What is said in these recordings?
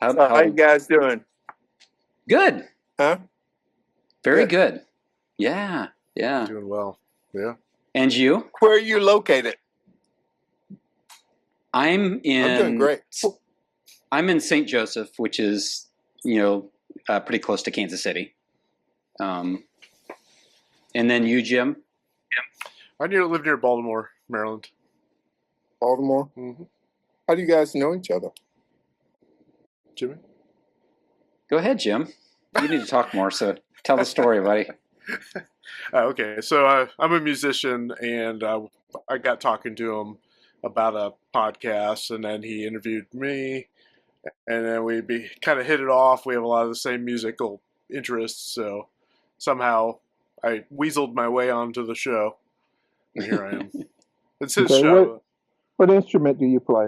How you guys doing? Good. Huh? Very good. Yeah. Doing well. Yeah. And you? Where are you located? I'm doing great. I'm in St. Joseph, which is, pretty close to Kansas City. And then you, Jim? I live near Baltimore, Maryland. Baltimore? Mm-hmm. How do you guys know each other? Jimmy? Go ahead, Jim. You need to talk more, so tell the story, buddy. Okay, so I'm a musician, and I got talking to him about a podcast, and then he interviewed me, and then we kind of hit it off. We have a lot of the same musical interests, so somehow I weaseled my way onto the show, and here I am. It's his show. What instrument do you play?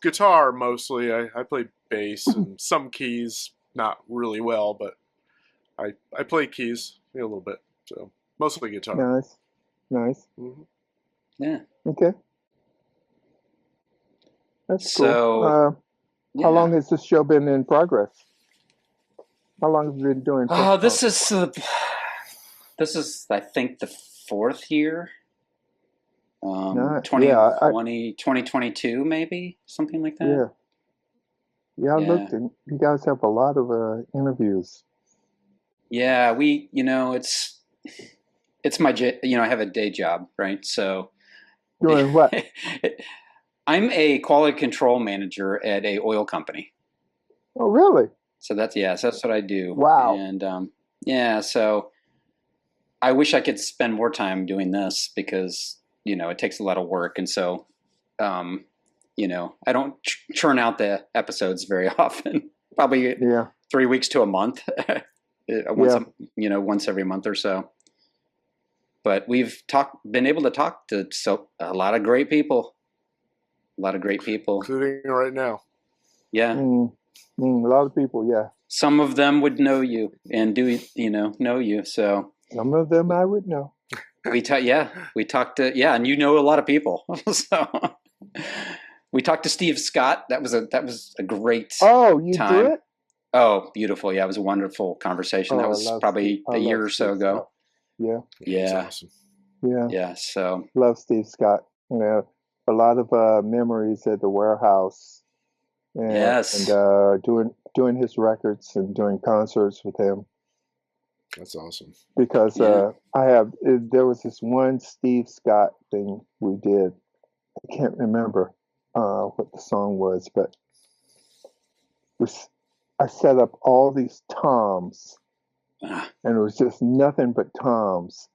Guitar mostly. I play bass and some keys, not really well, but I play keys a little bit. So mostly guitar. Nice. Mm-hmm. Yeah. Okay. That's cool. How long has this show been in progress? How long have you been doing? Oh, this is I think the 4th year. 2022 maybe, something like that. Yeah, I looked, and you guys have a lot of interviews. Yeah, it's my, I have a day job, right? So doing what? I'm a quality control manager at a oil company. Oh, really? So that's what I do. Wow. And so I wish I could spend more time doing this because it takes a lot of work, and so I don't churn out the episodes very often. Probably 3 weeks to a month. Once every month or so. But we've been able to talk to a lot of great people. Including right now. Yeah. A lot of people, yeah. Some of them would know you and know you. So some of them I would know. We talked to and you know a lot of people. So we talked to Steve Scott. That was a great time. Did? Oh, beautiful. Yeah, it was a wonderful conversation. That was probably a year or so ago. Yeah. Yeah. Awesome. Yeah. Yeah. So love Steve Scott. A lot of memories at the warehouse. And, yes. And doing his records and doing concerts with him. That's awesome. Because there was this one Steve Scott thing we did. I can't remember what the song was, but I set up all these toms, and it was just nothing but toms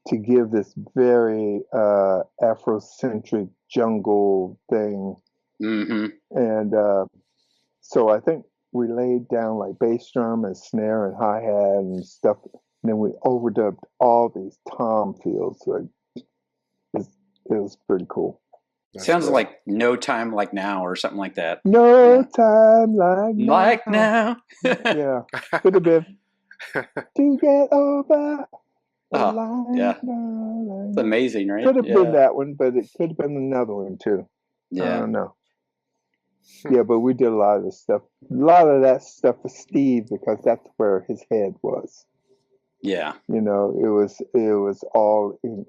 to give this very Afrocentric jungle thing. Mm-hmm. And so I think we laid down like bass drum and snare and hi-hat and stuff. And then we overdubbed all these tom fills. So it was pretty cool. Sounds like No Time Like Now or something like that. No time like now. Like now. Yeah. Could have been to get over the line. Yeah. It's amazing, right? Could have been that one, but it could have been another one too. Yeah. I don't know. Yeah, but we did a lot of this stuff. A lot of that stuff for Steve because that's where his head was. Yeah. It was all in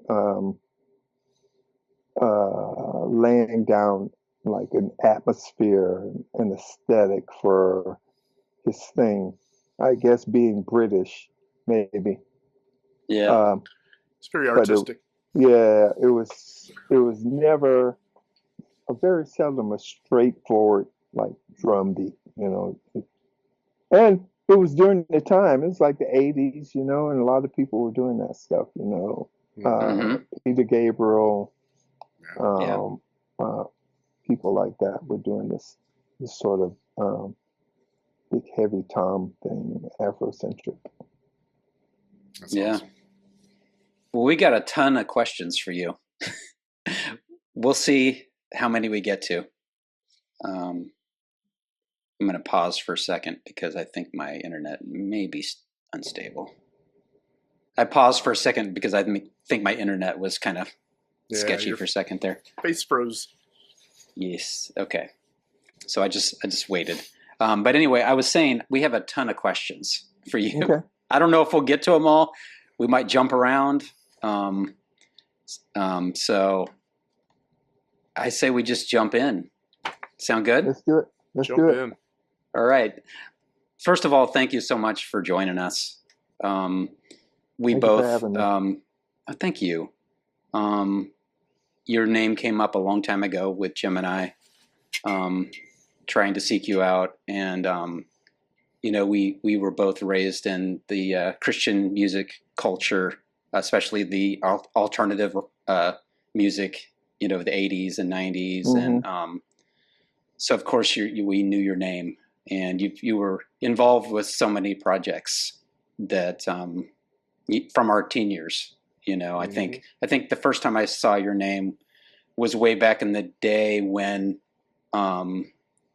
laying down like an atmosphere and aesthetic for his thing. I guess being British, maybe. Yeah. It's very artistic. It was never very seldom a straightforward like drum beat, and it was during the time. It was like the 80s, and a lot of people were doing that stuff, Peter Gabriel, people like that were doing this sort of big heavy tom thing, Afrocentric. That's awesome. Well, we got a ton of questions for you. We'll see how many we get to. I'm going to pause for a second because I think my internet may be unstable. I paused for a second because I think my internet was kind of sketchy for a second there. Face froze. Yes. Okay. So I just waited. But anyway, I was saying we have a ton of questions for you. Okay. I don't know if we'll get to them all. We might jump around. So I say we just jump in. Sound good? Let's do it. Let's Jump do it. in. All right. First of all, thank you so much for joining us. We Thank you both. for having me. Thank you. Your name came up a long time ago with Jim and I, trying to seek you out, and we were both raised in the Christian music culture, especially the alternative music, the 80s and 90s, Mm-hmm. and so of course we knew your name, and you were involved with so many projects that from our teen years. I think the first time I saw your name was way back in the day when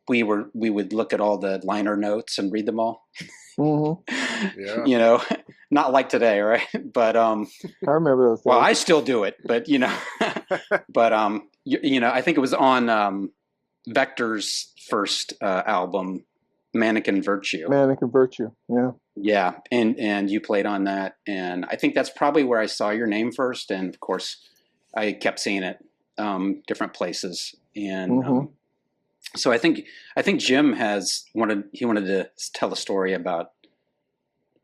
we would look at all the liner notes and read them all. Mm-hmm. Yeah. Not like today, right? But I remember those days. well, I still do it, but but I think it was on Vector's first album, Mannequin Virtue. Mannequin Virtue. Yeah. Yeah, and you played on that, and I think that's probably where I saw your name first, and of course, I kept seeing it different places, and Mm-hmm. so I think Jim wanted to tell a story about.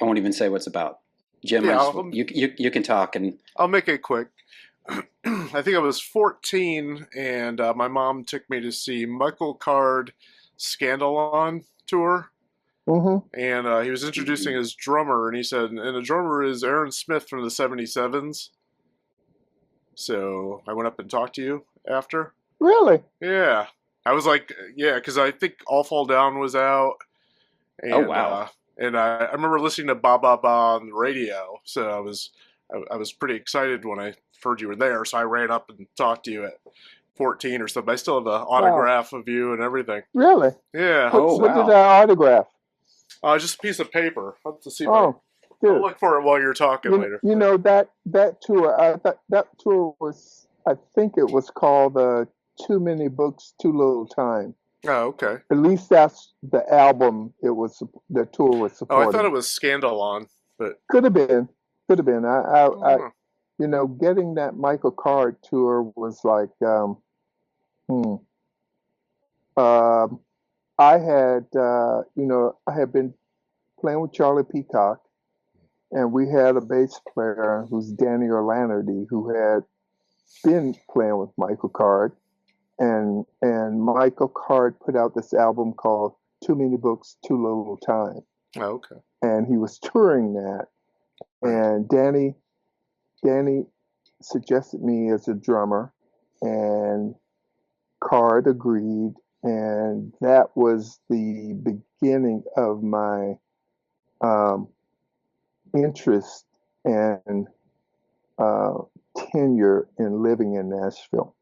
I won't even say what's about. Jim, Yeah, you can talk, and I'll make it quick. I think I was 14, and my mom took me to see Michael Card Scandalon tour. Mm-hmm. And he was introducing his drummer, and he said, and the drummer is Aaron Smith from the 77s. So I went up and talked to you after. Really? Yeah. I was like, yeah, because I think All Fall Down was out. And, Oh, wow. And I remember listening to Ba Ba Ba on the radio, so I was pretty excited when I heard you were there, so I ran up and talked to you at 14 or something. I still have the autograph of you and everything. Really? Yeah. Oh, What wow. did I autograph? Just a piece of paper. I'll have to see if Oh, I'll good. look for it while you're talking later. That tour. I thought that tour was. I think it was called "Too Many Books, Too Little Time." Oh, okay. At least that's the album. The tour was Oh, supporting. I thought it was Scandalon, but Could have been. oh, Getting that Michael Card tour was like. I had been playing with Charlie Peacock, and we had a bass player who's Danny Orlandy, who had been playing with Michael Card, and Michael Card put out this album called Too Many Books, Too Little Time, oh, okay. and he was touring that, and Danny suggested me as a drummer, and Card agreed. And that was the beginning of my interest and tenure in living in Nashville.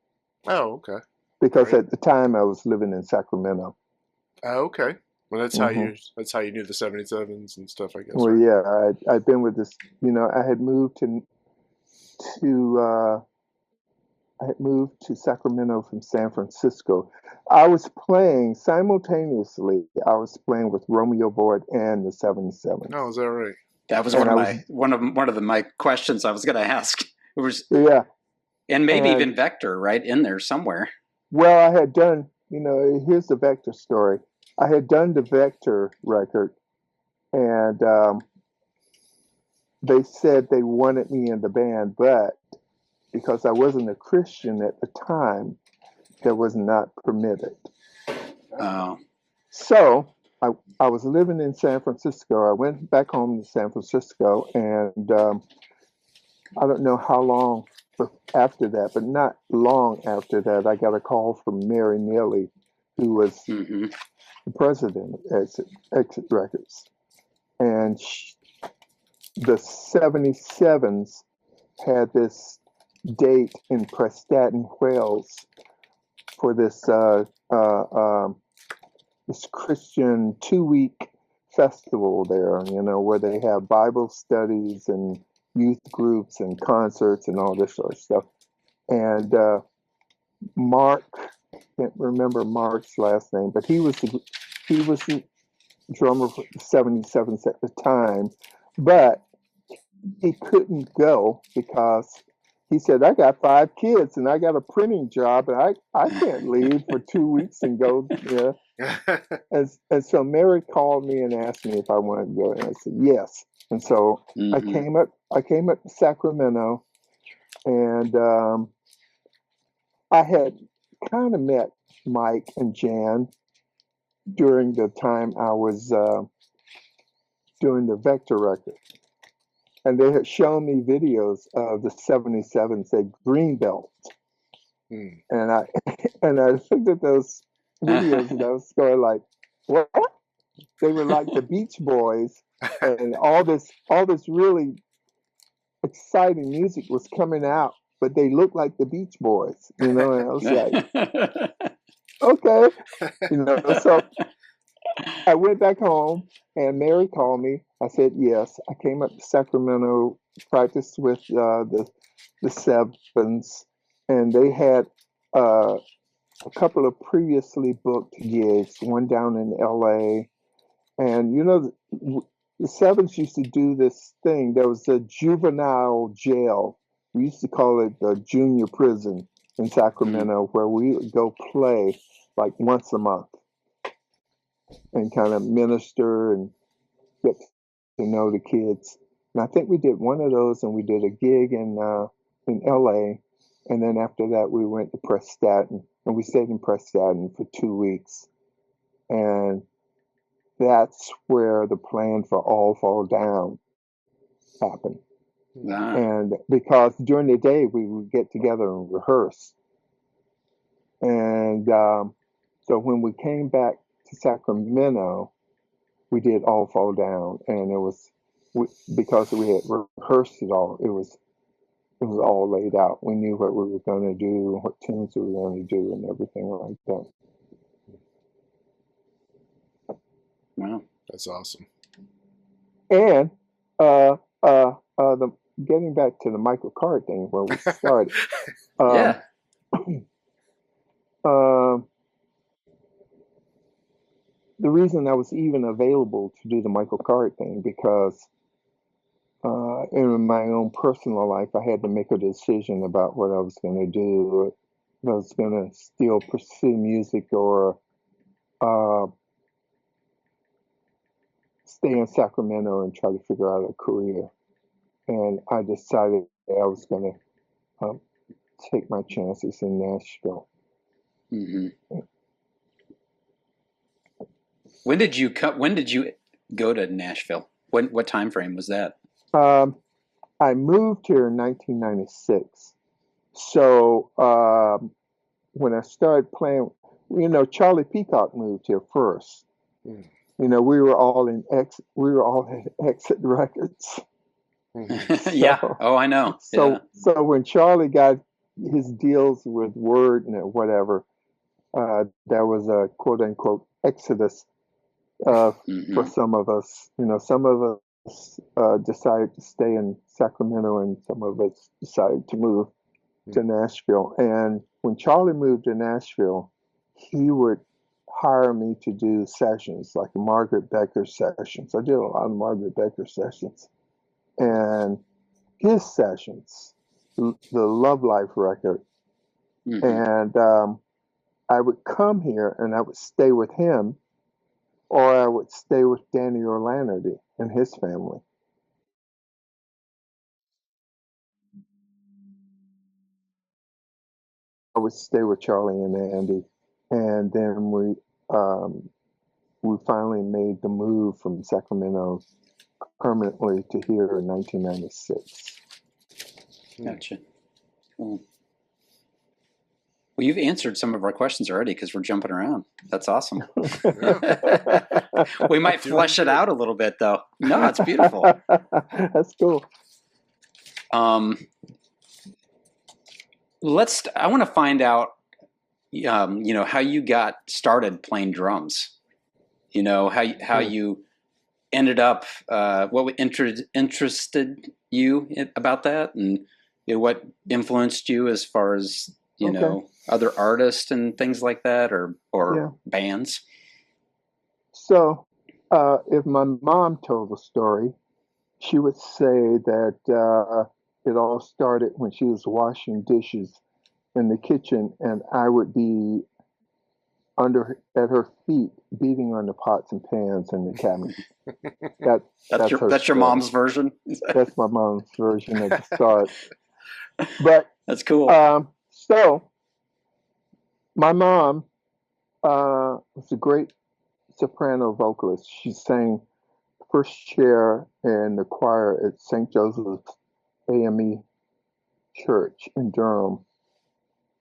Oh, okay. Because Great. at the time I was living in Sacramento. Oh, okay. Well, that's Mm-hmm. how you knew the 77s and stuff, I guess. Well, right? yeah, I'd been with this. I had moved to Sacramento from San Francisco. I was playing simultaneously. I was playing with Romeo Void and the 77s. Oh, is that right? that was And one of my questions I was going to ask. It was, Yeah. and maybe And- even Vector right in there somewhere. Well, I had done. Here's the Vector story. I had done the Vector record, and they said they wanted me in the band, but because I wasn't a Christian at the time, that was not permitted. Oh, So I was living in San Francisco. I went back home to San Francisco, and I don't know how long after that, but not long after that, I got a call from Mary Neely, who was mm-hmm. the president of Exit Records. And the 77s had this date in Prestatyn, Wales for this this Christian 2-week festival there, where they have Bible studies and youth groups and concerts and all this sort of stuff. And Mark, can't remember Mark's last name, but he was he was the drummer for the 77s at the time, but he couldn't go because he said, I got 5 kids and I got a printing job and I can't leave for 2 weeks and go. Yeah. And so Mary called me and asked me if I wanted to go, and I said yes. And so I came up to Sacramento, and I had kind of met Mike and Jan during the time I was doing the Vector record. And they had shown me videos of the 77s at Greenbelt. And I looked at those videos and I was going like, what? They were like the Beach Boys, and all this really exciting music was coming out, but they looked like the Beach Boys, and I was like, okay, so I went back home and Mary called me. I said yes. I came up to Sacramento, practiced with the Sevens, and they had a couple of previously booked gigs, one down in LA. And the Sevens used to do this thing. There was a juvenile jail. We used to call it the junior prison in Sacramento, where we would go play like once a month and kind of minister and get to know the kids. And I think we did one of those, and we did a gig in LA. And then after that, we went to Prestaten, and we stayed in Prestaten for 2 weeks. And that's where the plan for All Fall Down happened. And because during the day we would get together and rehearse. And so when we came back to Sacramento, we did All Fall Down. And it was, because we had rehearsed it all, it was all laid out. We knew what we were going to do, what tunes we were going to do, and everything like that. Wow, that's awesome. And getting back to the Michael Card thing where we started. Yeah. The reason I was even available to do the Michael Card thing, because in my own personal life, I had to make a decision about what I was going to do. If I was going to still pursue music or stay in Sacramento and try to figure out a career. And I decided that I was going to take my chances in Nashville. When did you go to Nashville? What time frame was that? I moved here in 1996. So when I started playing, Charlie Peacock moved here first. We were all at Exit Records. Yeah. Oh, I know. So when Charlie got his deals with Word and whatever, there was a quote unquote exodus for some of us. Some of us decided to stay in Sacramento, and some of us decided to move to Nashville. And when Charlie moved to Nashville, he would hire me to do sessions, like Margaret Becker sessions. I did a lot of Margaret Becker sessions. And his sessions, the Love Life record. And I would come here and I would stay with him, or I would stay with Danny Orlandy and his family. I would stay with Charlie and Andy. And then we finally made the move from Sacramento permanently to here in 1996. Gotcha. Cool. Well, you've answered some of our questions already because we're jumping around. That's awesome. We might flesh it out a little bit, though. No, it's beautiful. That's cool. I want to find out, how you got started playing drums. How you ended up, what interested you about that, and what influenced you as far as other artists and things like that, or bands. So, if my mom told the story, she would say that it all started when she was washing dishes in the kitchen, and I would be at her feet, beating on the pots and pans in the cabinet. That's her your story. mom's version. That's my mom's version of the start. But That's cool. so my mom was a great soprano vocalist. She sang first chair in the choir at St. Joseph's AME Church in Durham.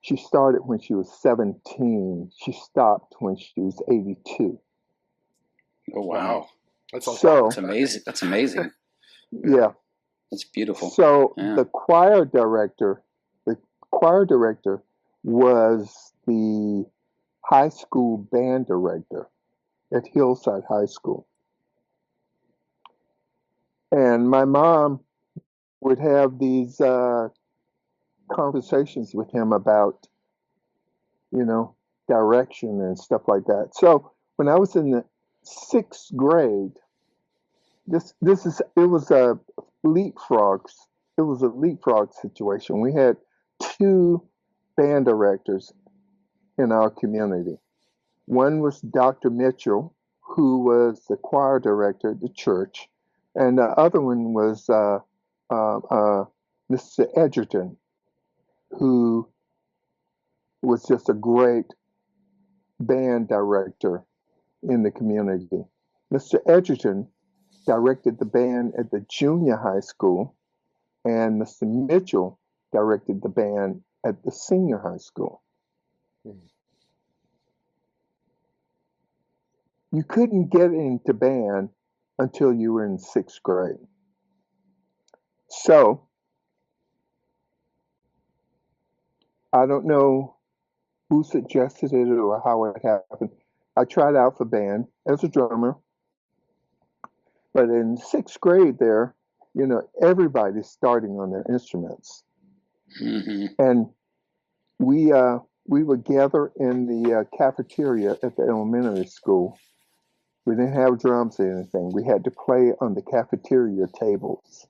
She started when she was 17. She stopped when she was 82. Oh wow, That's awesome. So that's amazing. That's amazing. yeah. That's beautiful. So Yeah. the choir director was the high school band director at Hillside High School. And my mom would have these conversations with him about, direction and stuff like that. So when I was in the 6th grade, it was a leapfrog situation. We had 2 band directors in our community. One was Dr. Mitchell, who was the choir director at the church, and the other one was Mr. Edgerton, who was just a great band director in the community. Mr. Edgerton directed the band at the junior high school, and Mr. Mitchell directed the band at the senior high school. You couldn't get into band until you were in 6th grade. So, I don't know who suggested it or how it happened. I tried out for band as a drummer. But in 6th grade there, everybody's starting on their instruments. Mm-hmm. And we would gather in the cafeteria at the elementary school. We didn't have drums or anything. We had to play on the cafeteria tables.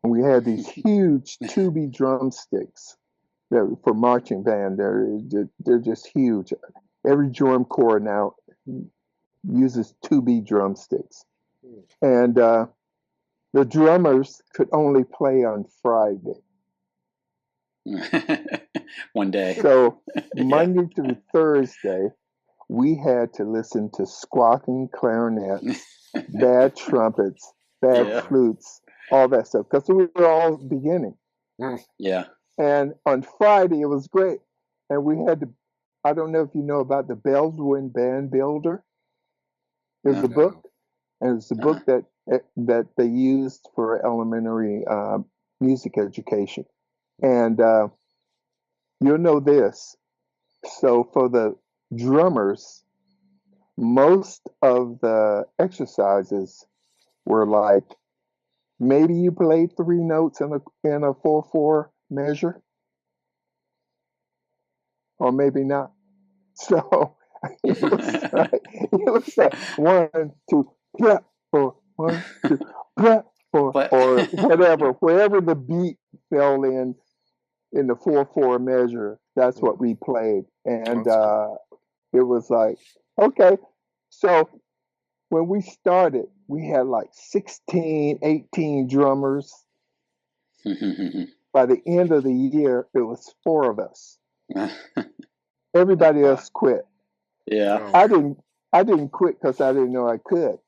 And we had these huge tubey drumsticks for marching band. They're just huge. Every drum corps now uses tubey drumsticks. And the drummers could only play on Friday. One day. So Monday through Thursday, we had to listen to squawking clarinets, bad trumpets, bad flutes, all that stuff, because we were all beginning. Yeah. And on Friday, it was great. And we had to, I don't know if you know about the Baldwin Band Builder. There's a book, and it's a book that they used for elementary music education. And you'll know this. So for the drummers, most of the exercises were like, maybe you played 3 notes in a 4/4 measure, or maybe not. So it was like 1, 2, clap for 1, 2, clap for, or whatever, wherever the beat fell in the 4/4 measure, that's what we played. And it was like, okay. So when we started, we had like 16, 18 drummers. By the end of the year, it was 4 of us. Everybody else quit. Yeah. I didn't quit because I didn't know I could.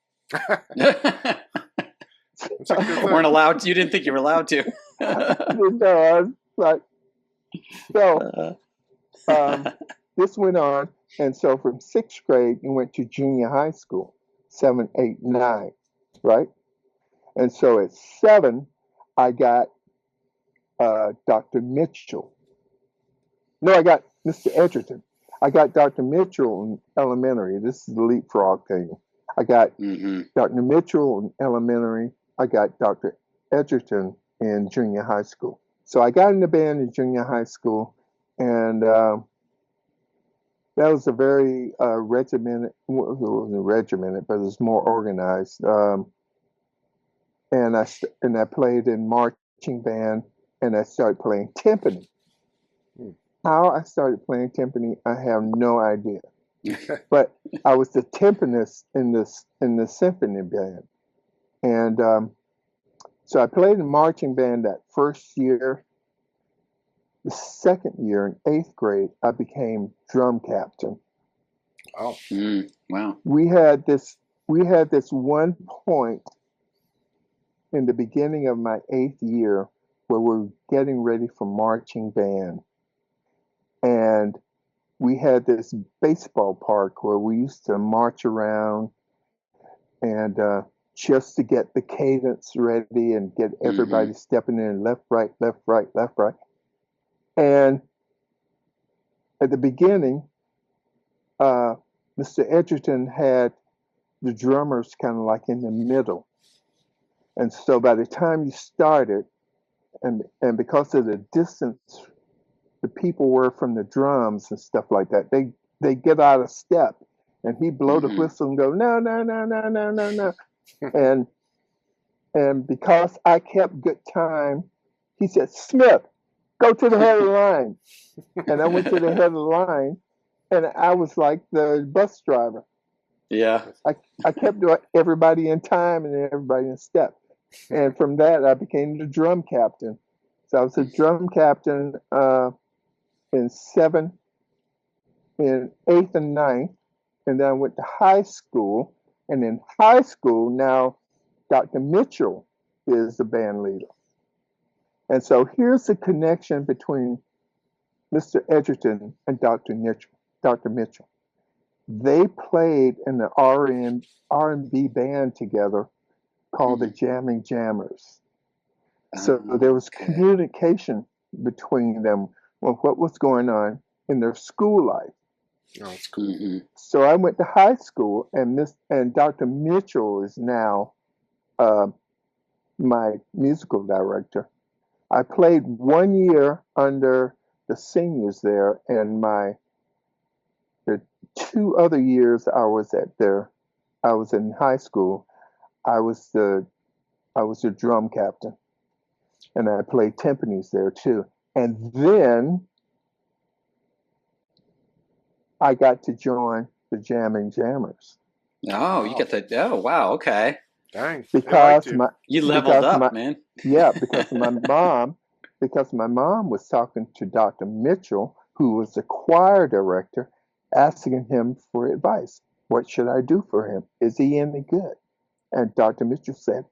Weren't allowed. You didn't think you were allowed to. I didn't know. I was like, so this went on, and so from 6th grade, you went to junior high school, 7, 8, 9, right? And so at 7, I got Dr. Mitchell. No, I got Mr. Edgerton. I got Dr. Mitchell in elementary. This is the leapfrog thing. I got Dr. Mitchell in elementary. I got Dr. Edgerton in junior high school. So I got in the band in junior high school, and it that was a very regimented. Well, it wasn't regimented, but it was more organized. And I played in marching band, and I started playing timpani. Hmm. How I started playing timpani, I have no idea. But I was the timpanist in the symphony band, and so I played in marching band that first year. The second year, in 8th grade, I became drum captain. Oh, Wow. We had this one point in the beginning of my 8th year where we were getting ready for marching band, and we had this baseball park where we used to march around and just to get the cadence ready and get everybody stepping in left, right, left, right, left, right. And at the beginning, Mr. Edgerton had the drummers kind of like in the middle. And so by the time you started, and because of the distance the people were from the drums and stuff like that, they get out of step, and he'd blow the whistle and go, no, no, no, no, no, no, no. And because I kept good time, he said, Smith, go to the head of the line. And I went to the head of the line, and I was like the bus driver. Yeah. I kept everybody in time and everybody in step. And from that, I became the drum captain. So I was a drum captain in 8th and 9th. And then I went to high school. And in high school, now Dr. Mitchell is the band leader. And so here's the connection between Mr. Edgerton and Dr. Mitchell. They played in an R&B band together called the Jamming Jammers. So there was communication between them on what was going on in their school life. Oh, that's cool. So I went to high school, and Dr. Mitchell is now my musical director. I played 1 year under the seniors there, and the 2 other years I was in high school. I was the drum captain, and I played timpanis there too. And then I got to join the Jamming Jammers. Oh, you got the. Oh, wow. Okay. Dang. Because you leveled up, man. Yeah, because my mom was talking to Dr. Mitchell, who was the choir director, asking him for advice. What should I do for him? Is he any good? And Dr. Mitchell said,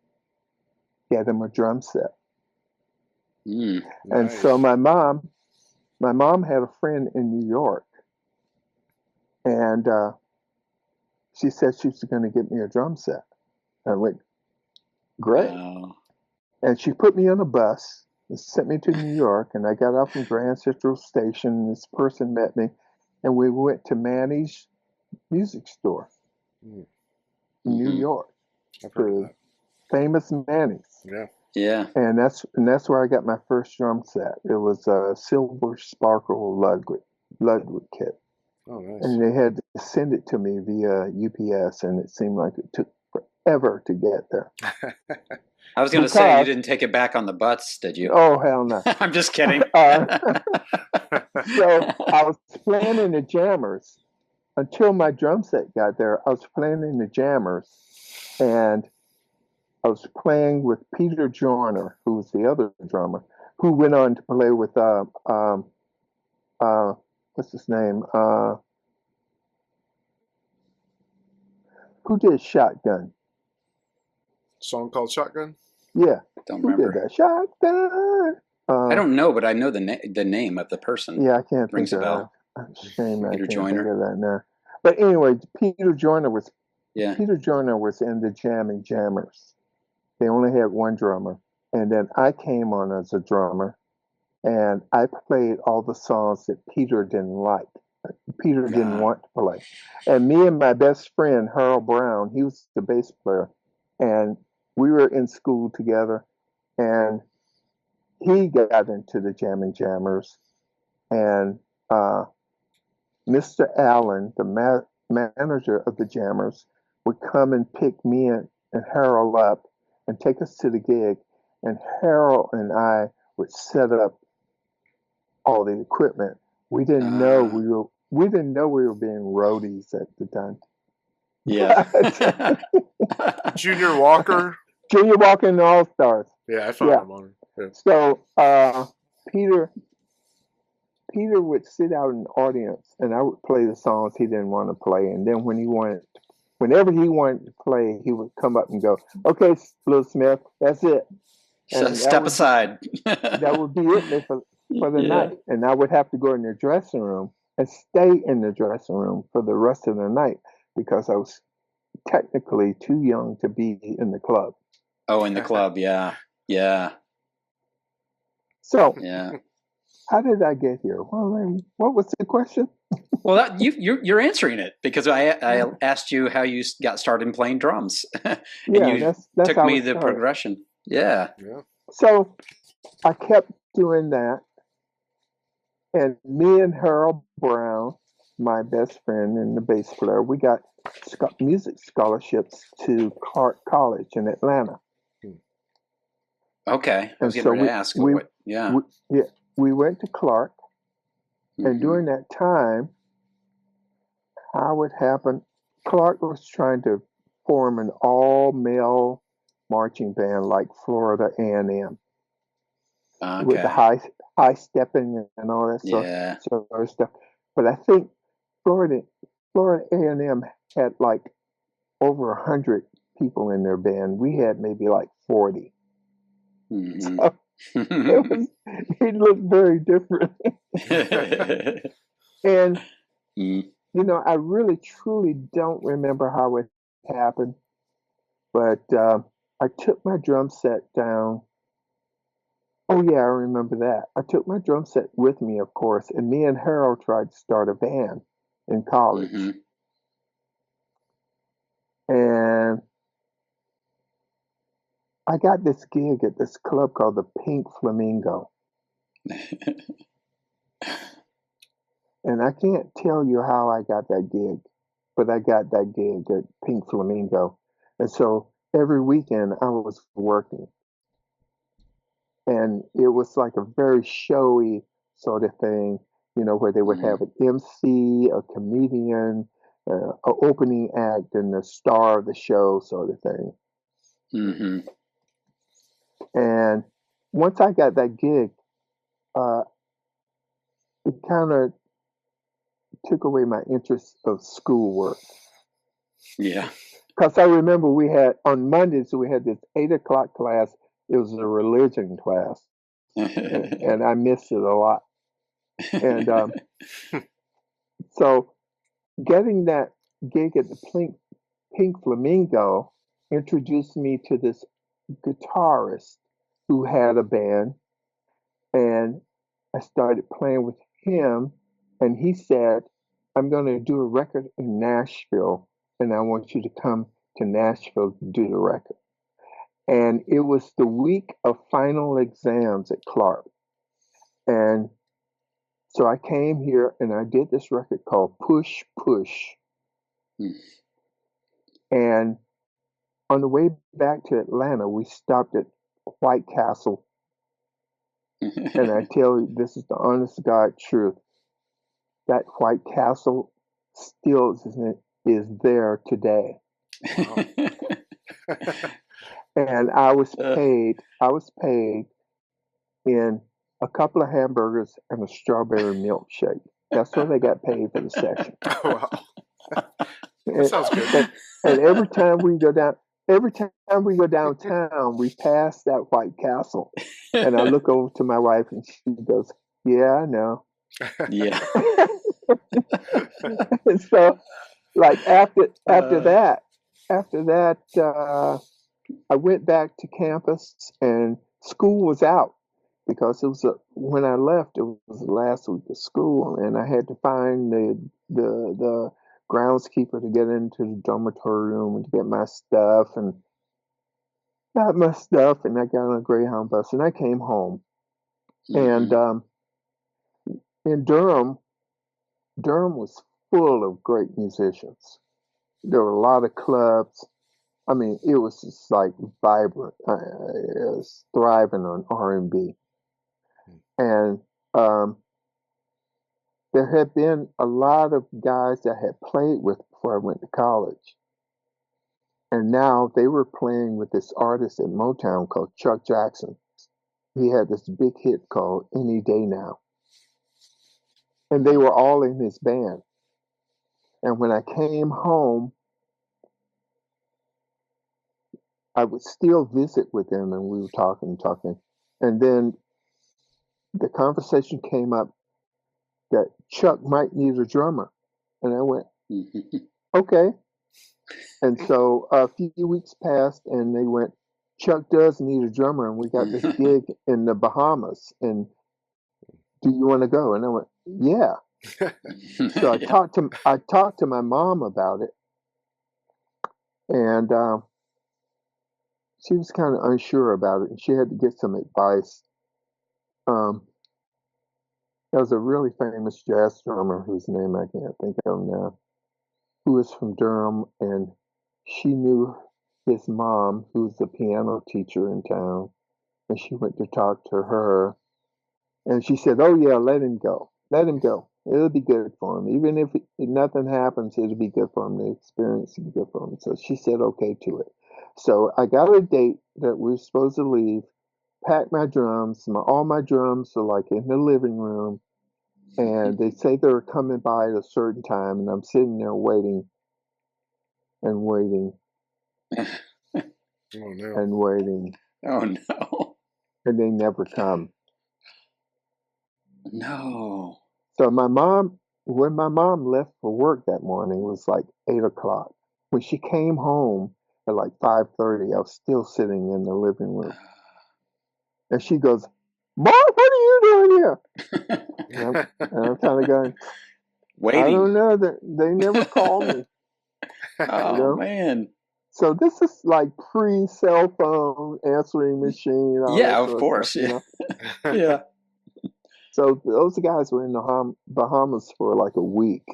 get him a drum set. And so my mom had a friend in New York, and she said she was going to get me a drum set. I went, great. Wow. And she put me on a bus and sent me to New York, and I got off from Grand Central Station, and this person met me, and we went to Manny's music store in New York. I've heard of that. Famous Manny's. Yeah. Yeah. And that's where I got my first drum set. It was a Silver Sparkle Ludwig kit. Oh, nice. And they had to send it to me via UPS, and it seemed like it took forever to get there. I was going to say, you didn't take it back on the butts, did you? Oh, hell no. I'm just kidding. So I was playing in the Jammers until my drum set got there. I was playing in the Jammers, and I was playing with Peter Joyner, who was the other drummer, who went on to play with what's his name? Who did Shotgun? Song called Shotgun? Yeah. Don't Who remember. did that? Shotgun. I don't know, but I know the name of the person. Yeah, I can't Rings think a of bell. that. Shame I Peter can't Joyner. think of that now. But anyway, Peter Joyner was Yeah. in the Jamming Jammers. They only had one drummer, and then I came on as a drummer, and I played all the songs that Peter didn't like. Peter didn't want to play. And me and my best friend, Harold Brown, he was the bass player, and we were in school together, and he got into the Jamming Jammers, and Mr. Allen, the manager of the Jammers, would come and pick me and Harold up and take us to the gig. And Harold and I would set up all the equipment. We didn't know we didn't know we were being roadies at the time. Yeah. Junior Walker. Junior Walker and the All Stars. Yeah, I found him on. Yeah. So Peter would sit out in the audience, and I would play the songs he didn't want to play. And then whenever he wanted to play, he would come up and go, "Okay, Little Smith, that's it." And Step aside. That would be it for the night. And I would have to go in the dressing room and stay in the dressing room for the rest of the night because I was technically too young to be in the club. Oh, in the club, yeah. So, yeah. How did I get here? Well, what was the question? Well, you're answering it because I asked you how you got started playing drums. And that's took me the progression. Yeah. So I kept doing that, and me and Harold Brown, my best friend and the bass player, we got music scholarships to Clark College in Atlanta. Okay, I was going to ask. We went to Clark, and during that time, how it happened, Clark was trying to form an all-male marching band like Florida A&M with the high stepping and all that sort of stuff. But I think Florida A&M had like over 100 people in their band. We had maybe like 40. So it looked very different. And I really truly don't remember how it happened, but I took my drum set down. Oh yeah, I remember that. I took my drum set with me, of course, and me and Harold tried to start a band in college. And I got this gig at this club called the Pink Flamingo. And I can't tell you how I got that gig, but I got that gig at Pink Flamingo. And so every weekend I was working. And it was like a very showy sort of thing, where they would have an MC, a comedian, an opening act, and the star of the show sort of thing. And once I got that gig, it kind of took away my interest of schoolwork. Yeah. Because I remember on Mondays, we had this 8:00 class. It was a religion class. and I missed it a lot. And so getting that gig at the Pink Flamingo introduced me to this guitarist who had a band, and I started playing with him, and he said, "I'm going to do a record in Nashville, and I want you to come to Nashville to do the record." And it was the week of final exams at Clark. And so I came here and I did this record called Push Push. And on the way back to Atlanta, we stopped at White Castle. And I tell you, this is the honest to God truth. That White Castle still is there today. Wow. And I was paid in a couple of hamburgers and a strawberry milkshake. That's what I got paid for the session. Oh, wow. That sounds good. And every time we go downtown, we pass that White Castle. And I look over to my wife and she goes, "Yeah, I know." Yeah. And so, like after that, I went back to campus and school was out because when I left, it was the last week of school, and I had to find the groundskeeper to get into the dormitory room and to get my stuff, and got my stuff, and I got on a Greyhound bus and I came home. And in Durham, Durham was full of great musicians. There were a lot of clubs. I mean, it was just like vibrant. It was thriving on R&B. And there had been a lot of guys that I had played with before I went to college. And now they were playing with this artist at Motown called Chuck Jackson. He had this big hit called Any Day Now. And they were all in his band. And when I came home, I would still visit with them, and we were talking. And then the conversation came up that Chuck might need a drummer. And I went, okay. And so a few weeks passed, and they went, Chuck does need a drummer, and we got this gig in the Bahamas. And do you want to go? And I went, yeah. So I talked to my mom about it, and she was kind of unsure about it, and she had to get some advice. There was a really famous jazz drummer whose name I can't think of now, who was from Durham, and she knew his mom, who's a piano teacher in town, and she went to talk to her, and she said, "Oh yeah, let him go. Let him go. It'll be good for him. Even if nothing happens, it'll be good for him. The experience will be good for him." So she said okay to it. So I got a date that we were supposed to leave, packed my drums. All my drums are like in the living room, and they say they're coming by at a certain time, and I'm sitting there waiting and waiting Oh no. and waiting, Oh no. and they never come. No. So when my mom left for work that morning, it was like 8 o'clock. When she came home at like 5:30, I was still sitting in the living room. And she goes, "Mom, what are you doing here?" And I'm kind of going, Waiting. I don't know. They never call me. Oh, You know? man. So this is like pre-cell phone answering machine. All Yeah, that of sort course. Stuff, you know? Yeah. So those guys were in the Bahamas for like a week.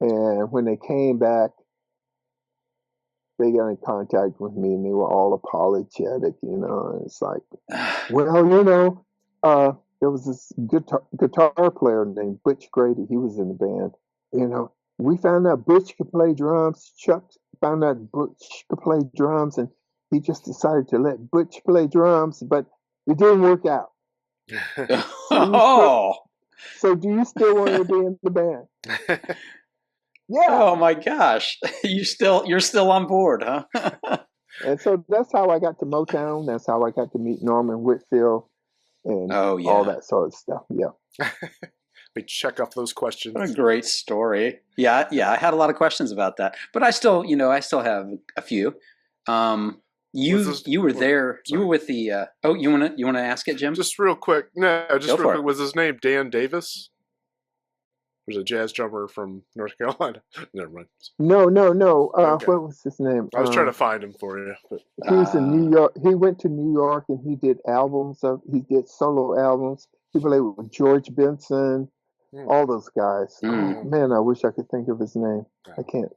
And when they came back, they got in contact with me, and they were all apologetic, you know. And it's like, well, you know, there was this guitar player named Butch Grady. He was in the band. You know, we found out Butch could play drums. Chuck found out Butch could play drums, and he just decided to let Butch play drums, but it didn't work out. Oh. So do you still want to be in the band? Yeah. Oh my gosh. You're still on board, huh? And so that's how I got to Motown. That's how I got to meet Norman Whitfield and all that sort of stuff. Yeah. We check off those questions. What a great story. Yeah, I had a lot of questions about that, but I still have a few. You were there. You were with the. You wanna ask it, Jim? Just real quick. No, just Go real for quick. it. Was his name Dan Davis? There's a jazz drummer from North Carolina. Never mind. No. Okay. What was his name? I was trying to find him for you. But... He was in New York. He went to New York and he did albums. He did solo albums. He played with George Benson, all those guys. Oh, man, I wish I could think of his name. I can't.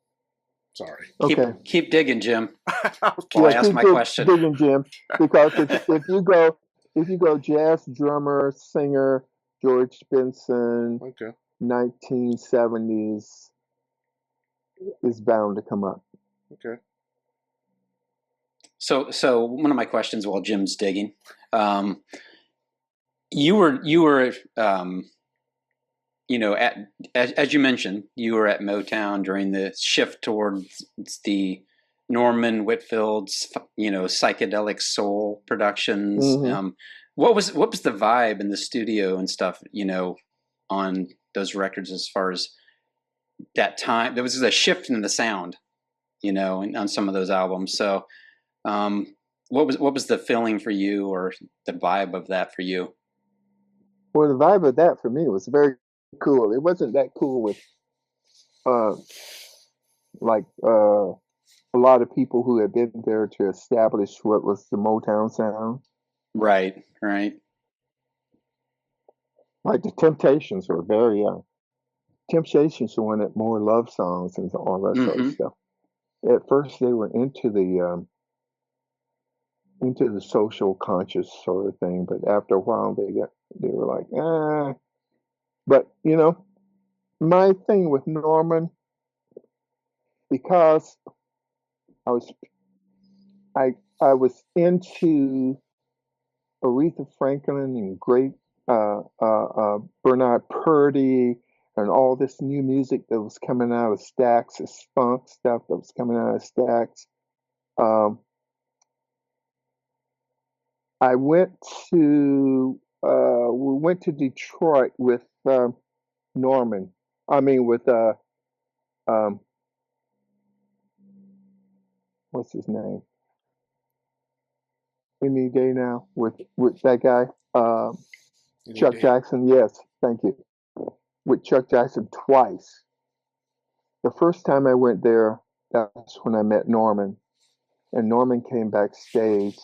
Sorry. Okay. Keep digging, Jim. Okay. While I ask my question. Digging, Jim, because if you go jazz drummer, singer, George Benson, Okay. 1970s is bound to come up. Okay. So one of my questions while Jim's digging, you were as you mentioned, you were at Motown during the shift towards the Norman Whitfield's psychedelic soul productions. Mm-hmm. What was the vibe in the studio and stuff on those records as far as that time? There was a shift in the sound, on some of those albums. So, what was the feeling for you, or the vibe of that for you? Well, the vibe of that for me was very cool. It wasn't that cool with, a lot of people who had been there to establish what was the Motown sound. Right. Like the Temptations were very young. Temptations wanted more love songs and all that sort of Mm-hmm. stuff. At first, they were into the social conscious sort of thing, but after a while, they were like, ah. But my thing with Norman, because I was I was into Aretha Franklin and great Bernard Purdie and all this new music that was coming out of Stax, this funk stuff that was coming out of Stax. Um, I went to we went to Detroit with Norman. I mean with um, what's his name? Any day now with that guy, Chuck Jackson. Yes, thank you. With Chuck Jackson twice. The first time I went there, that's when I met Norman, and Norman came backstage,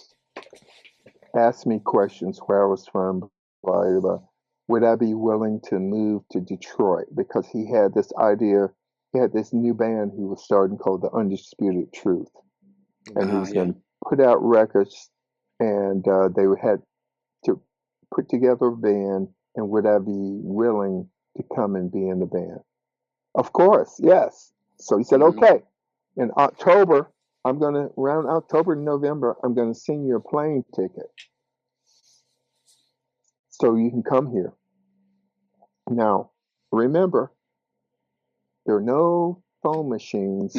asked me questions where I was from, blah, blah, blah. Would I be willing to move to Detroit? Because he had this idea, he had this new band he was starting called The Undisputed Truth. And he was going to put out records, and they had to put together a band, and would I be willing to come and be in the band? Of course, yes. So he said, okay. In October, around October and November, I'm going to send you a plane ticket so you can come here. Now, remember, there are no phone machines.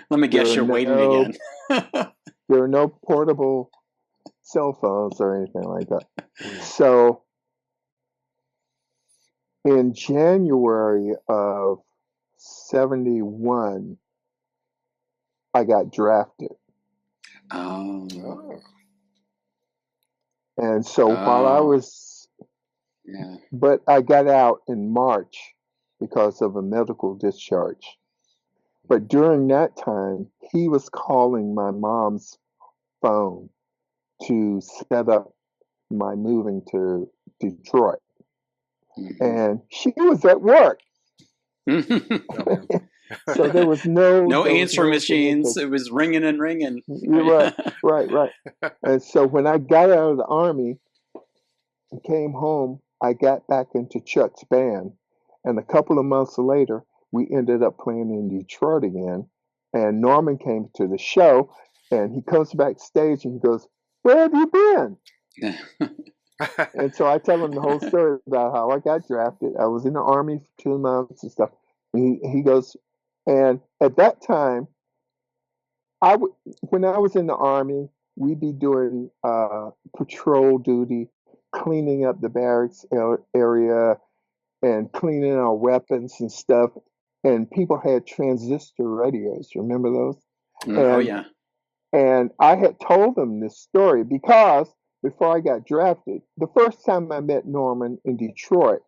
Let me guess, you're waiting again. There are no portable cell phones or anything like that. So in January of 71, I got drafted. Oh. And so while I was, but I got out in March because of a medical discharge. But during that time, he was calling my mom's phone to set up my moving to Detroit. And she was at work. So there was no answer machines. It was ringing and ringing. Right. And so when I got out of the Army and came home, I got back into Chuck's band. And a couple of months later, we ended up playing in Detroit again. And Norman came to the show, and he comes backstage and he goes, "Where have you been?" And so I tell him the whole story about how I got drafted. I was in the Army for 2 months and stuff. And he goes, and at that time, when I was in the Army, we'd be doing patrol duty, cleaning up the barracks area and cleaning our weapons and stuff. And people had transistor radios. Remember those? Oh, yeah. And I had told them this story because before I got drafted, the first time I met Norman in Detroit,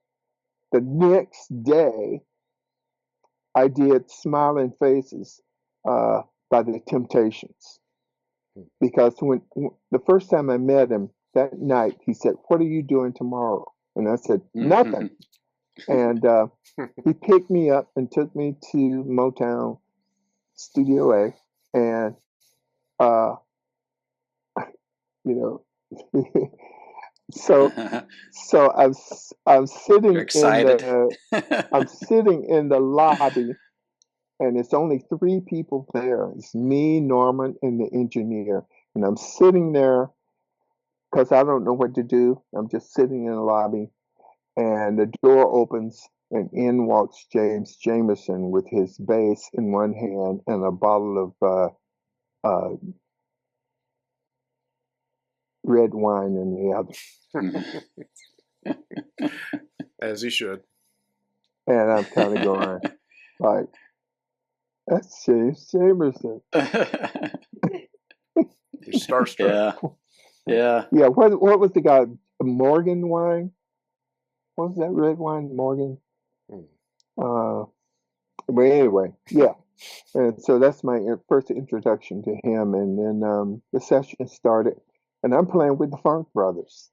the next day, I did Smiling Faces by the Temptations. Because when the first time I met him that night, he said, "What are you doing tomorrow?" And I said, "Nothing." And he picked me up and took me to Motown Studio A. And, so I'm sitting You're excited. I'm sitting in the lobby, and it's only 3 people there. It's me, Norman, and the engineer. And I'm sitting there because I don't know what to do. I'm just sitting in the lobby, and the door opens, and in walks James Jamerson with his bass in one hand and a bottle of red wine in the other. As he should. And I'm kind of going like, "That's James Jamerson." You're starstruck. Yeah. What was the guy? Morgan wine? What was that red wine? Morgan. But anyway, yeah. And so that's my first introduction to him. And then the session started, and I'm playing with the Funk Brothers.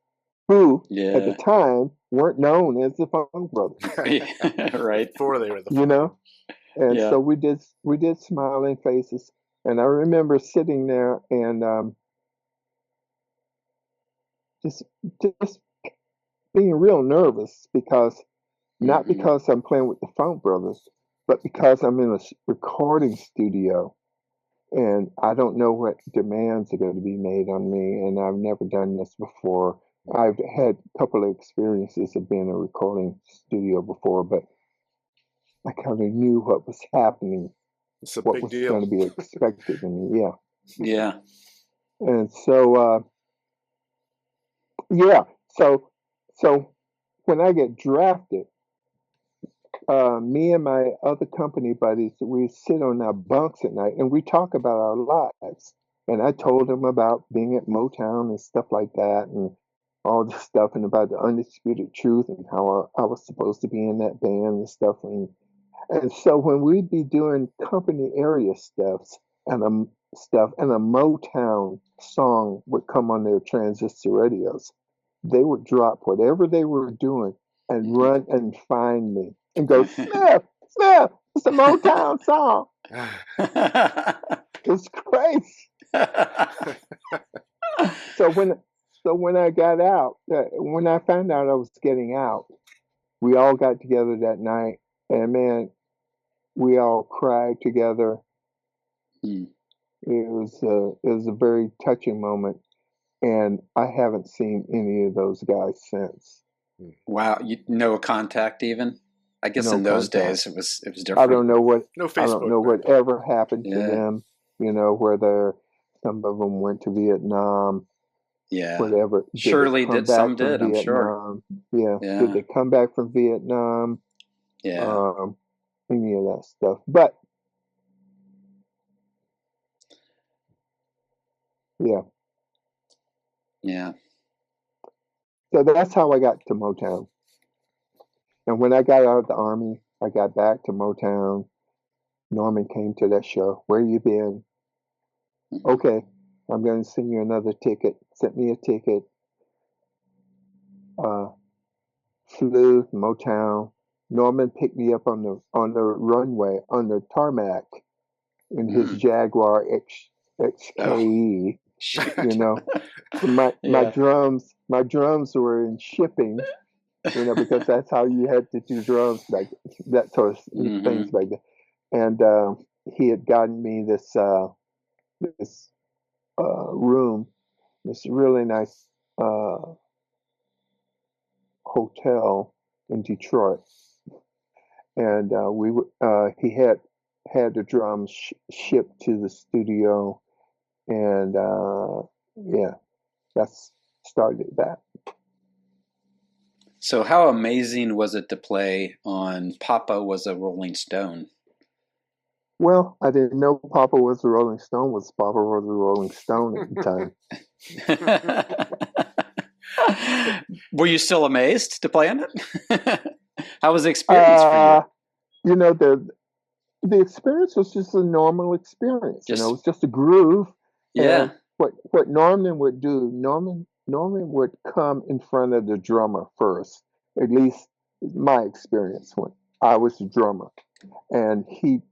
who at Yeah. the time weren't known as the Funk Brothers, Right. Before they were the you know. And Yeah. so we did Smiling Faces, and I remember sitting there and just being real nervous because not Mhm. because I'm playing with the Funk Brothers, but because I'm in a recording studio and I don't know what demands are going to be made on me, and I've never done this before. I've had a couple of experiences of being in a recording studio before, but I kind of knew what was happening, It's a what big was deal. going to be expected of me. Yeah. Yeah. And so, yeah. So when I get drafted, me and my other company buddies, we sit on our bunks at night and we talk about our lives. And I told them about being at Motown and stuff like that, and all this stuff, and about the Undisputed Truth and how I was supposed to be in that band and stuff. And so when we'd be doing company area and a Motown song would come on their transistor radios, they would drop whatever they were doing and run and find me and go, Smith, it's a Motown song. It's crazy. So when I got out, when I found out I was getting out, we all got together that night, and man, we all cried together. Hmm. It was a very touching moment, and I haven't seen any of those guys since. Wow. No contact even? I guess No in those contact. days it was I different. don't know what No I Facebook. don't know back then. whatever happened to Yeah. them. You know, whether some of them went to Vietnam, Yeah. whatever. Surely come did some back from did, I'm sure. Vietnam? Yeah. Yeah. Did they come back from Vietnam? Yeah. Any of that stuff. But yeah. Yeah. So that's how I got to Motown. And when I got out of the Army, I got back to Motown. Norman came to that show. Where you been? Mhm. Okay, I'm going to send you another ticket. Sent me a ticket. Flew to Motown. Norman picked me up on the runway on the tarmac in his Jaguar XKE. Shoot. You know, my Yeah. drums were in shipping. You know, because that's how you had to do drums back, that sort of things back then. And he had gotten me this room, this really nice hotel in Detroit, and he had the drums shipped to the studio, and yeah, that's started that. So how amazing was it to play on Papa Was a Rolling Stone? Well, I didn't know Papa Was a Rolling Stone was Papa Was a Rolling Stone at the time. Were you still amazed to play on it? How was the experience for you? You know, the experience was just a normal experience. You know, it was just a groove. Yeah. And what Norman would do, Norman would come in front of the drummer first. At least my experience when I was the drummer, and he'd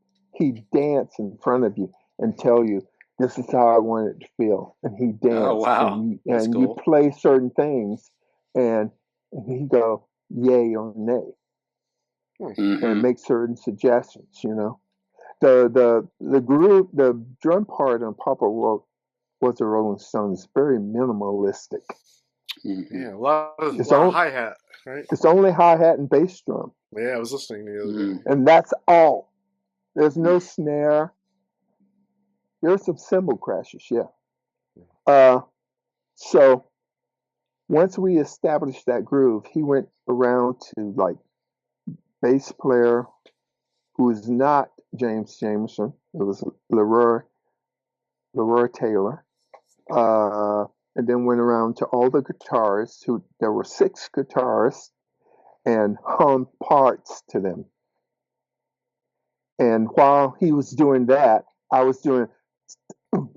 dance in front of you and tell you, this is how I want it to feel. And he danced. Oh, wow. And That's cool. you play certain things, and he'd go, yay or nay, and make certain suggestions, you know. The group, the drum part on Papa Was a Rolling Stone is very minimalistic. Yeah, a lot of hi-hat, right? It's only hi-hat and bass drum. Yeah, I was listening the other day. And that's all. There's no snare. There's some cymbal crashes, yeah. So once we established that groove, he went around to like bass player who is not James Jamerson. It was Leroy Taylor. And then went around to all the guitarists. There were 6 guitarists, and hummed parts to them. And while he was doing that, I was doing all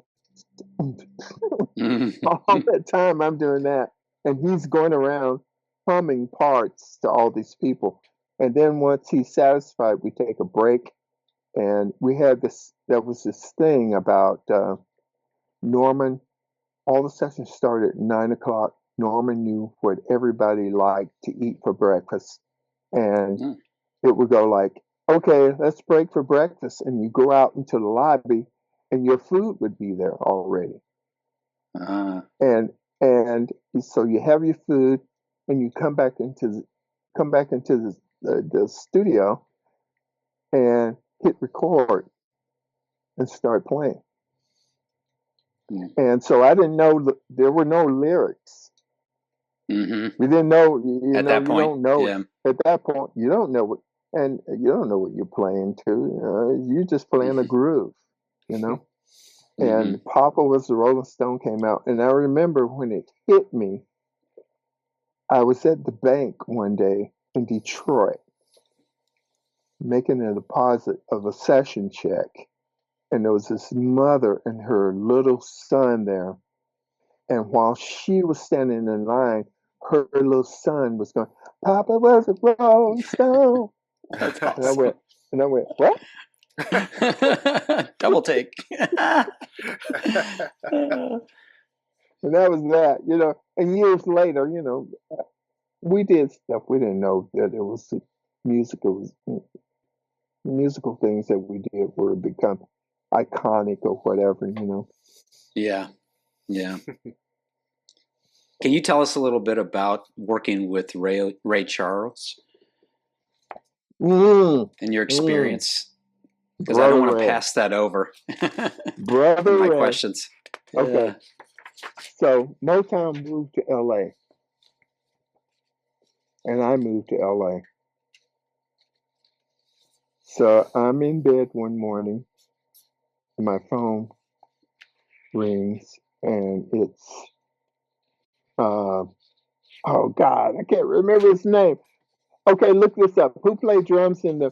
that time. I'm doing that, and he's going around humming parts to all these people. And then once he's satisfied, we take a break. And we had this, there was this thing about Norman. All the sessions started at 9 o'clock. Norman knew what everybody liked to eat for breakfast. And it would go like, okay, let's break for breakfast. And you go out into the lobby and your food would be there already. And so you have your food and you come back into the studio and hit record and start playing. And so I didn't know there were no lyrics. We didn't know, at that point. You don't know Yeah. at that point. You don't know what, and you don't know what you're playing to. You're just playing a groove, And Papa Was the Rolling Stone came out, and I remember when it hit me. I was at the bank one day in Detroit, making a deposit of a session check. And there was this mother and her little son there. And while she was standing in line, her little son was going, Papa was a Rolling Stone. That's awesome. And I went, what? Double take. And that was that, And years later, we did stuff. We didn't know that it was musical things that we did were become iconic or whatever, Yeah. Can you tell us a little bit about working with Ray Charles and your experience? Because I don't want to pass that over. Brother my Ray. Questions. Okay. Yeah. So Motown moved to LA. And I moved to LA. So I'm in bed one morning, and my phone rings, and it's, oh God, I can't remember his name. Okay, look this up. Who played drums in the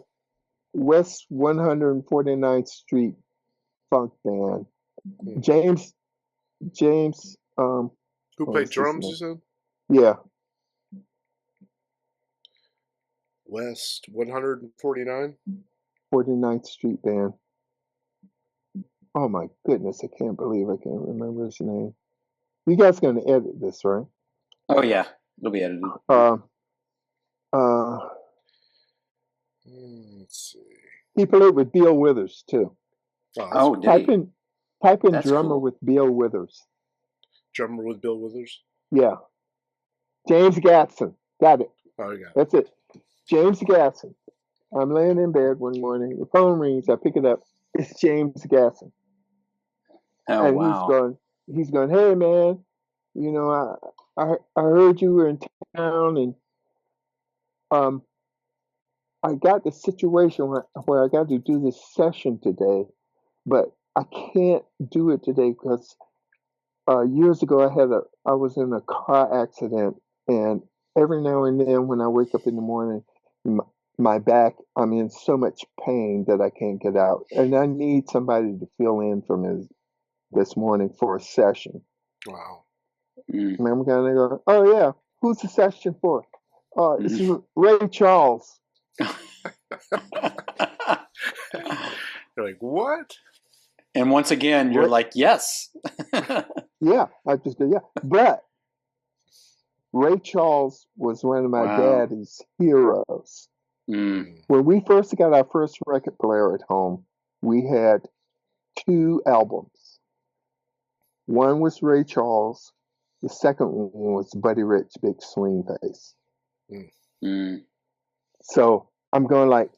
West 149th Street funk band? James. Who played drums, you said? Yeah. West 149? 49th Street band. Oh my goodness, I can't believe I can't remember his name. You guys are going to edit this, right? Oh yeah, it'll be edited. Let's see. He played with Bill Withers too. Oh, type in That's drummer cool. with Bill Withers. Drummer with Bill Withers? Yeah. James Gatson. Got it. Oh, you got it. That's it. James Gatson. I'm laying in bed one morning. The phone rings. I pick it up. It's James Gatson. Oh, And wow. he's going, hey man, I heard you were in town, and I got the situation where I got to do this session today, but I can't do it today because years ago I was in a car accident, and every now and then when I wake up in the morning, my back, I'm in so much pain that I can't get out, and I need somebody to fill in for me this morning for a session. Wow. And I'm gonna go, oh yeah, who's the session for? It's Ray Charles. You're like, what? And once again, you're like, yes. Yeah, I just go, yeah. But Ray Charles was one of my daddy's heroes. When we first got our first record player at home, we had 2 albums. One was Ray Charles. The second one was Buddy Rich, Big Swing Face. So I'm going like,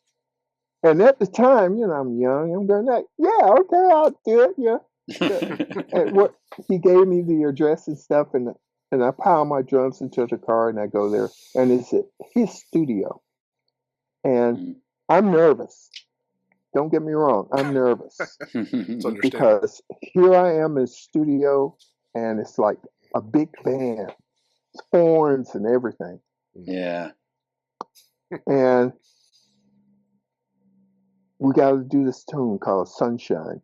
and at the time, I'm young. I'm going like, yeah, okay, I'll do it. Yeah. And what he gave me the address and stuff, and I pile my drums into the car and I go there, and it's at his studio, and I'm nervous. Don't get me wrong, I'm nervous because here I am in the studio, and it's like a big band, horns and everything. Yeah. And we got to do this tune called Sunshine.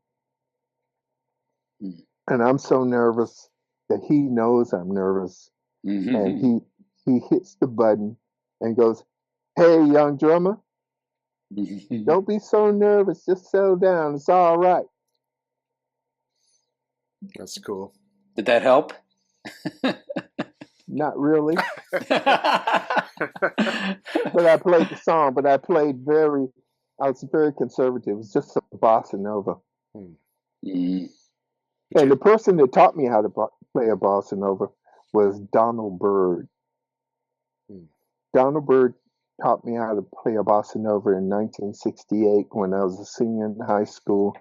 And I'm so nervous that he knows I'm nervous. and he hits the button and goes, "Hey, young drummer, don't be so nervous. Just settle down. It's all right." That's cool. Did that help? Not really, but I played the song. But I was very conservative. It was just a bossa nova. Mm. And the person that taught me how to play a bossa nova was Donald Byrd. Donald Byrd taught me how to play a bossa nova in 1968 when I was a senior in high school.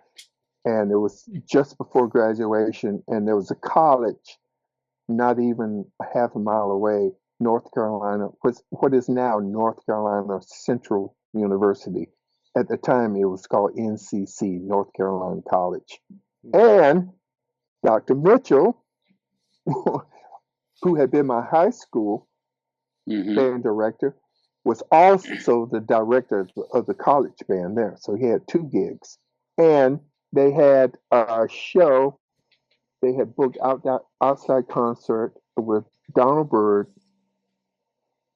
And it was just before graduation, and there was a college not even a half a mile away, North Carolina, what is now North Carolina Central University. At the time, it was called NCC, North Carolina College. And Dr. Mitchell, who had been my high school band director, was also the director of the college band there. So he had 2 gigs. And they had a show. They had booked outside concert with Donald Byrd,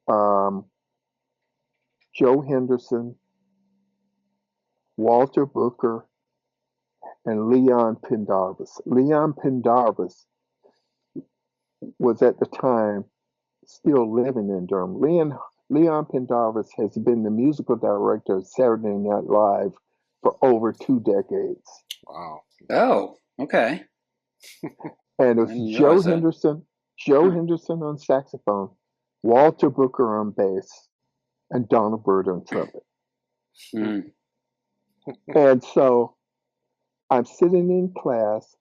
Joe Henderson, Walter Booker, and Leon Pendarvis. Leon Pendarvis was at the time still living in Durham. Leon Pendarvis has been the musical director of Saturday Night Live for over 2 decades. Wow. Oh, okay. And it was Joe Henderson on saxophone, Walter Booker on bass, and Donald Byrd on trumpet. And so I'm sitting in class.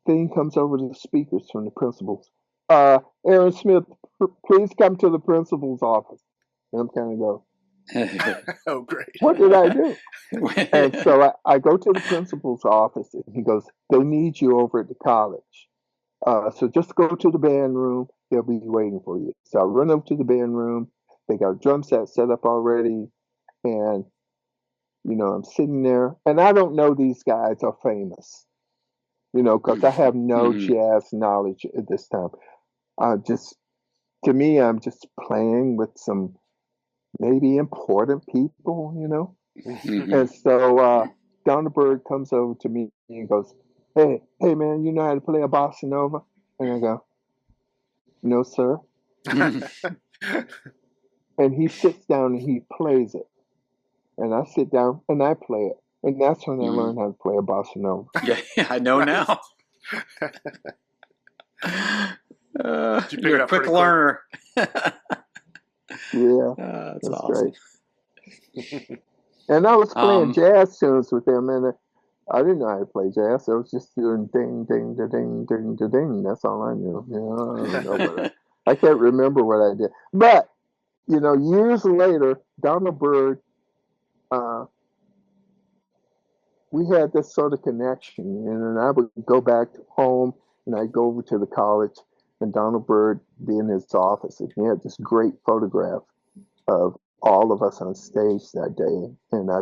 Thing comes over to the speakers from the principals. Aaron Smith, please come to the principal's office. And I'm kind of go, Oh, great. what did I do? And so I go to the principal's office, and he goes, they need you over at the college. So just go to the band room. They'll be waiting for you. So I run up to the band room. They got a drum set set up already. And, I'm sitting there. And I don't know these guys are famous, because I have no jazz knowledge at this time. I'm just playing with some maybe important people, And so Donald Byrd comes over to me and goes, hey man, you know how to play a bossa nova? And I go, no, sir. And he sits down and he plays it. And I sit down and I play it. And that's when I learned how to play a bossa nova. Yeah, I know now. You're a quick learner. Yeah, that's awesome. Great. And I was playing jazz tunes with him, and I didn't know how to play jazz. I was just doing ding, ding, da, ding, ding, da, ding. That's all I knew. I don't know I can't remember what I did. But, years later, Donald Byrd, we had this sort of connection, and I would go back home, and I'd go over to the college, and Donald Byrd be in his office, and he had this great photograph of all of us on stage that day, and I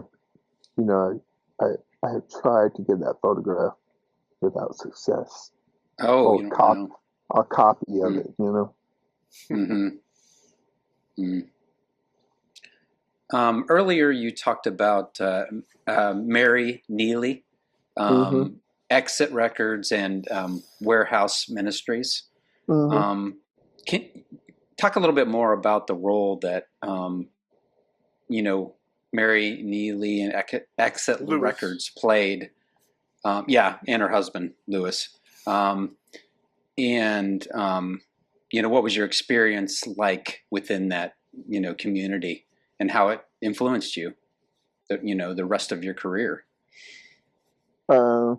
had tried to get that photograph without success. Oh, a copy of it, Earlier, you talked about Mary Neely, Exit Records, and Warehouse Ministries. Can talk a little bit more about the role that Mary Neely and Exit Records played? And her husband Lewis. What was your experience like within that community, and how it influenced you, the rest of your career? It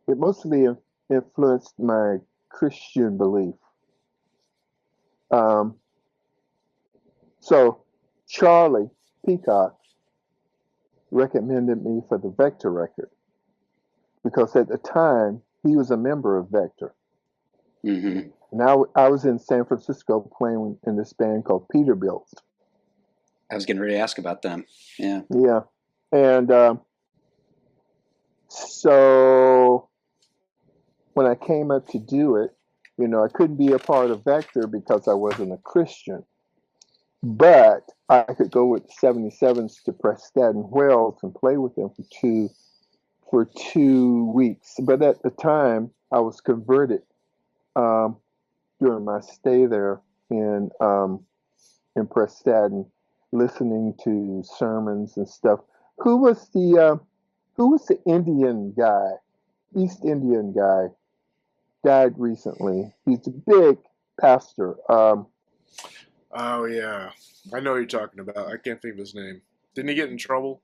mostly influenced my Christian belief. So Charlie Peacock recommended me for the Vector record because at the time he was a member of Vector. Now I was in San Francisco playing in this band called Peterbilt. I was getting ready to ask about them. Yeah. Yeah. And so when I came up to do it, I couldn't be a part of Vector because I wasn't a Christian. But I could go with the 77s to Preston and Wales and play with them for 2 weeks. But at the time, I was converted during my stay there in Preston, listening to sermons and stuff. Who was the Indian guy, East Indian guy? Died recently. He's a big pastor. Oh yeah, I know who you're talking about. I can't think of his name. Didn't he get in trouble?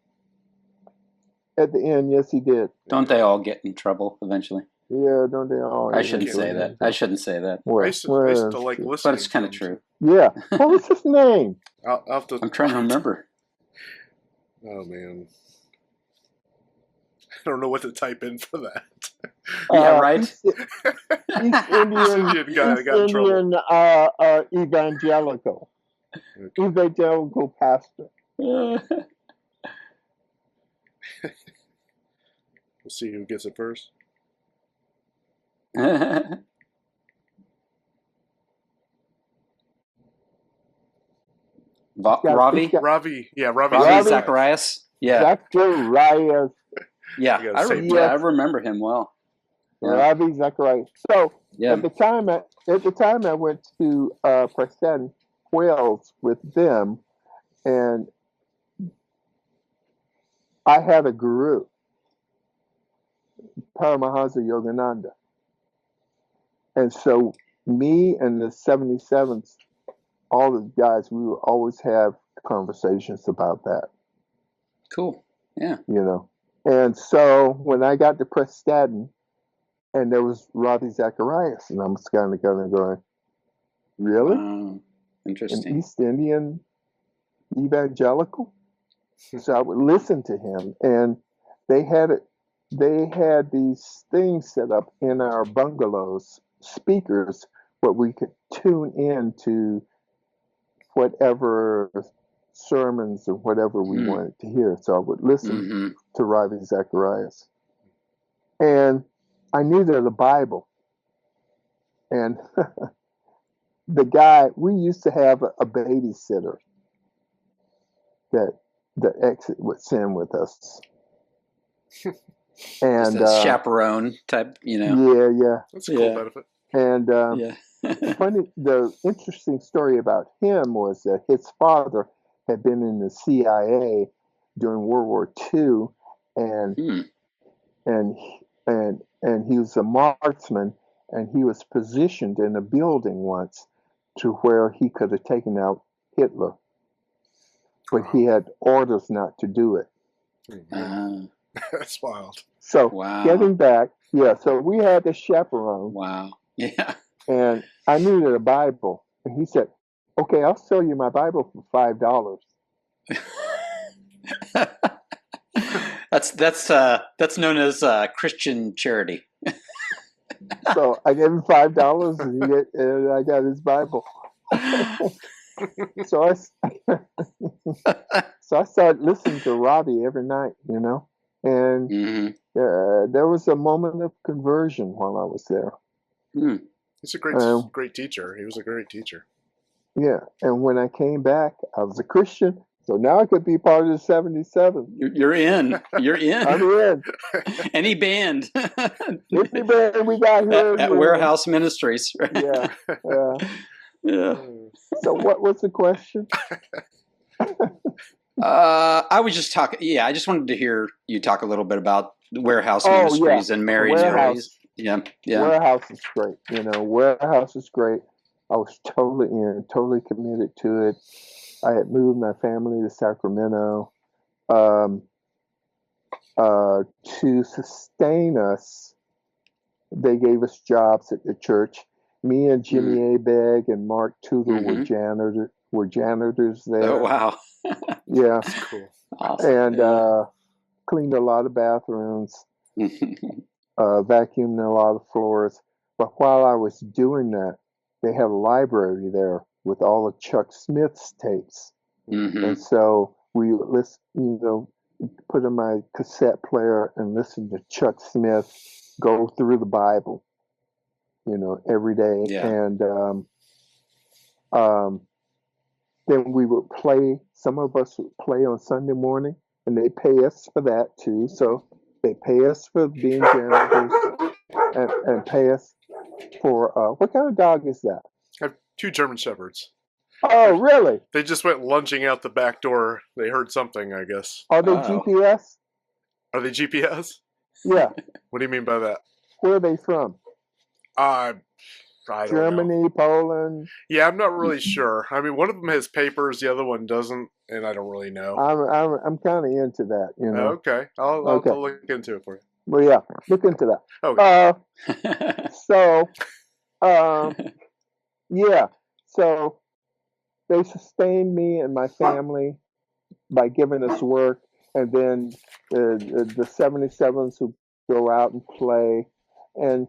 At the end, yes, he did. Don't they all get in trouble eventually? Yeah, don't they all? I shouldn't say that. I shouldn't say that. Well, I used to like listening. But it's kind of true. Yeah. What was his name? I'll have to, I'm trying to remember. Oh man, I don't know what to type in for that. Yeah, right. East Indian guy that got in trouble. Evangelical. Okay. Evangelical pastor. We'll see who gets it first. Ravi? Ravi Zacharias? Yeah. Zacharias. Yeah, I remember him well. Yeah. Ravi Zacharias. So yeah. at the time I went to Preston, Wales with them, and I had a guru, Paramahansa Yogananda. And so me and the 77s, all the guys, we would always have conversations about that. Cool. Yeah. And so when I got to Preston, and there was Ravi Zacharias, and I'm just kind of going, really? Interesting. An East Indian evangelical? So I would listen to him, and they had these things set up in our bungalows, speakers, where we could tune in to whatever sermons or whatever we wanted to hear. So I would listen to Ravi Zacharias. And I knew that the Bible. And the guy, we used to have a babysitter that the ex would send with us. And chaperone type, Yeah. That's a cool benefit. And the interesting story about him was that his father had been in the CIA during World War II, and he was a marksman, and he was positioned in a building once to where he could have taken out Hitler, but he had orders not to do it. That's wild. So getting back, so we had the chaperone. Wow. Yeah. And I needed a Bible, and he said, "Okay, I'll sell you my Bible for $5." That's known as Christian charity. So I gave him $5, and I got his Bible. So I started listening to Ravi every night, and there was a moment of conversion while I was there. He's a great teacher. He was a great teacher. Yeah, and when I came back, I was a Christian. So now I could be part of the 77. You're in. You're in. I'm in. Any band. Any band we got here. At Warehouse Ministries. Yeah. Yeah. So what was the question? I was just talking. Yeah, I just wanted to hear you talk a little bit about Warehouse Ministries and Mary's. Yeah. Warehouse is great. Warehouse is great. I was totally in, totally committed to it. I had moved my family to Sacramento to sustain us. They gave us jobs at the church. Me and Jimmy Abegg and Mark Tootle were janitors there. Oh wow! Yeah, that's cool. Awesome. And cleaned a lot of bathrooms, vacuumed a lot of floors. But while I was doing that, they had a library there with all of Chuck Smith's tapes. And so we would listen, put in my cassette player and listen to Chuck Smith go through the Bible. every day. Yeah. And then we would play. Some of us would play on Sunday morning, and they pay us for that too. So they pay us for being janitors and pay us for what kind of dog is that? I have 2 German Shepherds. Oh, really? They just went lunging out the back door. They heard something, I guess. Are they Oh. GPS? Are they GPS? Yeah. What do you mean by that? Where are they from? I don't know. Germany, Poland. Yeah, I'm not really sure. I mean, one of them has papers, the other one doesn't, and I don't really know. I'm kind of into that, Okay, I'll look into it for you. Well, yeah, look into that. Okay. Yeah. So they sustained me and my family by giving us work, and then the 77s who go out and play, and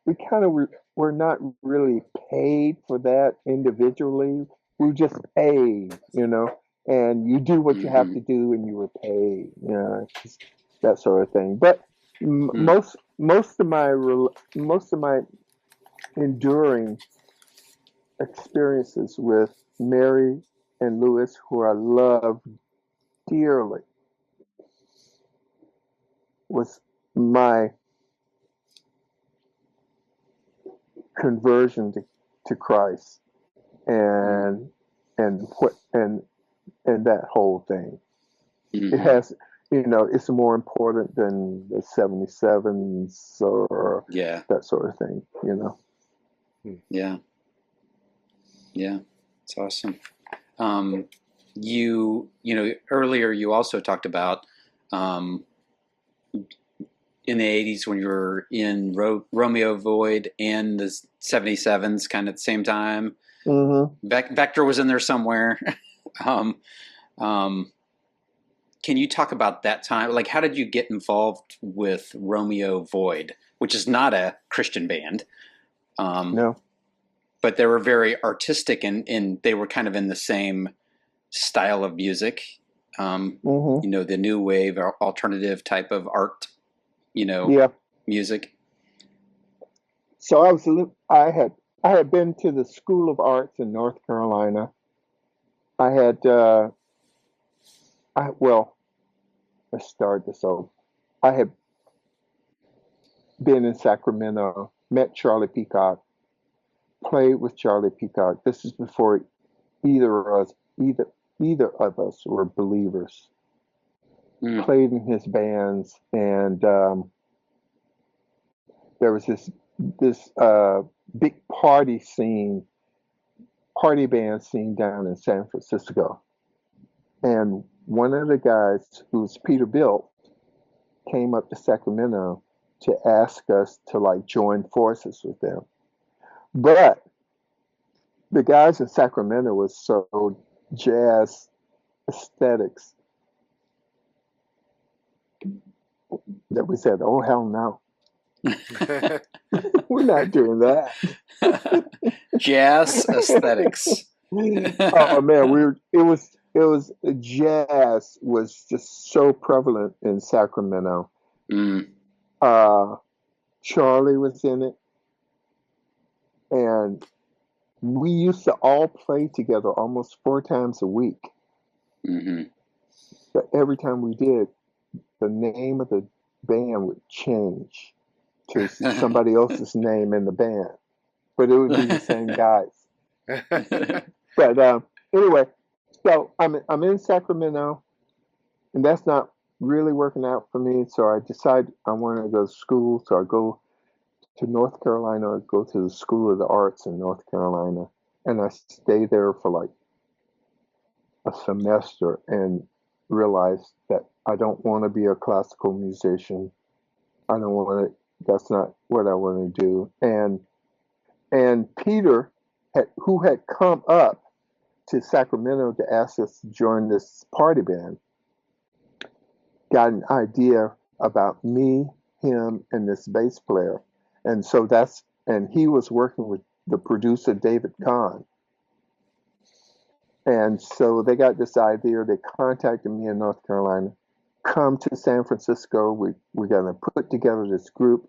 we kind of were not really paid for that individually. We were just paid, and you do what you have to do, and you were paid, that sort of thing. But most of my enduring experiences with Mary and Louis, who I love dearly, was my conversion to Christ and that whole thing. It has, it's more important than the 77s or that sort of thing, Yeah. Yeah. It's awesome. Earlier you also talked about in the 80s when you were in Romeo Void and the 77s kind of at the same time. Vector was in there somewhere. Can you talk about that time? Like, how did you get involved with Romeo Void, which is not a Christian band? No. But they were very artistic and they were kind of in the same style of music. The new wave or alternative type of art, music. So I had been to the School of Arts in North Carolina. I had let's start this over. I had been in Sacramento, met Charlie Peacock, played with Charlie Peacock. This is before either of us were believers. Played in his bands, and there was this big party band scene down in San Francisco. And one of the guys, who's Peter Bilt, came up to Sacramento to ask us to join forces with them. But the guys in Sacramento was so jazz aesthetics that we said, "Oh, hell no. We're not doing that." Jazz aesthetics. Oh man, it was jazz was just so prevalent in Sacramento. Charlie was in it, and we used to all play together almost 4 times a week. But every time we did, the name of the band would change to somebody else's name in the band, but it would be the same guys. But anyway, so I'm in Sacramento, and that's not really working out for me. So I decide I want to go to school. So I go to North Carolina, go to the School of the Arts in North Carolina, and I stay there for a semester and realize that I don't want to be a classical musician. I don't want to. That's not what I want to do. And Peter, who had come up to Sacramento to ask us to join this party band, got an idea about me, him, and this bass player. And so he was working with the producer, David Kahn. And so they got this idea. They contacted me in North Carolina, come to San Francisco. We're going to put together this group.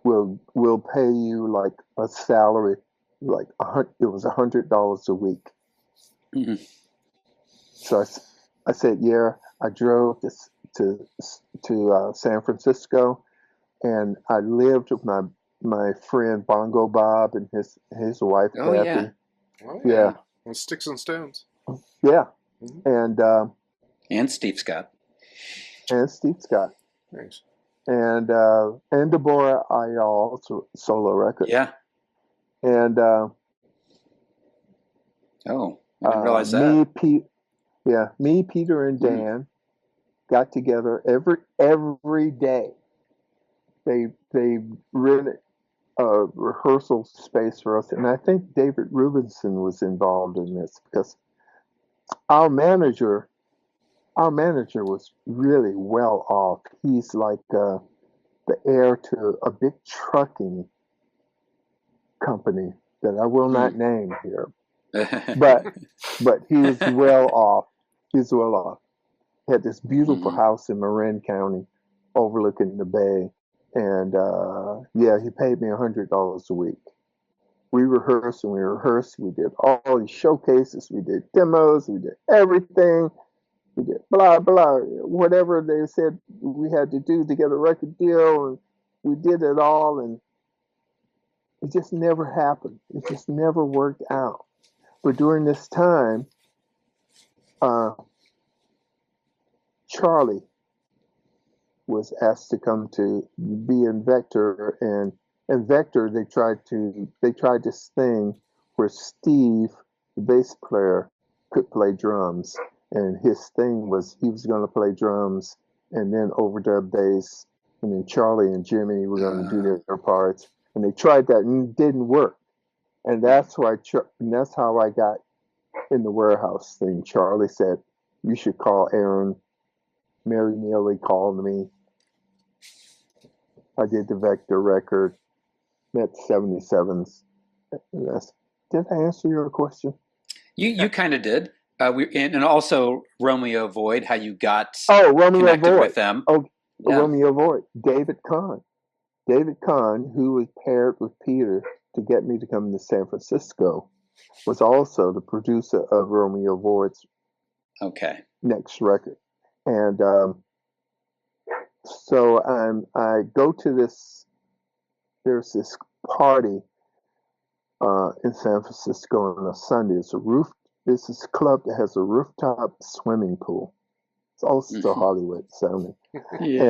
we'll pay you like a salary, like it was $100 a week. Mm-hmm. So I said, yeah. I drove to San Francisco, and I lived with my friend Bongo Bob and his wife Oh, Kathy. yeah. Oh, Yeah, Well, Sticks and Stones. yeah, Mhm. And Steve Scott. and Steve Scott Thanks. and Deborah Ayal solo record. Yeah. And Oh, I didn't realize that. me, Peter, and Dan got together every day. They rented a rehearsal space for us, and I think David Rubinson was involved in this because our manager was really well off. He's like the heir to a big trucking company that I will not name here, but he was well off. He's well off. He had this beautiful house in Marin County, overlooking the bay, and he paid me $100 a week. We rehearsed and we rehearsed. We did all these showcases. We did demos. We did everything. We did blah blah, whatever they said we had to do to get a record deal, and we did it all, and it just never happened. It just never worked out. But during this time, Charlie was asked to come to be in Vector, and in Vector they tried this thing where Steve, the bass player, could play drums, and his thing was he was going to play drums and then overdub bass, and then Charlie and Jimmy were going to do their parts, and they tried that and it didn't work, and that's how I got in the Warehouse thing. Charlie said, "You should call Aaron." Mary Neely called me. I did the Vector record, met 77s. Did I answer your question? You kind of did. And also Romeo Void, how you got Romeo connected Void. with them. Yeah. Romeo Void. David Kahn, who was paired with Peter to get me to come to San Francisco, was also the producer of Romeo Void's next record. And so I go to this. There's this party in San Francisco on a Sunday. It's this club that has a rooftop swimming pool. It's also Hollywood sounding. Yeah.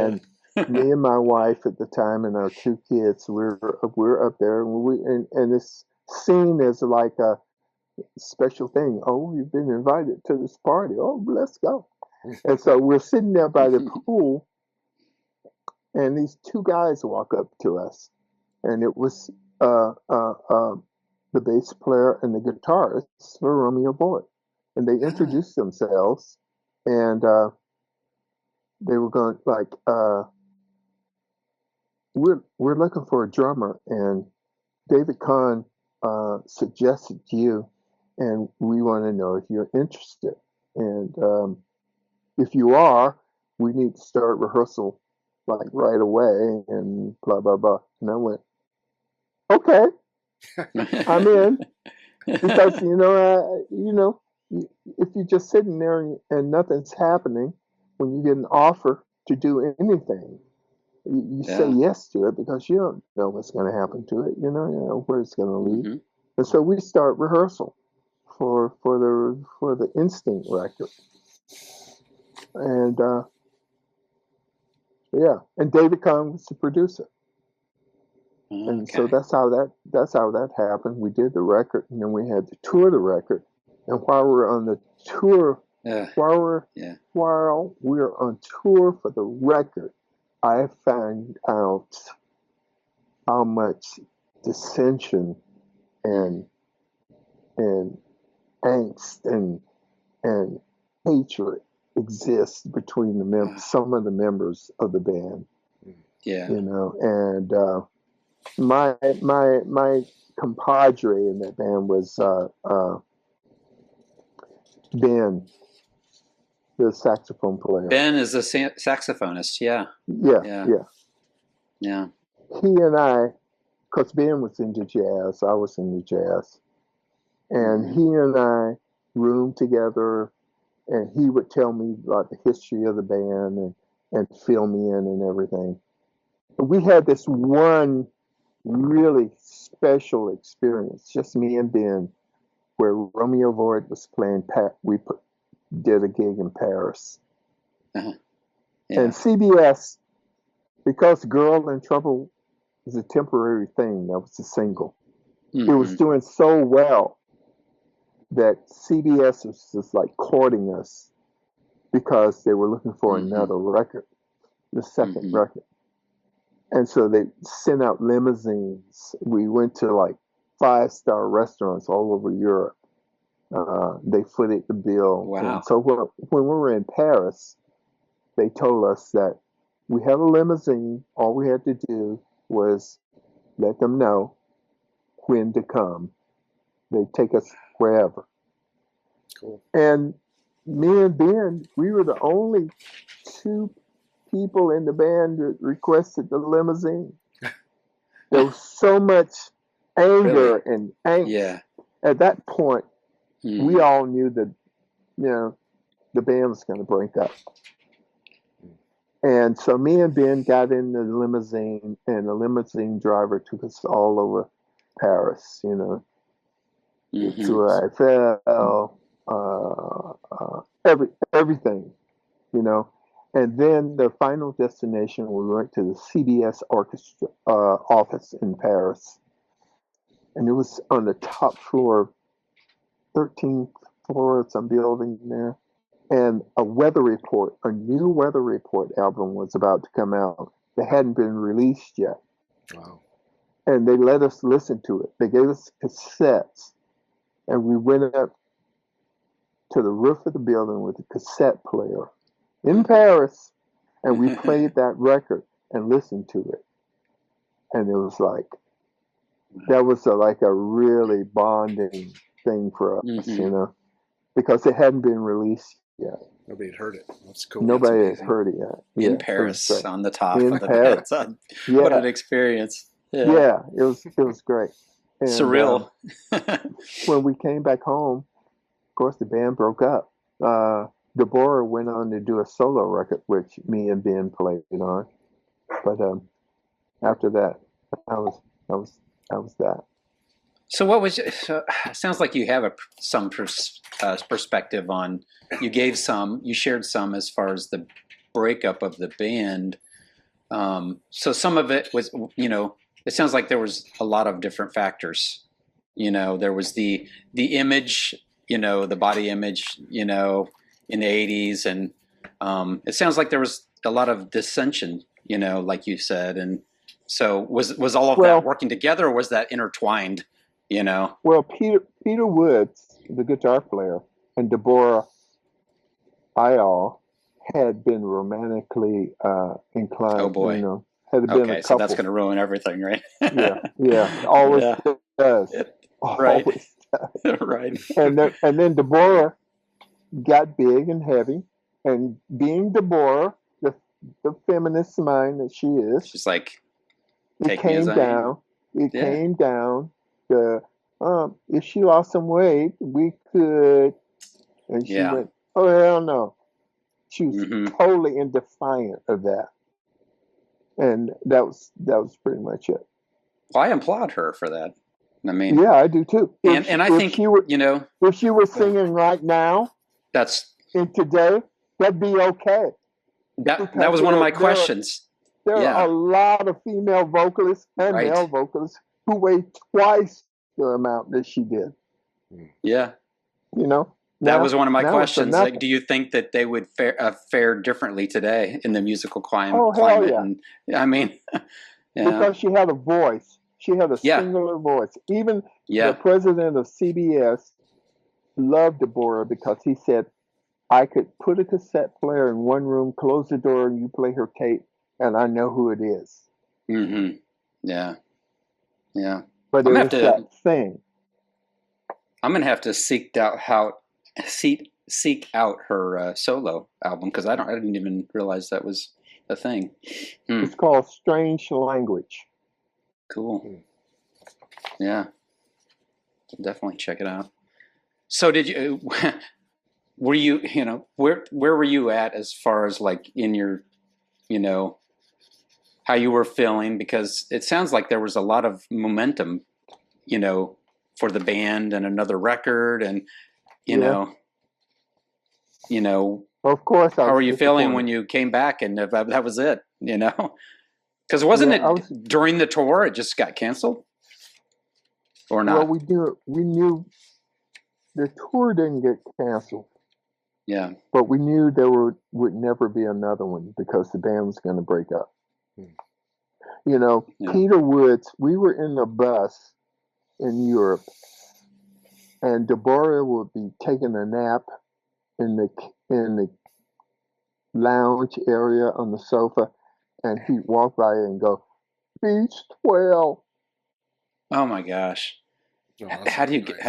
And me and my wife at the time and our 2 kids, we're up there, and this scene is like a special thing. Oh, you've been invited to this party. Oh, let's go. And so we're sitting there by the pool, and these 2 guys walk up to us, and it was the bass player and the guitarist for Romeo Void, and they introduced themselves, and they were going like, "We're looking for a drummer, and David Kahn suggested you, and we want to know if you're interested, and if you are, we need to start rehearsal like right away, and blah blah blah." And I went, "Okay, I'm in," because if you're just sitting there and nothing's happening, when you get an offer to do anything, you say yes to it because you don't know what's going to happen to it. You know where it's going to lead. And so we start rehearsal for the Instinct record, and and David Kahn was the producer. And so that's how that happened. We did the record, and then we had to tour the record. And while we're on the tour, while we're on tour for the record, I found out how much dissension and angst and hatred exists between some of the members of the band. Yeah, and my compadre in that band was Ben, the saxophone player. Ben is the saxophonist. Yeah. he and I, because Ben was into jazz, I was into jazz, and he and I roomed together, and he would tell me about the history of the band and fill me in and everything. We had this one really special experience, just me and Ben, where Romeo Void was playing. Did a gig in Paris, Yeah. and CBS, because "Girl in Trouble" was a temporary thing. That was a single. It was doing so well that CBS was just like courting us because they were looking for another record, the second record. And so they sent out limousines. We went to like 5-star restaurants all over Europe. They footed the bill. Wow. And so when we were in Paris, they told us that we had a limousine. All we had to do was let them know when to come. They'd take us wherever. Cool. And me and Ben, we were the only two people in the band that requested the limousine. There was so much anger and angst. Yeah. At that point, we all knew that, the band was going to break up. And so me and Ben got in the limousine, and the limousine driver took us all over Paris, to Eiffel, everything, And then the final destination, we went to the CBS orchestra office in Paris. And it was on the top floor, 13th floor of some building there. And a new weather report album was about to come out that hadn't been released yet. Wow. And they let us listen to it. They gave us cassettes. And we went up to the roof of the building with a cassette player in Paris. And we played that record and listened to it. And it was like, that was like a really bonding thing for us, because it hadn't been released yet. Nobody had heard it. That's cool. Nobody had heard it yet. In Paris, on the top in of the Paris. What an experience. Yeah, it was great. And, surreal. When we came back home, of course, the band broke up. Deborah went on to do a solo record, which me and Ben played on. But after that, I was that. So what was? Sounds like you have some perspective on. You shared some as far as the breakup of the band. So some of it was, it sounds like there was a lot of different factors. There was the image, the body image, in the 80s, and it sounds like there was a lot of dissension, like you said, and so was all of that working together, or was that intertwined? Well, Peter Woods, the guitar player, and Deborah Ayal had been romantically inclined. Oh boy! Had been a couple. So that's going to ruin everything, right? yeah, always does. Right, always does. Right. And then Deborah got big and heavy, and being Deborah, the feminist mind that she is, she's like, it came down. It came down. If she lost some weight, we could. And she went, oh, hell no. She was totally in defiance of that. And that was pretty much it. Well, I applaud her for that. I mean, yeah, I do too. And I think, if she was singing right now, in today, that'd be okay. That was one of my questions. There are a lot of female vocalists and male vocalists who weigh twice the amount that she did. Yeah. That was one of my questions. Like, do you think that they would fare differently today in the musical climate? Oh, hell yeah. And, I mean, because she had a voice. She had a singular voice. Even the president of CBS loved Deborah because he said, I could put a cassette player in one room, close the door, and you play her tape, and I know who it is. Mm-hmm. Yeah. Yeah. But it was that thing. I'm going to have to seek out her solo album, because I didn't even realize that was a thing. It's called Strange Language. Cool. Yeah. Definitely check it out. So did you, were you, where were you at as far as like in your, how you were feeling? Because it sounds like there was a lot of momentum, for the band and another record and, Of course, how were you feeling when you came back and that was it, Because wasn't it during the tour it just got canceled, or not? Well, we knew the tour didn't get canceled. Yeah, but we knew there would never be another one because the band was going to break up. Yeah. Peter Woods. We were in the bus in Europe, and Deborah would be taking a nap in the lounge area on the sofa, and he'd walk by and go, "Beach 12." Oh my gosh! How do you get?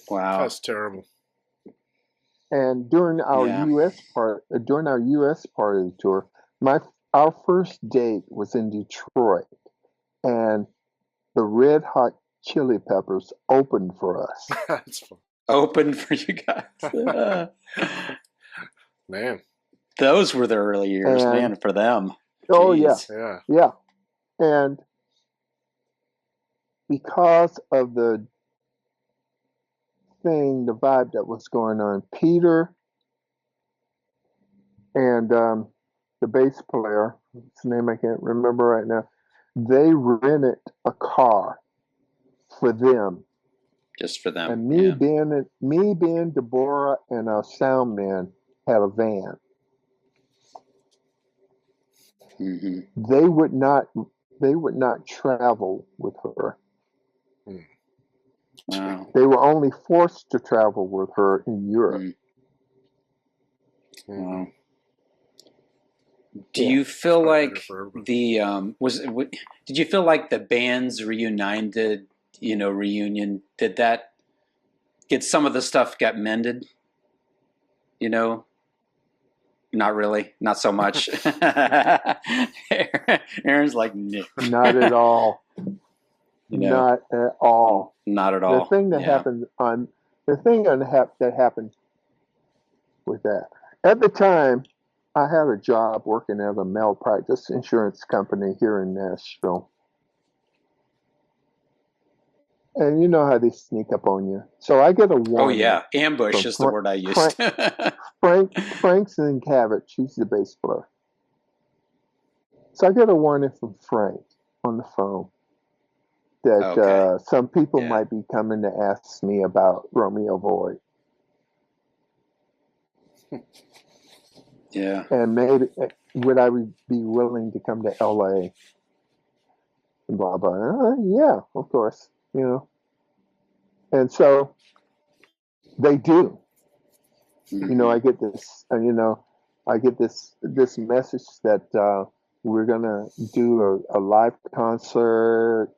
Wow, that's terrible. And during our U.S. part of the tour, our first date was in Detroit, and the Red Hot Chili Peppers opened for us. That's fun. Opened for you guys, man. Those were the early years, man, for them. Oh Jeez. yeah, and because of the vibe that was going on, Peter and the bass player, his name I can't remember right now, they rented a car for them. Just for them. And me being Deborah and our sound man had a van. Mm-hmm. They would not travel with her. Wow. They were only forced to travel with her in Europe. Wow. Do you feel like did you feel like the band's reunion, did that get some of the stuff got mended? Not really, not so much. Aaron's like, no. Not at all. Not at all. Not at all. The thing that happened that happened with that. At the time, I had a job working at a malpractice insurance company here in Nashville. And you know how they sneak up on you. So I get a warning. Oh, yeah. Ambush is the word I used. Frank Zinkavich, he's the bass player. So I get a warning from Frank on the phone that some people might be coming to ask me about Romeo Void. Yeah. And maybe would I be willing to come to LA? Blah blah. Yeah, of course. And so they do. Mm-hmm. I get this. I get this message that we're gonna do a live concert.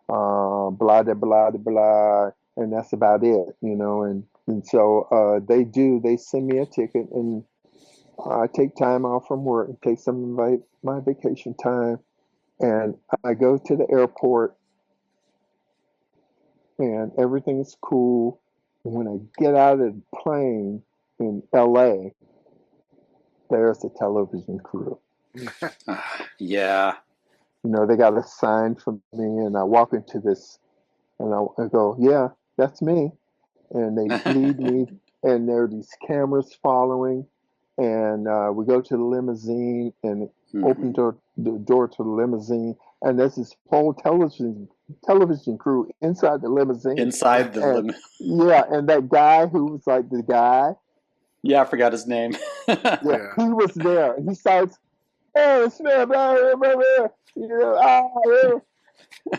Blah blah blah blah, and that's about it. And so they do. They send me a ticket and. I take time off from work and take some of my vacation time, and I go to the airport, and everything's cool. And when I get out of the plane in LA, there's the television crew. Yeah. They got a sign for me, and I walk into this, and I go, yeah, that's me. And they lead me, and there are these cameras following. And we go to the limousine and open the door to the limousine, and there's this whole television crew inside the limousine. Inside the limousine. Yeah, and that guy who was like the guy. Yeah, I forgot his name. He was there. He starts, "Hey, Smith,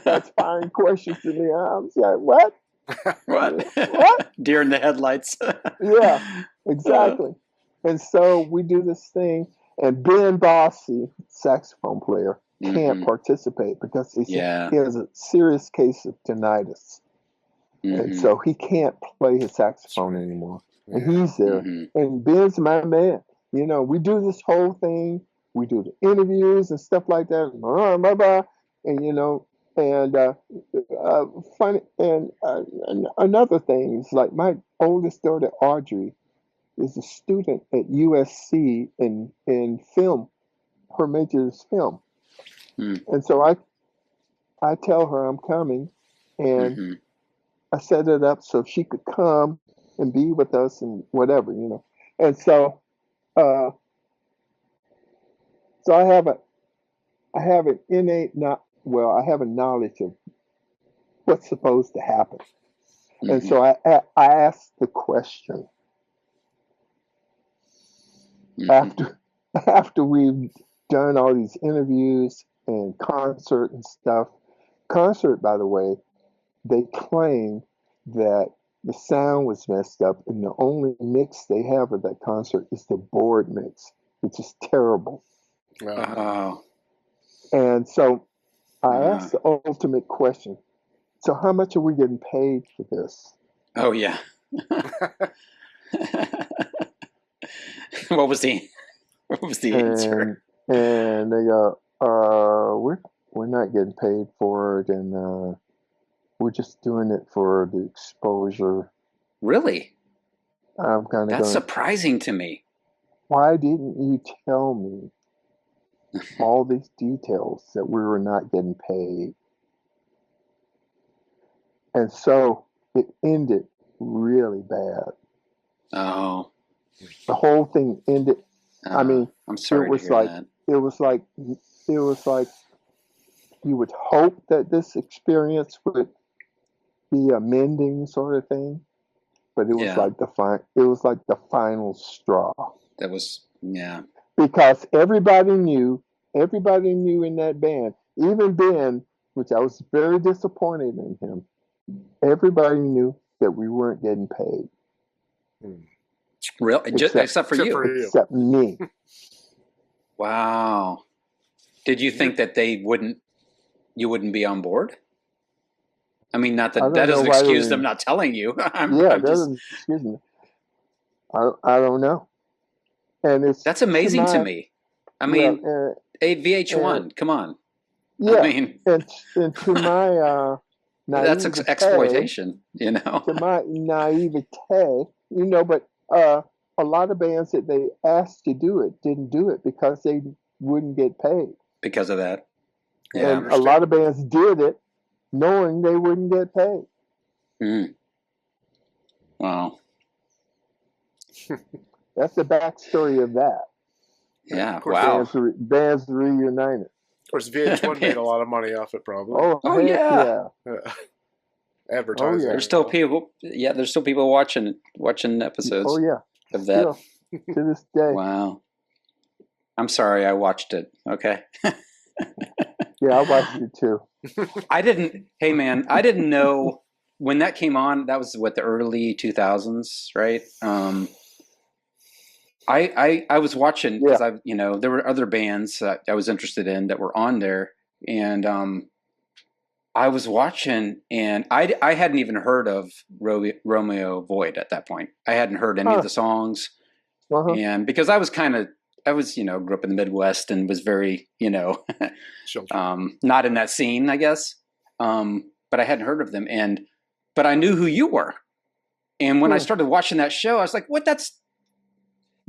that's firing questions to me." I was like, "What? What? Deer in the headlights." Yeah, exactly. And so we do this thing, and Ben Bossy, saxophone player, can't participate because he has a serious case of tinnitus. And so he can't play his saxophone anymore. And he's there. And Ben's my man. We do this whole thing. We do the interviews and stuff like that. And And funny, another thing is like my oldest daughter Audrey is a student at USC in film. Her major is film, and so I tell her I'm coming, and Mm-hmm. I set it up so she could come and be with us and whatever, And so, uh, so I have an innate I have a knowledge of what's supposed to happen, and Mm-hmm. so I asked the question Mm-hmm. after we've done all these interviews and concert and stuff. Concert, by the way, they claim that the sound was messed up, and the only mix they have of that concert is the board mix, which is terrible. Oh. And so I asked the ultimate question. So how much are we getting paid for this? Oh yeah. What was the answer? And they go, we're not getting paid for it, and we're just doing it for the exposure. Really? I'm kind of That's going, surprising to me. why didn't you tell me all these details that we were not getting paid? And so it ended really bad. Oh. The whole thing ended. I mean, I'm sorry it was to hear like that. it was like you would hope that this experience would be a mending sort of thing, but it was Yeah. like the final straw. That was Because everybody knew in that band, even Ben, which I was very disappointed in him. Everybody knew that we weren't getting paid. Real, except for you. Except me. Wow. Did you think that you wouldn't be on board? I mean, not that doesn't excuse them not telling you. Doesn't excuse me. I don't know. And that's amazing to me. I mean, VH1, come on. Yeah, I mean, and to my that's exploitation, To my naivete, but a lot of bands that they asked to do it didn't do it because they wouldn't get paid. Because of that. Yeah. And a lot of bands did it knowing they wouldn't get paid. Wow. That's the backstory of that. Yeah, wow. Bands reunited. Of course, VH1 made a lot of money off it, probably. Oh yeah. Advertising. Oh, yeah. There's still people. Yeah, there's still people watching episodes. Oh yeah. Of that. Still, to this day. Wow. I'm sorry, I watched it. Okay. Yeah, I watched it too. Hey man, I didn't know when that came on. That was the early 2000s, right? I was watching because there were other bands that I was interested in that were on there, and I was watching, and I hadn't even heard of Romeo Void at that point. I hadn't heard any of the songs, and because I was grew up in the Midwest and was very not in that scene, I guess, but I hadn't heard of them, but I knew who you were, and when I started watching that show, I was like, what? That's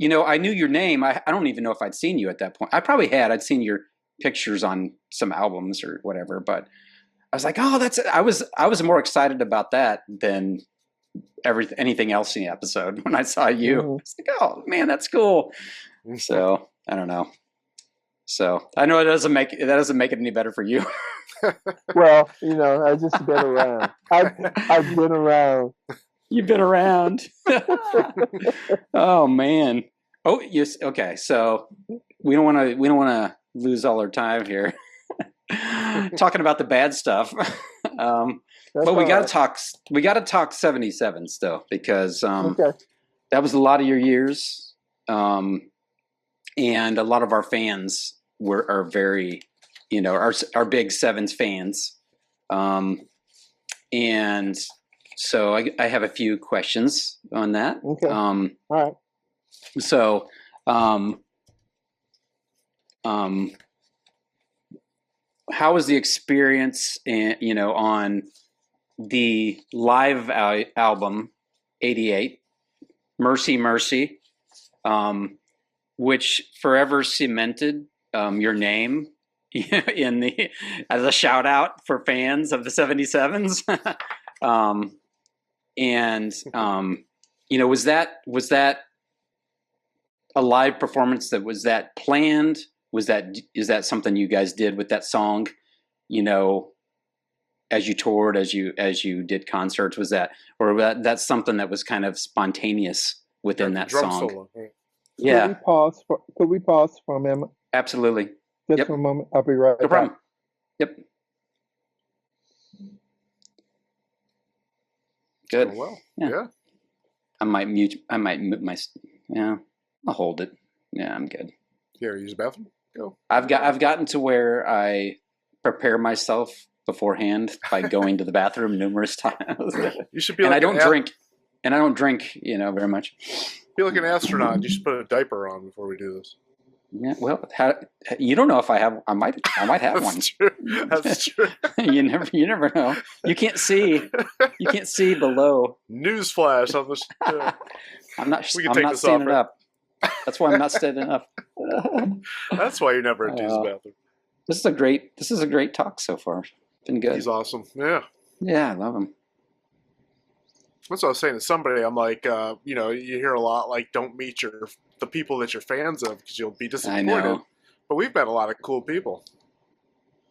I knew your name. I don't even know if I'd seen you at that point. I probably had. I'd seen your pictures on some albums or whatever, but I was like, oh, I was more excited about that than anything else in the episode when I saw you. I was like, oh man, that's cool. So I don't know. So I know that doesn't make it any better for you. Well, I just been around. I've been around. You've been around. Oh man. Oh yes. Okay. So we don't want to lose all our time here talking about the bad stuff. But we got to talk 77 still because that was a lot of your years, and a lot of our fans are very, our big Sevens fans, and so I have a few questions on that. Okay. All right. So, how was the experience, on the live album '88, Mercy Mercy, which forever cemented your name as a shout out for fans of the 77s. Was that a live performance was that planned? Is that something you guys did with that song, as you toured, as you did concerts? Was that, or that's something that was kind of spontaneous within that drum song? solo, right? Yeah. Could we pause for a moment? Absolutely. Just for a moment. I'll be right back. No problem. Yep. Good. Oh, well, Yeah. yeah. I might mute my. Yeah. I'll hold it. Yeah, I'm good. Here, use the bathroom. Go. I've gotten to where I prepare myself beforehand by going to the bathroom numerous times. You should be. And like I don't drink. And I don't drink, very much. Be like an astronaut. You should put a diaper on before we do this. Yeah. Well, you don't know if I have. I might have one. That's true. That's true. You never know. You can't see. You can't see below. Newsflash on this. I'm not. We can I'm take not this off, standing right? up. That's why I'm not standing up. That's why you never use the bathroom. This is a great talk so far. Been good. He's awesome. Yeah. Yeah, I love him. That's what I was saying to somebody. I'm like, you hear a lot like, don't meet the people that you're fans of because you'll be disappointed. I know. But we've met a lot of cool people.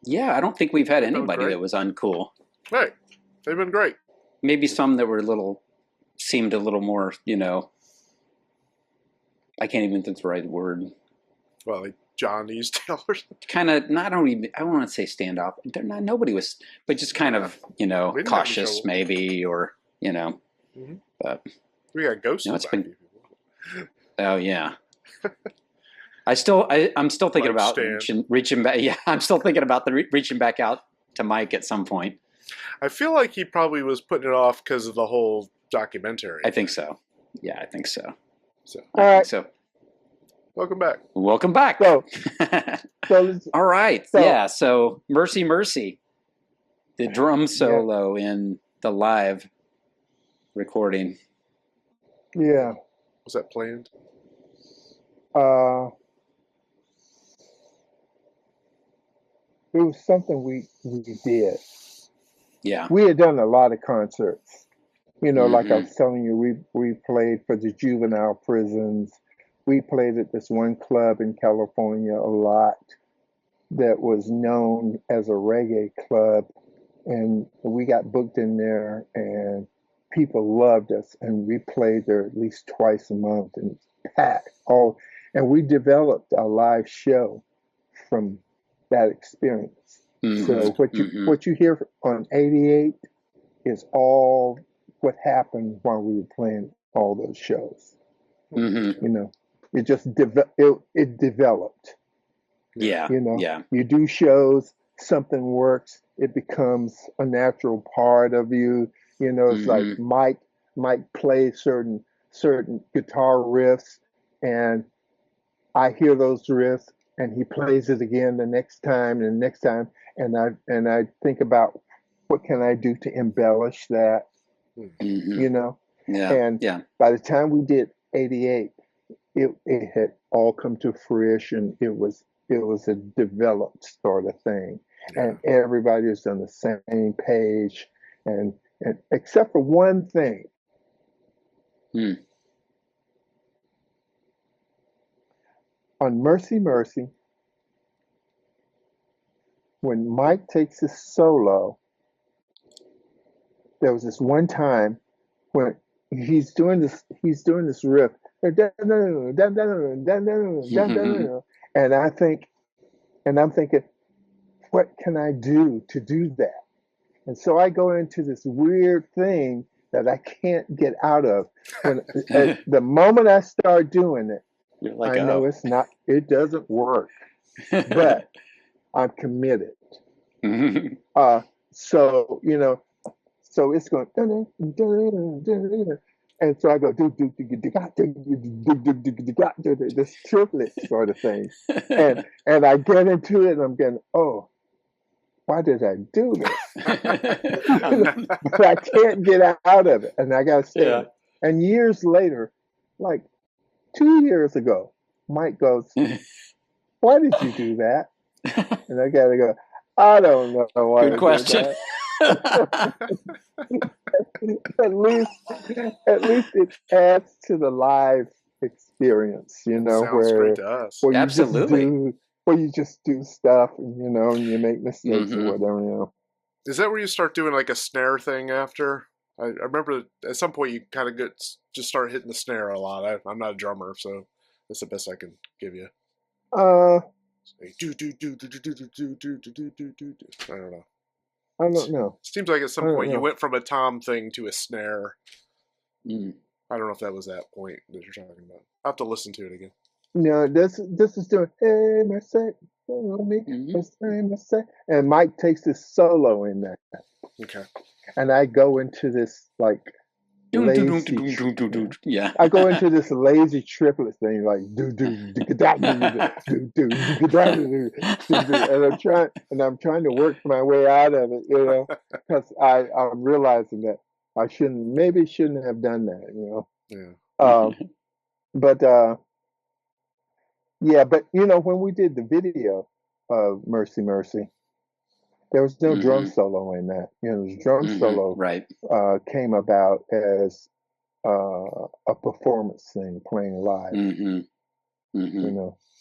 Yeah, I don't think we've had anybody great. that was uncool. Right. They've been great. Maybe some that were seemed a little more, I can't even think the right word. Well, like John East Taylor. Kind of, I don't want to say standoff. Nobody was, but just kind of, cautious maybe, or, Mm-hmm. But We got ghosts. it's been, oh yeah. I'm still thinking about reaching back. Yeah, I'm still thinking about reaching back out to Mike at some point. I feel like he probably was putting it off because of the whole documentary. I think so. Yeah, I think so. So, All right. So, welcome back. welcome back. So All right. So- Yeah. So, Mercy, Mercy, the drum solo in the live recording. yeah. Was that planned? It was something we did. Yeah. We had done a lot of concerts. Like I Mhm. was telling you, we played for the juvenile prisons. We played at this one club in California a lot that was known as a reggae club. And we got booked in there and people loved us. And we played there at least twice a month and packed all. And we developed a live show from that experience. Mhm. So what you hear on '88 is all what happened while we were playing all those shows. Mhm. It just it developed. Yeah. Yeah. You do shows, something works, it becomes a natural part of you. It's like Mike plays certain guitar riffs, and I hear those riffs, and he plays it again the next time and the next time, and I think about what can I do to embellish that, Mhm. Yeah. And yeah. by the time we did '88, it had all come to fruition. It was a developed sort of thing, and everybody was on the same page, and except for one thing. On Mercy Mercy, when Mike takes his solo, there was this one time when he's doing this riff, and I'm thinking, what can I do to do that? And so I go into this weird thing that I can't get out of. At the moment I start doing it, You're like, I know it doesn't work, but I'm committed. So it's going, and so I go this triplet sort of thing, and I get into it, and I'm going, oh, why did I do this? But I can't get out of it, and I gotta stay. Yeah. And years later, like 2 years ago, Mike goes, "Why did you do that?" And I gotta go, "I don't know why Good I question. did that." At least it adds to the live experience, Sounds great to us. where Absolutely. you just do stuff, and you make mistakes or whatever. Is that where you start doing like a snare thing after? I remember at some point you kind of just start hitting the snare a lot. I'm not a drummer, so that's the best I can give you. Like, do. I don't know. I don't know. Seems like at some point you went from a tom thing to a snare. I don't know if that was that point that you're talking about. I'll have to listen to it again. No, this is doing hey Mercy, follow me, Mercy, and Mike takes this solo in that. Okay. And I go into this like lazy. Yeah. I go into this lazy triplet thing like do, and I'm trying to work my way out of it, because I'm realizing that I shouldn't have done that, Yeah. But yeah, but when we did the video of Mercy Mercy, there was no drum solo in that. The drum solo right. Came about as a performance thing, playing live.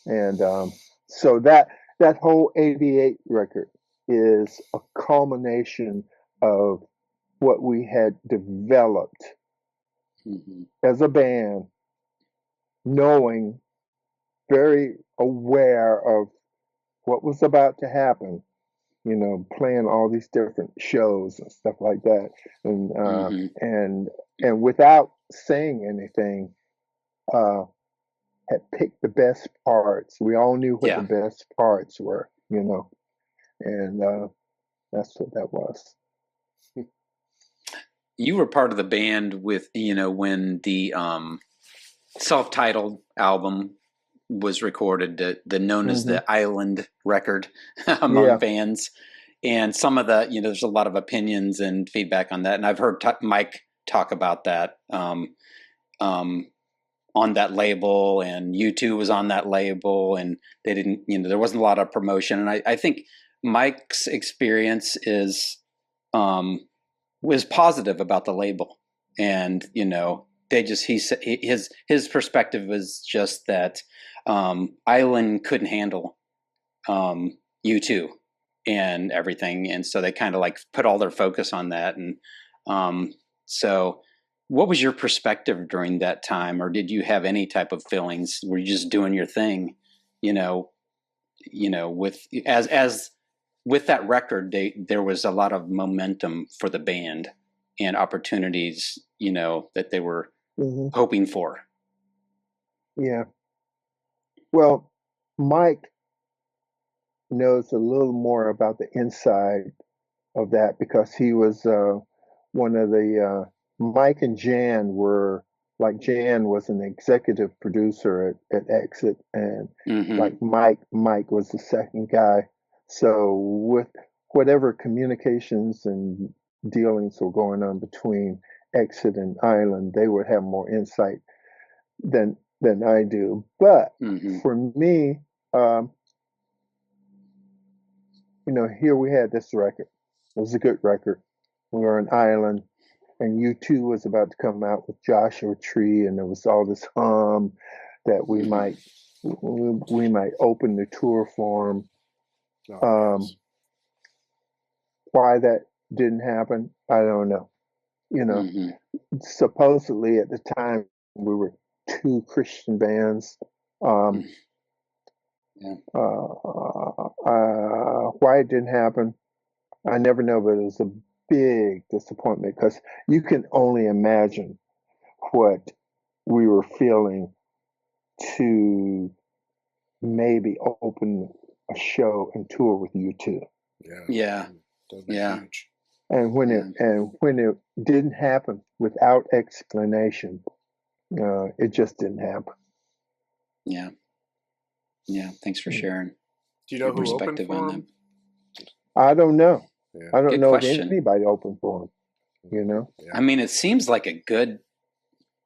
And so that whole '88 record is a culmination of what we had developed as a band, knowing, very aware of what was about to happen, playing all these different shows and stuff like that, and without saying anything, had picked the best parts. We all knew what the best parts were, and that's what that was. You were part of the band with, when the self-titled album was recorded, the known as the Island record among fans. And some of the, there's a lot of opinions and feedback on that. And I've heard Mike talk about that on that label, and U2 was on that label, and they didn't, there wasn't a lot of promotion. And I think Mike's experience was positive about the label. And, they just, his perspective was just that Island couldn't handle U2 and everything, and so they kind of like put all their focus on that. And so what was your perspective during that time, or did you have any type of feelings? Were you just doing your thing, with as with that record, there was a lot of momentum for the band and opportunities, that they were hoping for. Yeah. Well, Mike knows a little more about the inside of that, because he was one of the Mike and Jan were, like, Jan was an executive producer at Exit, and like Mike was the second guy. So with whatever communications and dealings were going on between Exit and Island, they would have more insight than I do. But for me, here we had this record. It was a good record. We were on Island, and U2 was about to come out with Joshua Tree, and there was all this hum that we might open the tour for them. Why that didn't happen, I don't know. Supposedly at the time we were two Christian bands. Why it didn't happen, I never know, but it was a big disappointment, because you can only imagine what we were feeling to maybe open a show and tour with U2. Yeah. Huge. And when it didn't happen without explanation, it just didn't happen. Yeah. Thanks for sharing. Do you know your who opened perspective for on him? I don't know. Yeah. I don't Good know question. if anybody opened for him. You know, Yeah. I mean, it seems like a good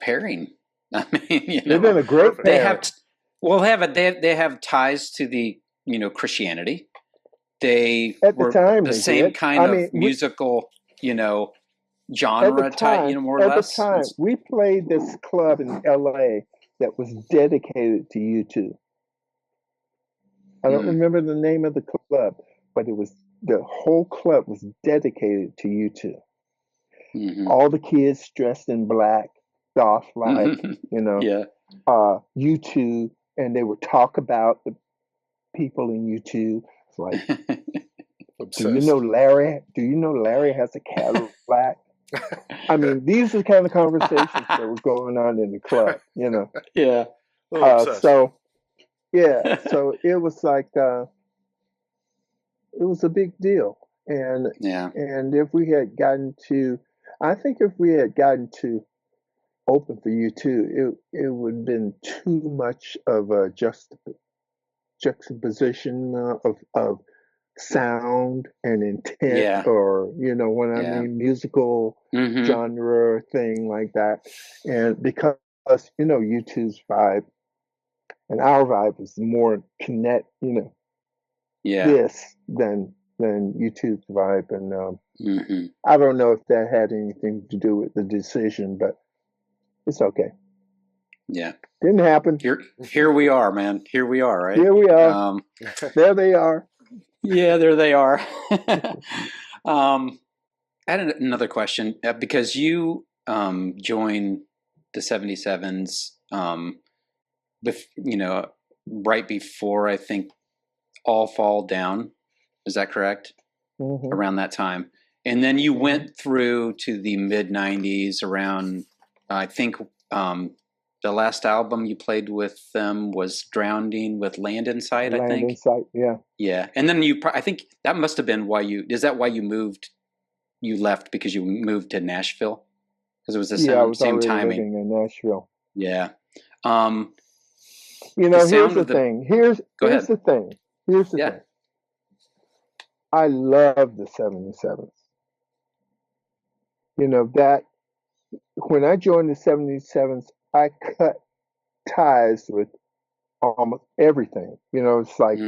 pairing. I mean, you they've know, been a great Perfect. they pair. have they have ties to the Christianity. They At the were time the they same did. kind I of mean, musical, at the genre type, time, more or less. we played this club in LA that was dedicated to U2. I don't remember the name of the club, but the whole club was dedicated to U2. Mm-hmm. All the kids dressed in black, goth like, Yeah. U2, and they would talk about the people in U2. It's like, do you Obsessed. know Larry? Do you know Larry has a Cadillac? I mean, these are the kind of conversations that were going on in the club, Yeah. A little obsessed. So it was like it was a big deal, and Yeah. if we had gotten to, I think if we had gotten to open for U2, it would have been too much of a juxtaposition of sound and intent, Yeah. or what I Yeah. mean, musical Mm-hmm. genre thing like that. And because U2's vibe and our vibe was more connect, Yeah. this than U2's vibe, and Mm-hmm. I don't know if that had anything to do with the decision, but it's okay. Yeah. Didn't happen. Here we are, man. Here we are, right? Here we are. There they are. Yeah, there they are. I had another question because you joined the 77s, right before I think All Fall Down. Is that correct? Mm-hmm. Around that time, and then you went through to the mid 90s around. I think the last album you played with them was "Drowning with Land in Sight." I Land think. in Sight, yeah. Yeah, and then I think that must have been why you. Is that why you moved? You left because you moved to Nashville because it was the I was same already timing. living in Nashville. Yeah. Here's the thing. Here's the thing. Here's the thing. I love the 77s. That when I joined the 77s, I cut ties with almost everything. It's like,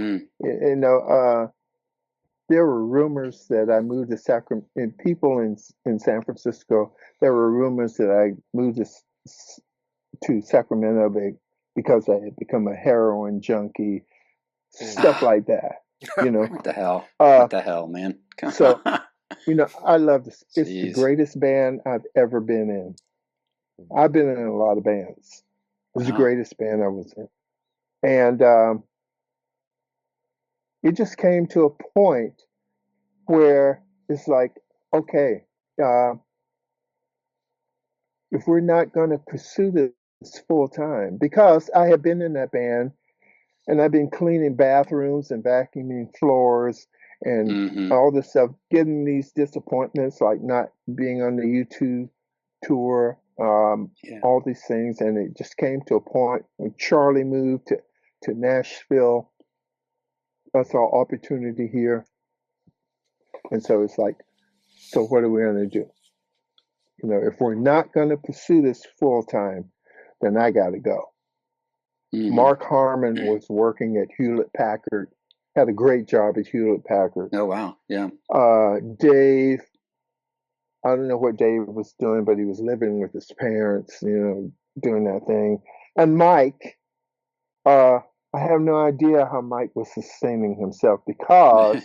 there were rumors that I moved to Sacramento, and people in San Francisco, there were rumors that I moved to Sacramento because I had become a heroin junkie, stuff like that. What the hell? What the hell, man? So, I love this. It's the Jeez. greatest band I've ever been in. I've been in a lot of bands. It was the greatest band I was in. And it just came to a point where it's like, okay, if we're not going to pursue this full time, because I have been in that band and I've been cleaning bathrooms and vacuuming floors and all this stuff, getting these disappointments like not being on the U2 tour, all these things. And it just came to a point when Charlie moved to Nashville. I saw opportunity here. And so it's like, so what are we going to do? If we're not going to pursue this full time, then I got to go. Mark Harmon was working at Hewlett Packard, had a great job at Hewlett Packard. Oh, wow. Yeah. Dave, I don't know what Dave was doing, but he was living with his parents, doing that thing. And Mike, I have no idea how Mike was sustaining himself, because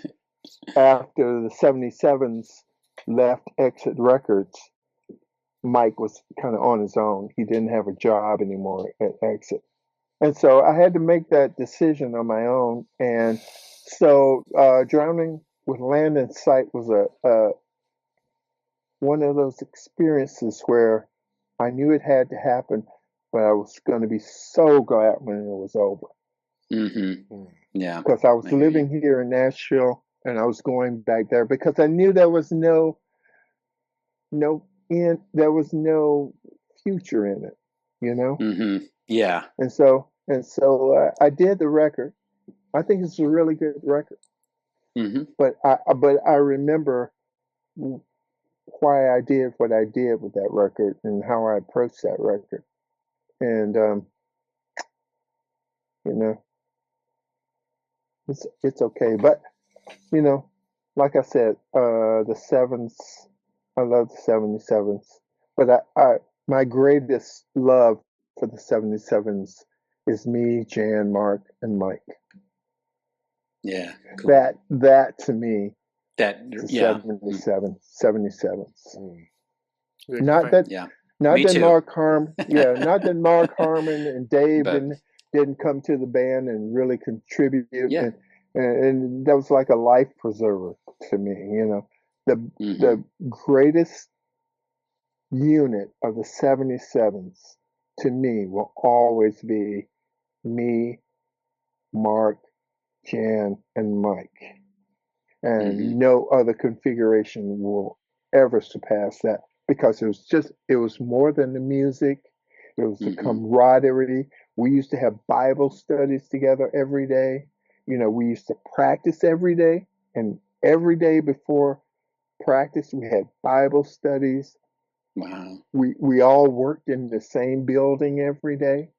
after the 77s left Exit Records, Mike was kind of on his own. He didn't have a job anymore at Exit. And so I had to make that decision on my own. And so Drowning with Land in Sight was one of those experiences where I knew it had to happen, but I was going to be so glad when it was over. Yeah. Because I was living here in Nashville and I was going back there because I knew there was no future in it, Yeah. And so I did the record. I think it's a really good record. Mm-hmm. But I remember why I did what I did with that record and how I approached that record. And you know, it's okay. But you know, like I said, the sevens, I love the 77s. But I my greatest love for the 77s is me, Jan, Mark, and Mike. Yeah. Cool. That to me That is yeah. 77s. Yeah, Not that Yeah. not Me that too. not that Mark Harmon and Dave But didn't come to the band and really contribute, yeah. and that was like a life preserver to me. You know, the Mm-hmm. the greatest unit of the 77s to me will always be me, Mark, Jan, and Mike. And Mm-hmm. no other configuration will ever surpass that because it was more than the music, it was the Mm-hmm. camaraderie. We used to have Bible studies together every day. You know, we used to practice every day, and every day before practice we had Bible studies. Wow. We all worked in the same building every day.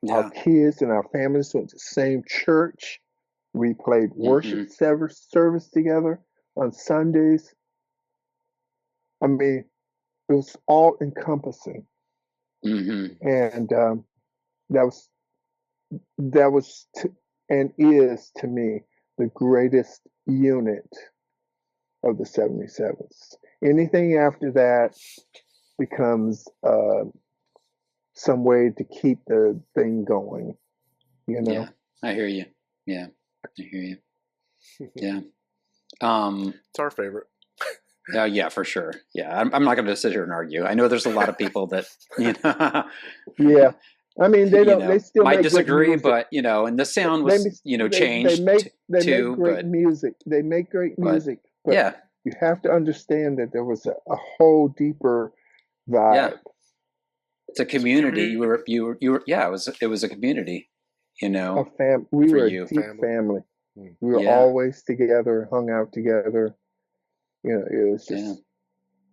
Our Yeah. kids and our families went to the same church. We played worship Mm-hmm. service together on Sundays. I mean, it was all encompassing, Mm-hmm. and that was that was and is to me the greatest unit of the 77s. Anything after that becomes some way to keep the thing going. You know. Yeah. I hear you. Yeah. I hear you. Yeah. it's our favorite. Yeah, for sure. Yeah. I'm not going to sit here and argue. I know there's a lot of people that, you know, Yeah. I mean, they you don't. They know, still might make great disagree, music. but, you know, and the sound They was, you know, they changed make they make too, great music. They make great but music, but yeah. you have to understand that there was a whole deeper Yeah. vibe. It's a community. You were, yeah, it was a community, you know, We for were a you. deep family. We were Yeah. always together, hung out together. You know, it was Yeah. just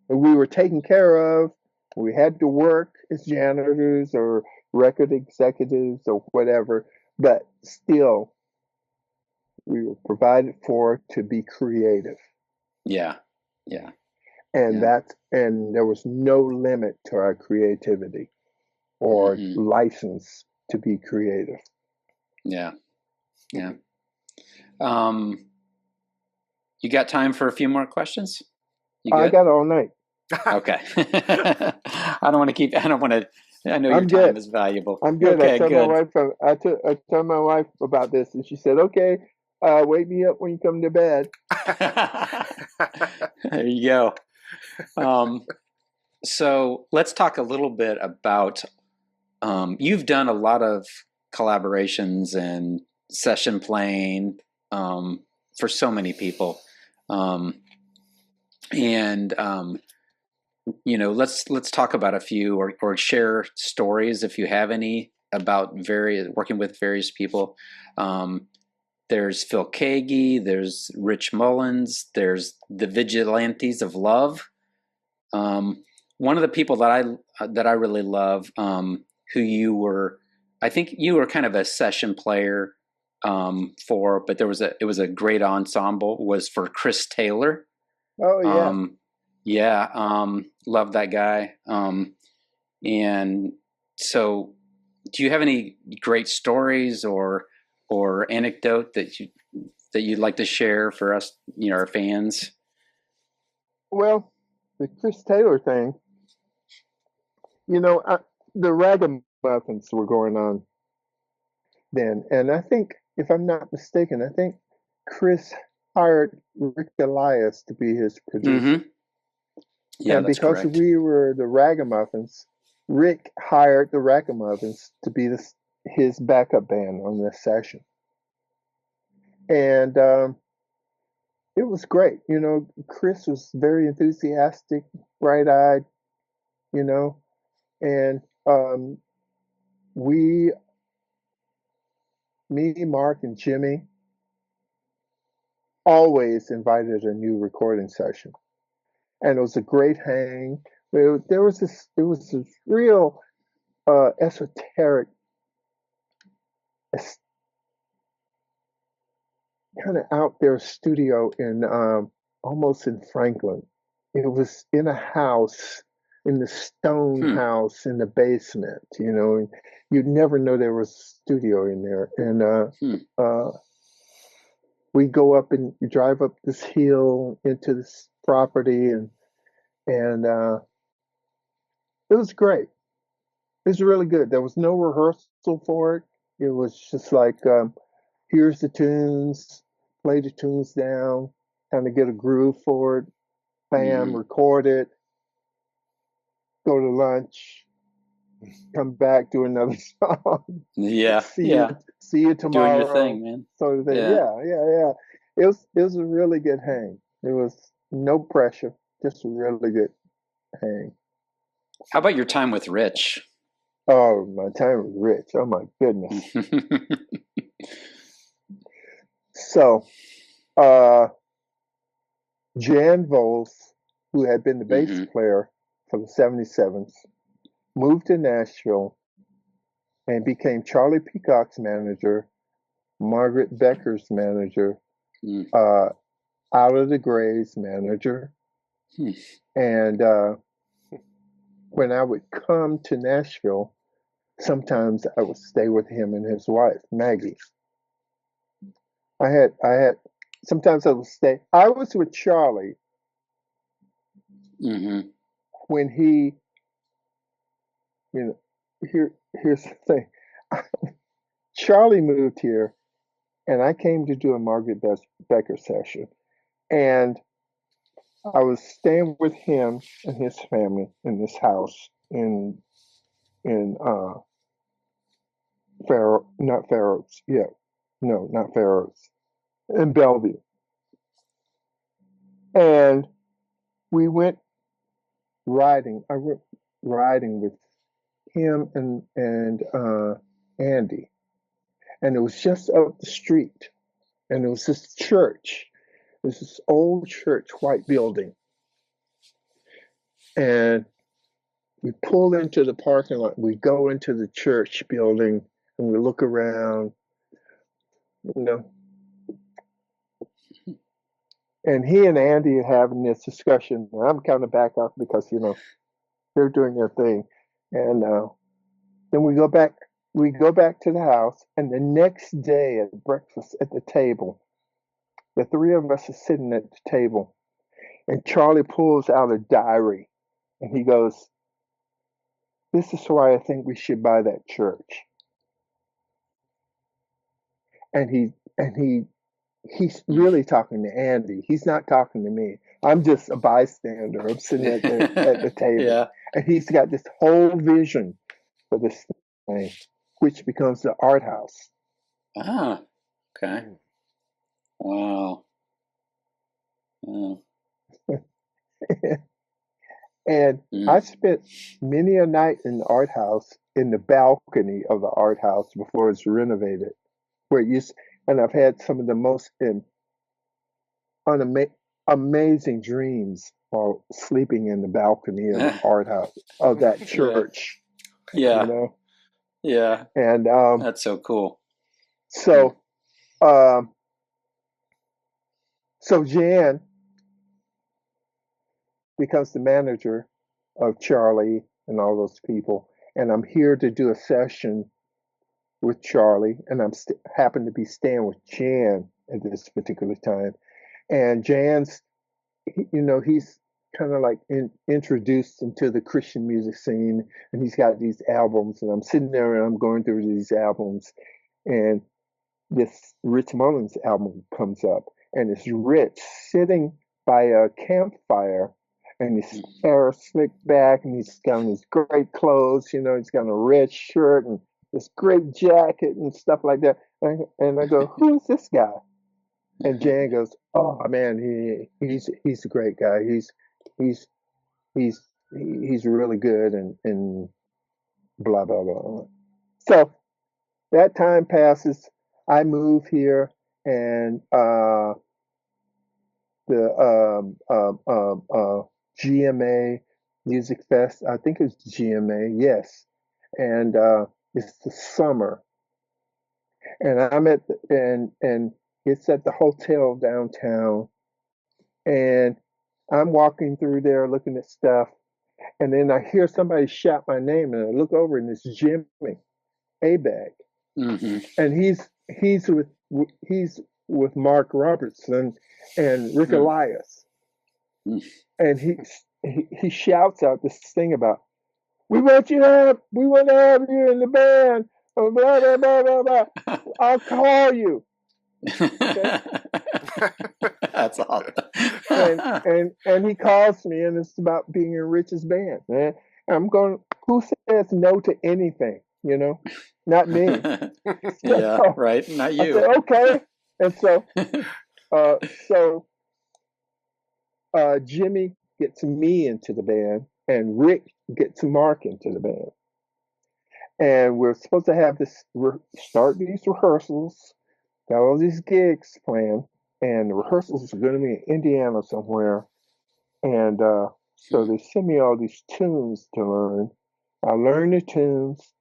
we were taken care of. We had to work as janitors or record executives or whatever, but still we were provided for to be creative. Yeah. Yeah. And Yeah. there was no limit to our creativity or Mm-hmm. license to be creative. Yeah. Yeah. You got time for a few more questions? You I good? got all night. Okay. I don't want to keep. I don't want to. I know your I'm time good. is valuable. I'm good. Okay. Good. I told my wife about this, and she said, "Okay, wake me up when you come to bed." There you go. So let's talk a little bit about. You've done a lot of collaborations and session playing for so many people, and you know, let's talk about a few or share stories if you have any about working with various people. There's Phil Kagi, there's Rich Mullins, there's the Vigilantes of Love. One of the people that I really love, who I think you were kind of a session player for, but it was a great ensemble, was for Chris Taylor. Oh yeah. Yeah, love that guy. And so, do you have any great stories or anecdote that you'd like to share for us, you know, our fans? Well, the Chris Taylor thing. You know, the ragamuffins were going on then, and I think, if I'm not mistaken, I think Chris hired Rick Elias to be his producer. Mm-hmm. Yeah, And that's because correct. we were the Ragamuffins, Rick hired the Ragamuffins to be his backup band on this session. And it was great. You know, Chris was very enthusiastic, bright eyed, you know, and we, me, Mark, and Jimmy, always invited a new recording session, and it was a great hang. There was this real esoteric, kind of out there studio in almost in Franklin. It was in a house, in the stone house in the basement, and you'd never know there was a studio in there. And we go up and drive up this hill into this property, and it was great. It was really good. There was no rehearsal for it. It was just like, here's the tunes, play the tunes down, kind of get a groove for it, bam, record it, go to lunch, come back, do another song. Yeah. See you tomorrow. Doing your thing, man. Sort of thing. Yeah. It was a really good hang. It was no pressure, just a really good hang. How about your time with Rich? Oh, my time with Rich. Oh my goodness. So, Jan Vols, who had been the bass player for the 77s, moved to Nashville and became Charlie Peacock's manager, Margaret Becker's manager, Out of the Gray's manager. And when I would come to Nashville, sometimes I would stay with him and his wife, Maggie. Sometimes I would stay. I was with Charlie when he, here's the thing. Charlie moved here, and I came to do a Margaret Becker session. And I was staying with him and his family in this house in Fair Oaks. Not Fair Oaks. In Bellevue. And we went riding. I went riding with him and Andy. And it was just up the street. And it was this church. It was this old church, white building. And we pull into the parking lot. We go into the church building and we look around, And he and Andy are having this discussion. And I'm kind of back up because, they're doing their thing. And then we go back to the house. And the next day at breakfast at the table, the three of us are sitting at the table. And Charlie pulls out a diary. And he goes, "This is why I think we should buy that church." And he's really talking to Andy. He's not talking to me. I'm just a bystander. I'm sitting at the table. Yeah. And he's got this whole vision for this thing, which becomes the art house. Ah, okay. Wow. And I spent many a night in the art house, in the balcony of the art house before it's renovated, where it used. And I've had some of the most amazing dreams while sleeping in the balcony of the art house of that church. Yeah. Yeah. And that's so cool. So Jan becomes the manager of Charlie and all those people, and I'm here to do a session with Charlie, and I'm happen to be staying with Jan at this particular time. And Jan's, he's kind of like introduced into the Christian music scene, and he's got these albums, and I'm sitting there and I'm going through these albums, and this Rich Mullins album comes up, and it's Rich sitting by a campfire, and his hair slicked back, and he's got his great clothes, he's got a red shirt and this great jacket and stuff like that. And I go, "Who is this guy?" And Jan goes, "Oh man, he's a great guy. He's really good and blah blah blah." So that time passes. I move here, and GMA Music Fest. I think it's GMA, yes. And it's the summer. And I'm at and it's at the hotel downtown. And I'm walking through there looking at stuff. And then I hear somebody shout my name, and I look over, and it's Jimmy Abag. Mm-hmm. And he's with Mark Robertson and Rick Elias. And he shouts out this thing about, we want to have you in the band, blah blah blah blah blah. I'll call you. Okay? That's awesome. and he calls me, and it's about being in Rich's band. Man, I'm going, who says no to anything? You know, not me. Yeah, right. Not you. I said, okay. And so Jimmy gets me into the band, and Rick gets Mark into the band. And we're supposed to have start these rehearsals, got all these gigs planned, and the rehearsals are going to be in Indiana somewhere. And so they send me all these tunes to learn. I learn the tunes,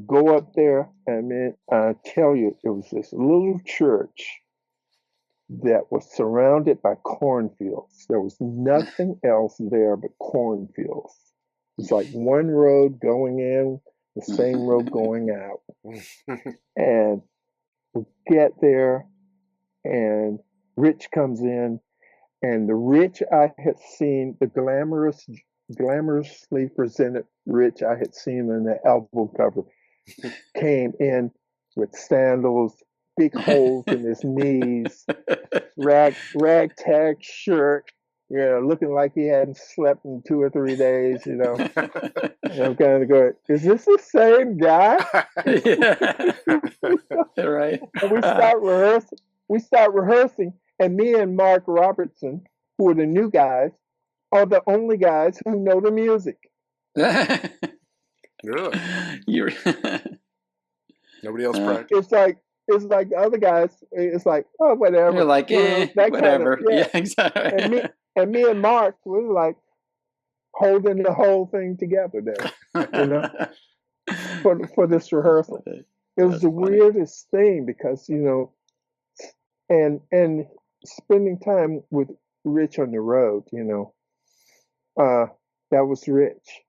go up there, and then I tell you, it was this little church that was surrounded by cornfields. There was nothing else there but cornfields. It's like one road going in, the same road going out. And we get there, and Rich comes in, and the Rich I had seen, the glamorously presented Rich I had seen in the album cover, came in with sandals, big holes in his knees, ragtag shirt, you know, looking like he hadn't slept in 2 or 3 days, you know. And I'm kind of going, is this the same guy? Yeah. Right. And we start rehearsing, and me and Mark Robertson, who are the new guys, are the only guys who know the music. Really? Nobody else practiced. It's like the other guys. It's like, oh, whatever. You're like, whatever. Kind of, yeah, exactly. And me and Mark was like holding the whole thing together there, you know, for this rehearsal. It was the weirdest thing because, you know, and spending time with Rich on the road, you know, that was Rich.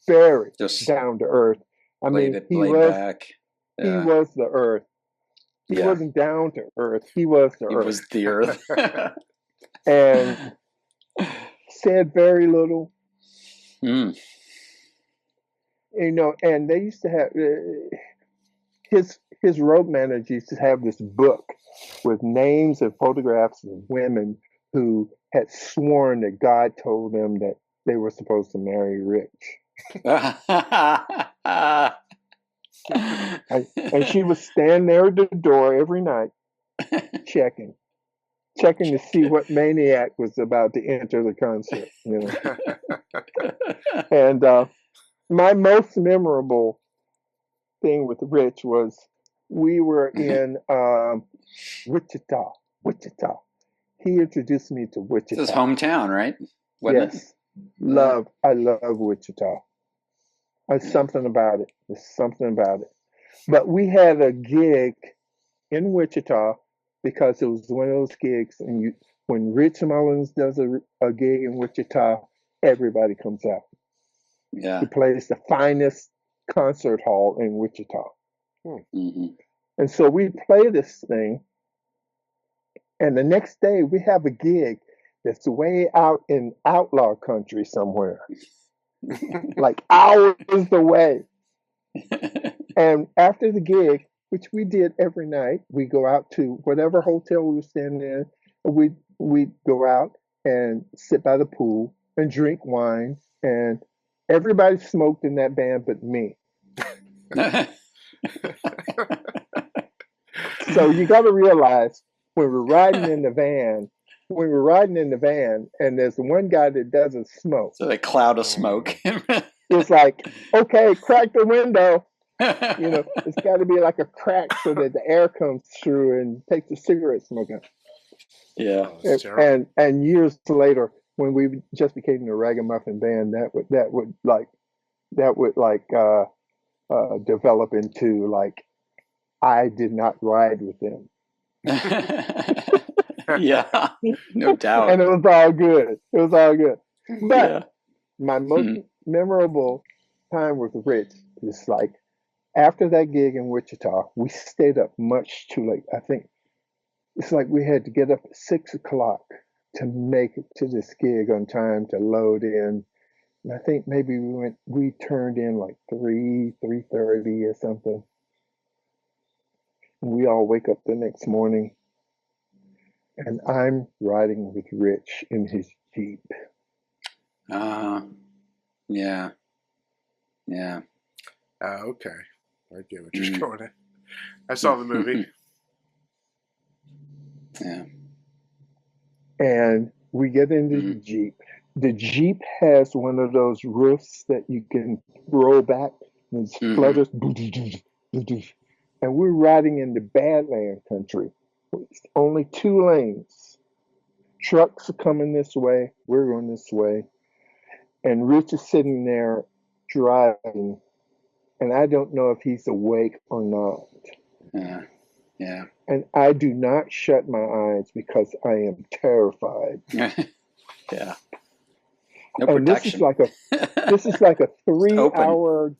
Very just down to earth. I mean, he back. He was the earth. He wasn't down to earth. He was the earth. He was the earth. And said very little. You know, and they used to have his road manager used to have this book with names and photographs of women who had sworn that God told them that they were supposed to marry Rich. And she would stand there at the door every night, checking to see what maniac was about to enter the concert. You know, and my most memorable thing with Rich was we were in Wichita. He introduced me to Wichita. It's his hometown, right? Yes, I love Wichita. There's something about it. But we had a gig in Wichita because it was one of those gigs, and when Rich Mullins does a gig in Wichita, everybody comes out. Yeah. He plays the finest concert hall in Wichita. Mm-hmm. And so we play this thing, and the next day we have a gig that's way out in outlaw country somewhere. Like hours away. And after the gig, which we did every night, we go out to whatever hotel we were staying in, and we go out and sit by the pool and drink wine, and everybody smoked in that band but me. So you got to realize when we're riding in the van, and there's one guy that doesn't smoke. So a cloud of smoke. It's like, okay, crack the window. You know, it's got to be like a crack so that the air comes through and takes the cigarette smoke out. Yeah. Oh, that's terrible. And years later, when we just became the Ragamuffin Band, that would develop into like I did not ride with them, Yeah. No doubt. and it was all good. It was all good. But Yeah. my most memorable time with Rich is like after that gig in Wichita, we stayed up much too late. I think it's like we had to get up at 6 o'clock to make it to this gig on time to load in. And I think maybe we turned in like 3:30 or something. And we all wake up the next morning and I'm riding with Rich in his Jeep. Yeah. Yeah. Okay. I get what you're going at. I saw the movie. Yeah. And we get into the Jeep. The Jeep has one of those roofs that you can roll back and it flutters. And we're riding in the Badland country. It's only 2 lanes. Trucks are coming this way. We're going this way. And Rich is sitting there driving. And I don't know if he's awake or not. Yeah. Yeah. And I do not shut my eyes because I am terrified. Yeah. No And protection. this is like a Open.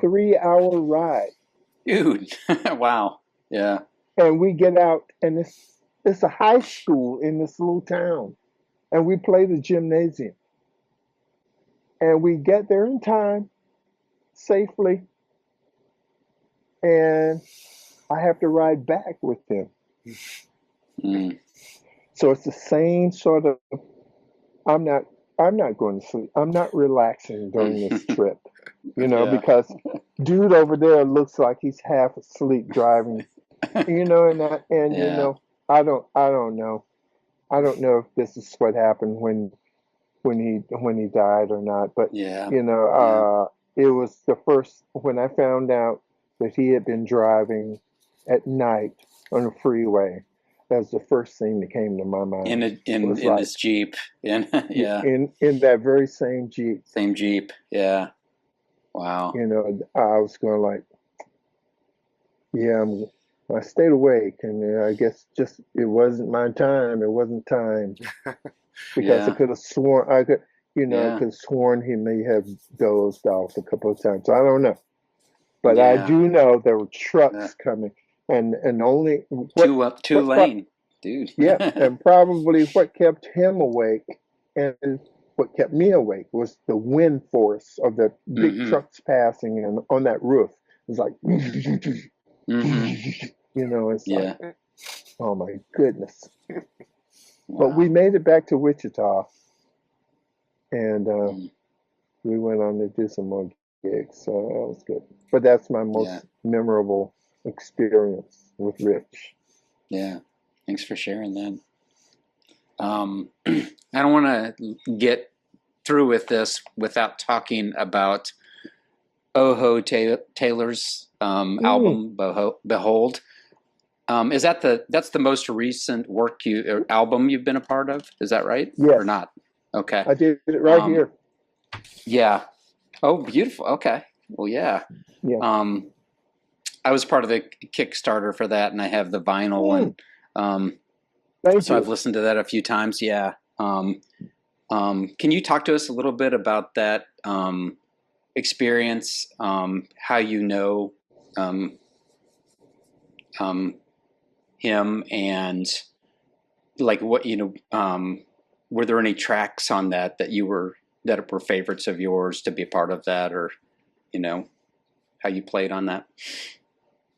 3 hour ride. Dude. Wow. Yeah. And we get out and it's a high school in this little town. And we play the gymnasium. And we get there in time, safely. And I have to ride back with him. So it's the same sort of I'm not going to sleep. I'm not relaxing during this trip. Because dude over there looks like he's half asleep driving. I don't know. I don't know. I don't know if this is what happened when he died or not, but it was the first when I found out that he had been driving at night on a freeway. That was the first thing that came to my mind. In this Jeep. In that very same Jeep. Same Jeep. Yeah. Wow. I was going like, I stayed awake, and I guess just it wasn't my time. It wasn't time because I could have sworn could have sworn he may have dozed off a couple of times. I don't know, but I do know there were trucks coming, and only two lane, dude. And probably what kept him awake and what kept me awake was the wind force of the big trucks passing and on that roof. It was like. It's like, oh my goodness. But we made it back to Wichita, and we went on to do some more gigs, so that was good. But that's my most memorable experience with Rich. Yeah, thanks for sharing that. I don't want to get through with this without talking about Ojo Taylor's album Behold. Is that's the most recent album you've been a part of? Is that right? Yes. Or not? Okay. I did it right here. Yeah. Oh, beautiful. Okay. Well, yeah. Yeah. I was part of the Kickstarter for that, and I have the vinyl one. Thank you. I've listened to that a few times. Yeah. Can you talk to us a little bit about that experience? How you know him, and like what were there any tracks on that were favorites of yours to be a part of that, or how you played on that?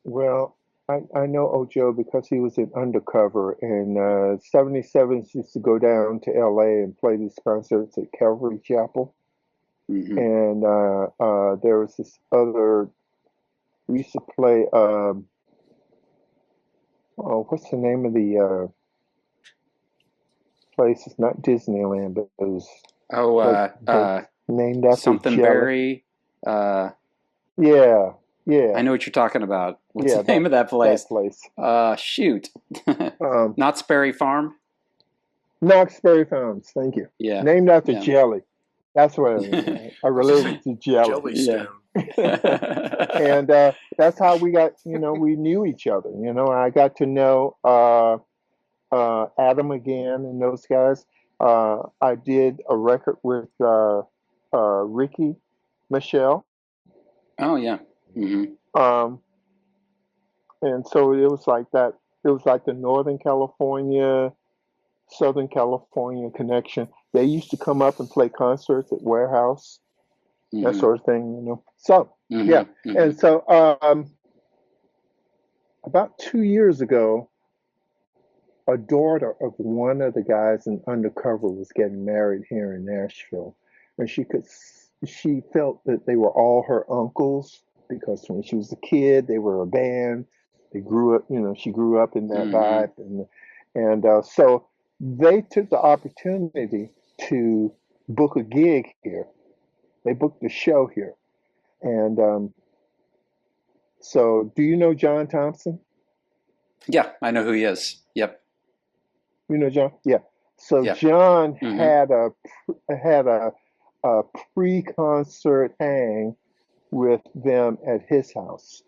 Well, I know Ojo because he was in Undercover, and 77s used to go down to LA and play these concerts at Calvary Chapel. And there was this other, we used to play, what's the name of the place? It's not Disneyland, but it was named after something jelly. berry. Yeah. Yeah. I know what you're talking about. What's Yeah, the name of that place? That place. Shoot. Um, Knott's Berry Farm? Knott's Berry Farms. Thank you. Yeah. Named after Yeah. jelly. That's what I related to jelly. Jellystone. And that's how we got, we knew each other. I got to know Adam again and those guys. I did a record with Ricky Michelle. Oh, yeah. Mm-hmm. And so it was like that. It was like the Northern California, Southern California connection. They used to come up and play concerts at Warehouse, that sort of thing. So, yeah. Mm-hmm. And so about 2 years ago, a daughter of one of the guys in Undercover was getting married here in Nashville. And she felt that they were all her uncles because when she was a kid, they were a band. They grew up, she grew up in that vibe. And so they took the opportunity to book a gig here. They booked a show here. And so do you know John Thompson? Yeah, I know who he is. Yep. You know John? Yeah. So Yeah. John had a pre-concert hang with them at his house,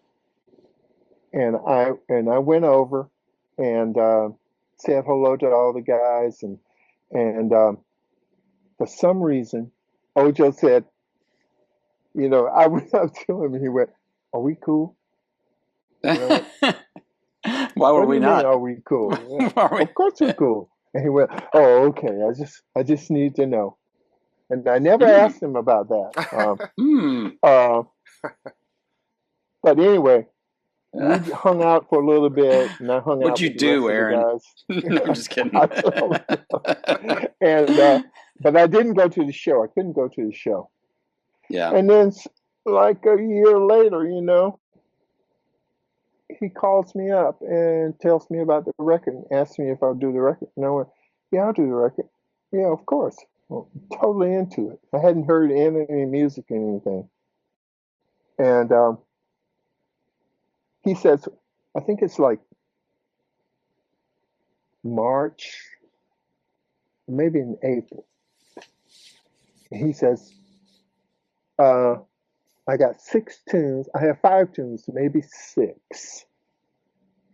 and I went over and said hello to all the guys, and for some reason, Ojo said, I went up to him and he went, "Are we cool?" Why were What do we you not? mean, are we cool? Are we? Of course we're cool. And he went, "Oh, okay. I just need to know." And I never asked him about that. But anyway, we hung out for a little bit, and I hung What'd out you with the do, rest Aaron? of the guys. No, I'm just kidding. And but I didn't go to the show. I couldn't go to the show. Yeah. And then, like a year later, he calls me up and tells me about the record and asks me if I'll do the record. And I went, "Yeah, I'll do the record." "Yeah, of course." Well, totally into it. I hadn't heard any music or anything. And he says, I think it's like March, maybe in April. He says, I got 6 tunes. I have 5 tunes, maybe 6.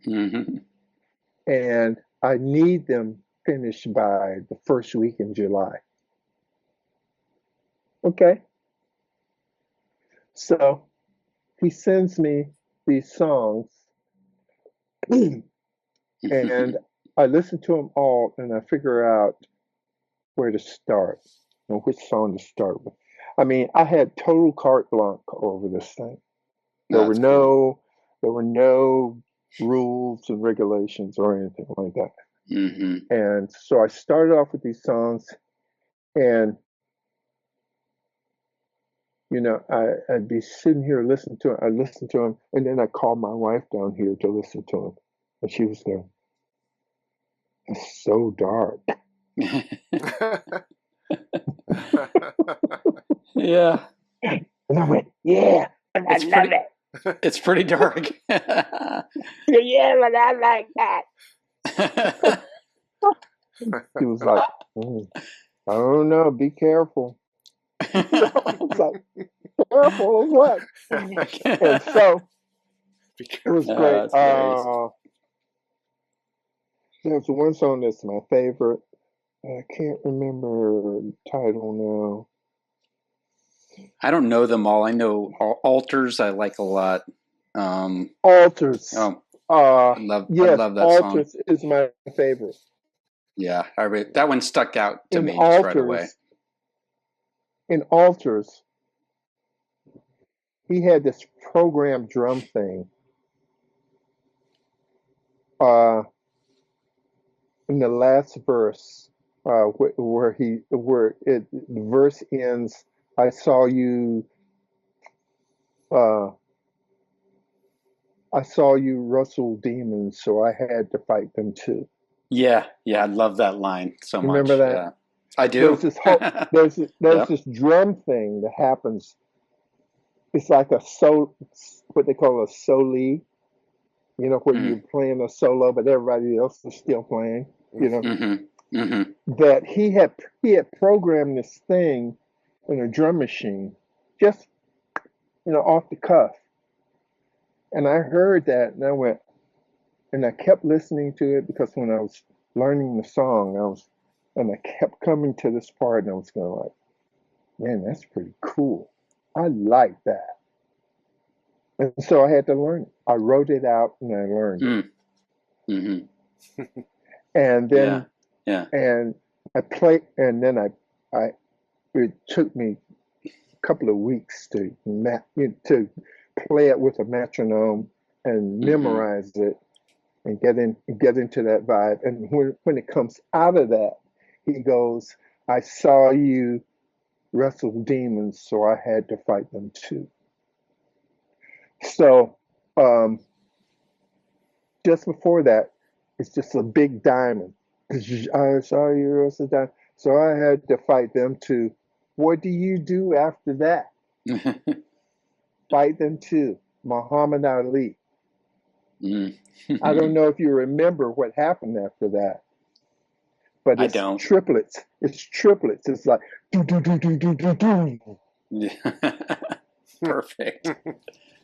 And I need them finished by the first week in July. Okay. So he sends me these songs and I listen to them all and I figure out where to start and which song to start with. I mean, I had total carte blanche over this thing. There were no rules and regulations or anything like that. And so I started off with these songs, and I'd be sitting here listening to them. I listened to them, and then I called my wife down here to listen to them, and she was going, "It's so dark." Yeah. And I went, "Yeah, but I love it. It's pretty dark." Yeah, but I like that." She was like, "I don't know. Be careful." I was like, "Careful of what?" And so it was great. There's one song that's my favorite. I can't remember the title now. I don't know them all. I know Altars. I like a lot. Altars. Oh, I love that Altars song. is my favorite. Yeah, that one stuck out to me just right away. In Altars, he had this programmed drum thing. In the last verse, where the verse ends, "I saw you wrestle demons, so I had to fight them too." Yeah, I love that line so much. Remember that? Yeah. I do. There's this drum thing that happens it's like what they call a soli, you know, where you're playing a solo, but everybody else is still playing, you know. That he had programmed this thing in a drum machine, just, you know, off the cuff. And I heard that, and I went, and I kept listening to it, because when I was learning the song, and I kept coming to this part, and I was going like, man, that's pretty cool. I like that. And so I had to learn it. I wrote it out and I learned it. And then, and I played, and then it took me a couple of weeks to play it with a metronome and memorize it and get into that vibe. And when it comes out of that, he goes, I saw you wrestle demons, so I had to fight them too. So just before that, it's just a big diamond. I saw you wrestle diamond, so I had to fight them too. What do you do after that? Fight them too. Muhammad Ali. I don't know if you remember what happened after that, but it's triplets. It's triplets. It's like do do do do do do do. Perfect.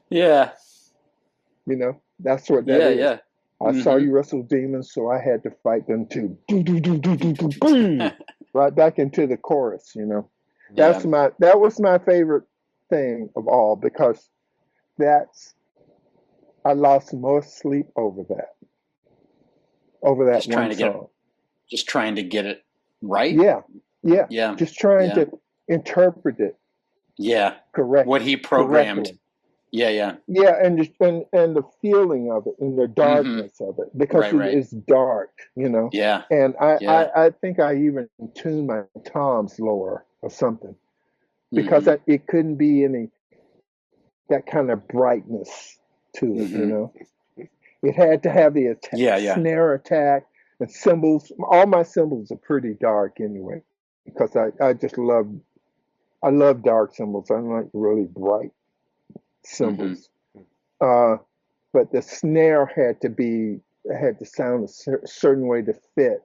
Yeah. You know, that's what that is. Yeah. I saw you wrestle demons, so I had to fight them too. Do do do do do do boom. Right back into the chorus. You know, that was my favorite thing of all, because I lost more sleep over that just one song. Just trying to get it right. Yeah. Just trying to interpret it. Yeah. Correct. What he programmed. Correctly. Yeah, and the feeling of it and the darkness of it, because it is dark, you know. Yeah. And I think I even tuned my toms lower or something, because it couldn't be any that kind of brightness to it, you know. It had to have the snare attack and cymbals. All my cymbals are pretty dark anyway, because I just love dark cymbals. I don't like really bright cymbals. But the snare had to sound a certain way to fit,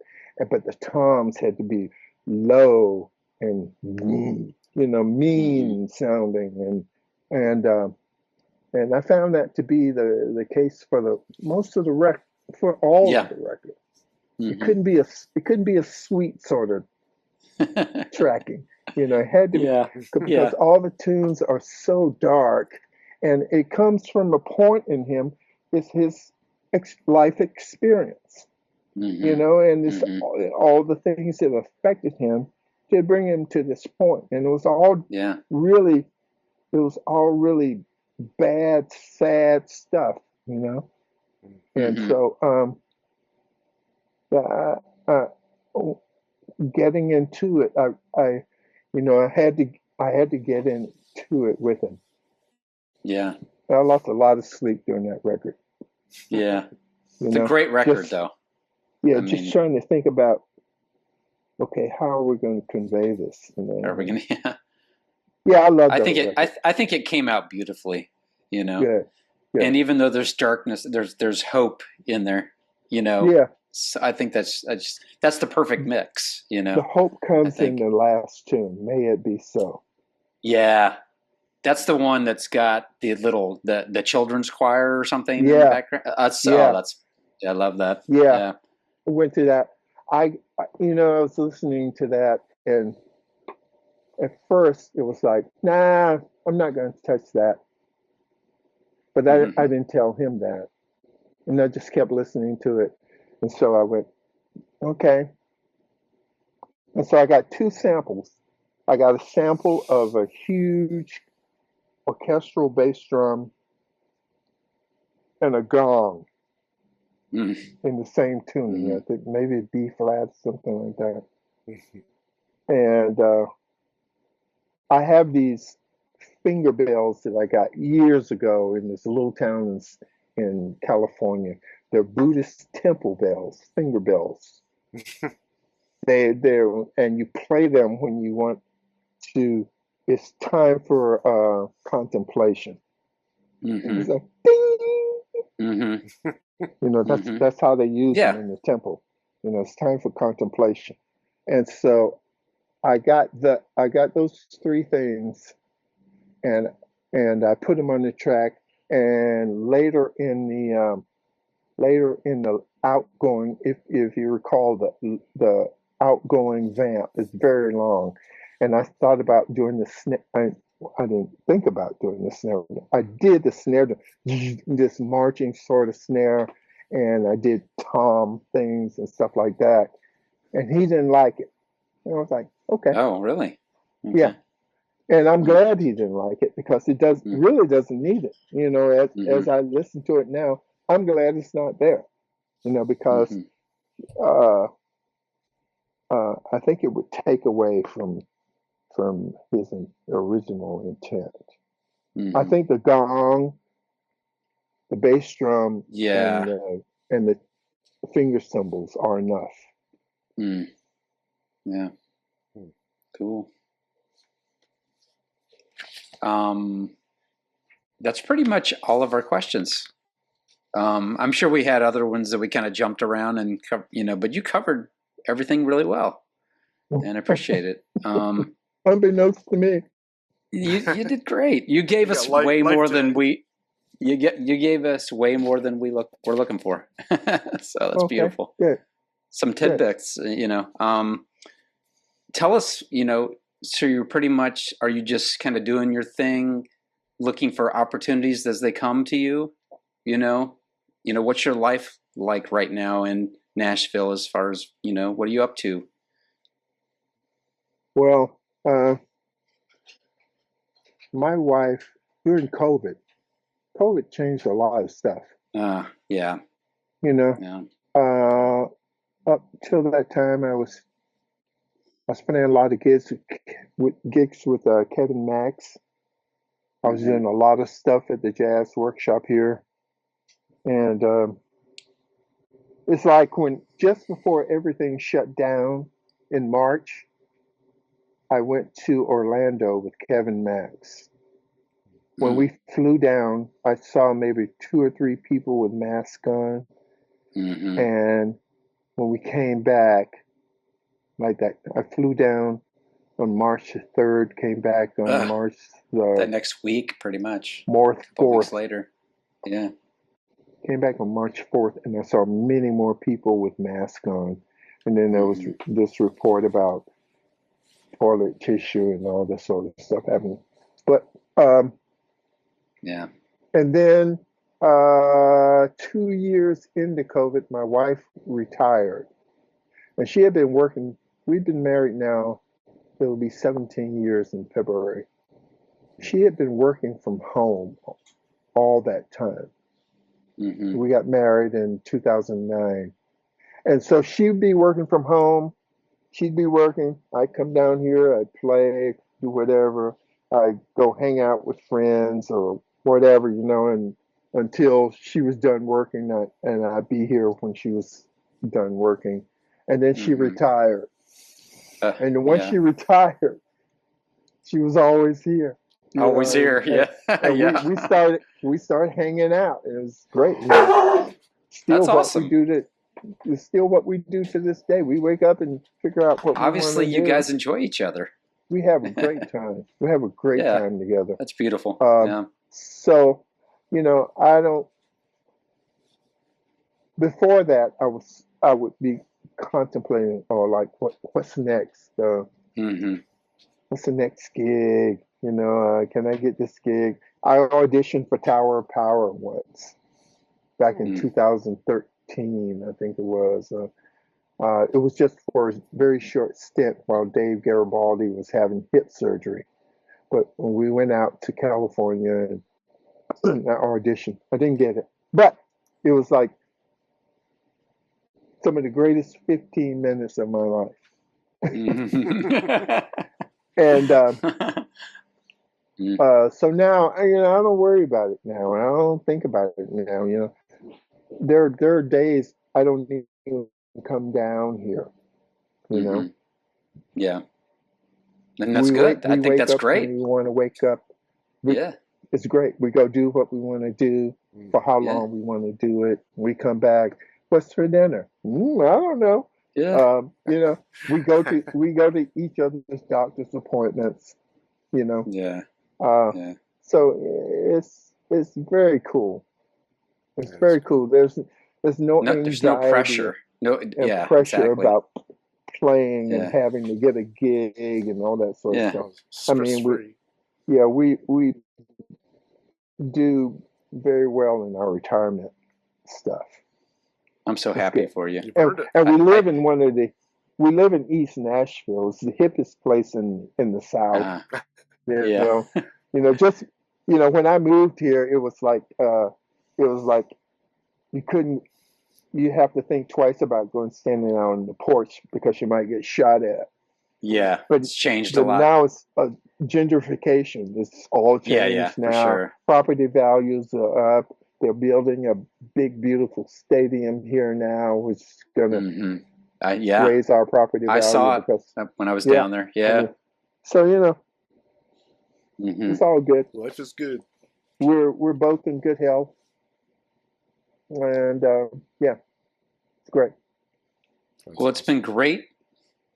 but the toms had to be low and mean sounding, and I found that to be the case for most of the for all of the records. It couldn't be a sweet sort of tracking, you know. It had to be, because all the tunes are so dark. And it comes from a point in him, it's his life experience, you know, and it's all the things that affected him to bring him to this point. And it was all really bad, sad stuff, you know. And so getting into it, I had to get into it with him. Yeah. I lost a lot of sleep during that record. Yeah. It's a great record, though. Yeah, just trying to think about, okay, how are we going to convey this? You know? Are we going to? Yeah, I love that. I think it came out beautifully, you know. Yeah. And even though there's darkness, there's hope in there, you know. Yeah. So I think that's the perfect mix, you know. The hope comes in the last tune. May it be so. Yeah. That's the one that's got the children's choir or something in the background. I love that. Yeah. I went through that. I was listening to that, and at first it was like, nah, I'm not going to touch that. But I didn't tell him that. And I just kept listening to it. And so I went, okay. And so I got two samples. I got a sample of a huge orchestral bass drum and a gong in the same tuning. I think maybe B flat, something like that. And I have these finger bells that I got years ago in this little town in California. They're Buddhist temple bells, finger bells. They're and you play them when you want to it's time for contemplation. Mm-hmm. It's like, ding! Mm-hmm. You know, Mm-hmm. that's how they use them Yeah. in the temple. You know, it's time for contemplation. And so I got those three things, and I put them on the track. And later in the outgoing, if you recall, the outgoing vamp is very long, and I thought about doing the snare. I didn't think about doing the snare. I did the snare, this marching sort of snare, and I did tom things and stuff like that. And he didn't like it. And I was like, okay, Oh, really? yeah. Okay. And I'm glad he didn't like it, because it Mm-hmm. really doesn't need it. You know, as Mm-hmm. I listen to it now, I'm glad it's not there. You know, because Mm-hmm. uh, I think it would take away from his original intent. I Mm-hmm. think the gong, the bass drum, Yeah. and the finger cymbals are enough. Mm. Yeah. Cool. That's pretty much all of our questions. I'm sure we had other ones that we kind of jumped around and but you covered everything really well, and I appreciate it. Unbeknownst to me. You did great. You gave us life more than today. you gave us way more than we're looking for. So that's Okay, beautiful. good. Some tidbits, Tell us, so you're pretty much, are you just kind of doing your thing, looking for opportunities as they come to you? What's your life like right now in Nashville, as far as, what are you up to? Well, my wife, during COVID changed a lot of stuff. Yeah. You know, Yeah. up till that time, I was spending a lot of gigs with Kevin Max. I was doing a lot of stuff at the jazz workshop here, and it's like when just before everything shut down in March, I went to Orlando with Kevin Max. When we flew down, I saw maybe two or three people with masks on, Mm-hmm. and when we came back, like that, I flew down on March the 3rd, came back on March That the next week, pretty much. 4th. Later. Yeah. Came back on March 4th, and I saw many more people with masks on. And then there was this report about toilet tissue and all this sort of stuff happening. But yeah. And then 2 years into COVID, my wife retired, and she had been working. We've been married now; it'll be 17 years in February. She had been working from home all that time. Mm-hmm. We got married in 2009. And so she'd be working from home. She'd be working. I'd come down here. I'd play, do whatever. I'd go hang out with friends or whatever, and until she was done working, and I'd be here when she was done working. And then she retired. And once she retired, she was always here. Always here, yeah. And yeah. we started hanging out. It was great. That's awesome. It's still what we do to this day. We wake up and figure out what Obviously, we want to you do. guys enjoy each other. We have a great time. We have a great time together. That's beautiful. So, I don't. Before that, I would be contemplating, or like, what's next? What's the next gig? Can I get this gig? I auditioned for Tower of Power once, back in 2013, I think it was. It was just for a very short stint while Dave Garibaldi was having hip surgery. But when we went out to California and I auditioned, I didn't get it. But it was like some of the greatest 15 minutes of my life. And so now, I don't worry about it now. I don't think about it now. There are days I don't even come down here. Yeah. And that's good. I think that's great. We want to wake up. Yeah. It's great. We go do what we want to do for how long we want to do it. We come back. What's for dinner? I don't know. Yeah. You know, we go to each other's doctor's appointments. You know. Yeah. Yeah. So it's very cool. It's very cool. There's no anxiety. There's no pressure. No. Yeah. Pressure exactly. about playing and having to get a gig and all that sort of stuff. I mean, we do very well in our retirement stuff. I'm so happy for you. And we live in East Nashville. It's the hippest place in the South. You know, just when I moved here, it was like you have to think twice about standing out on the porch because you might get shot at. Yeah, but it's changed a lot. Now it's gentrification. It's all changed now. For sure. Property values are up. They're building a big, beautiful stadium here now, which is going to raise our property value. I saw it when I was down there. Yeah. So it's all good. Life is good. We're both in good health, and it's great. Well, it's been great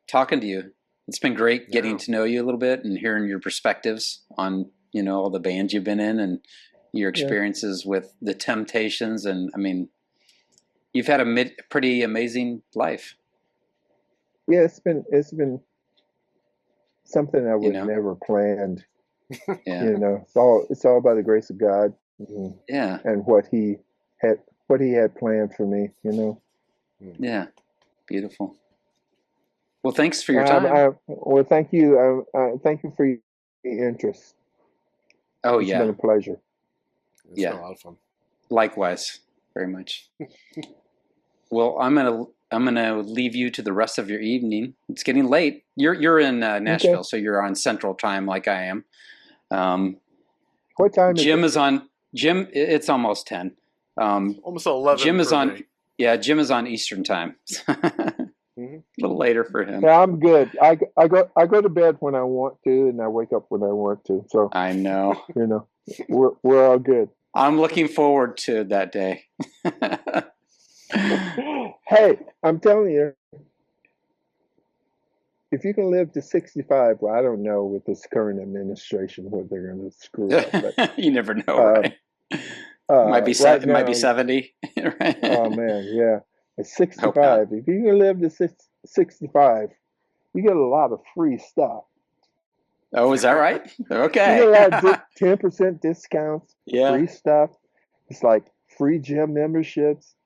talking to you. It's been great getting to know you a little bit and hearing your perspectives on all the bands you've been in and your experiences with the Temptations. And I mean, you've had a pretty amazing life. Yeah, it's been something I would never planned. It's all by the grace of God. And what He had planned for me. Yeah, beautiful. Well, thanks for your time. Well, thank you. Thank you for your interest. It's been a pleasure. It's been a lot of fun. Likewise, very much. Well, I'm gonna leave you to the rest of your evening. It's getting late. You're in Nashville, so you're on Central Time, like I am. What time? Jim is on. Jim, it's almost 10. Almost 11. Jim is on. Yeah, Jim is on Eastern Time. A little later for him. Yeah, I'm good. I go to bed when I want to, and I wake up when I want to. So I know. We're all good. I'm looking forward to that day. Hey, I'm telling you, if you can live to 65, well, I don't know with this current administration what they're going to screw up. But, you never know, right? Might be right now, might be 70. Right? Oh man, yeah. At 65, if you can live to 65, you get a lot of free stuff. Oh, is that right? Okay. You get a lot of 10% discounts, free stuff. It's like free gym memberships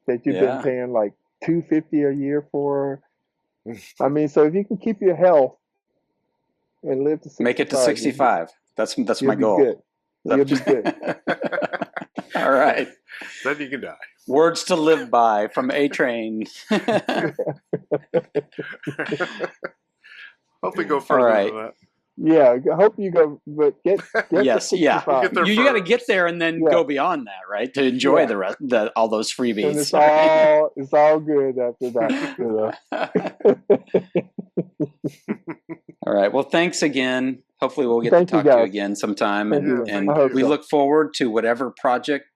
that you've been paying like $250 a year for. I mean, so if you can keep your health and live to 65, make it to 65. That's my goal. Good. You'll be good. All right. Then you can die. Words to live by from A Train. Hope we go further than that. Yeah, I hope you go, but get yes, yeah. You got to get there and then go beyond that, right? To enjoy the rest, all those freebies. And it's all good after that. All right. Well, thanks again. Hopefully, we'll get to talk to you again sometime, and we look forward to whatever project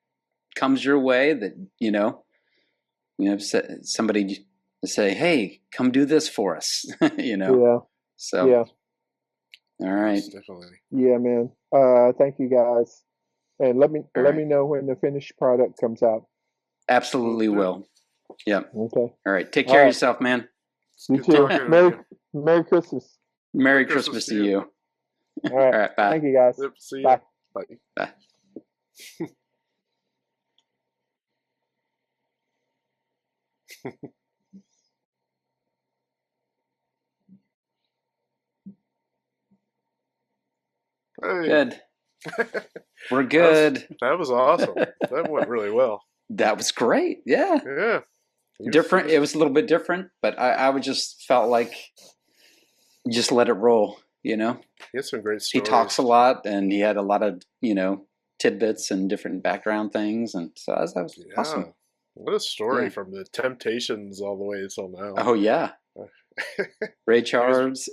comes your way. That somebody say, "Hey, come do this for us." Yeah. So. Yeah. All right. Yes, definitely. Yeah, man. Thank you guys, and let me know when the finished product comes out. Absolutely will. Yep. Okay. All right. Take care of yourself, man. You too. Merry Christmas. Merry Christmas to you. All right. All right. Bye. Thank you, guys. Yep, see you. Bye. Bye. Bye. Hey. Good. We're good. That was awesome. That went really well. That was great. Yeah. Yeah. Different. It was a little bit different, but I would just felt like just let it roll, He had some great stories. He talks a lot, and he had a lot of, tidbits and different background things, and so that was awesome. What a story from the Temptations all the way until now. Oh yeah. Ray Charles.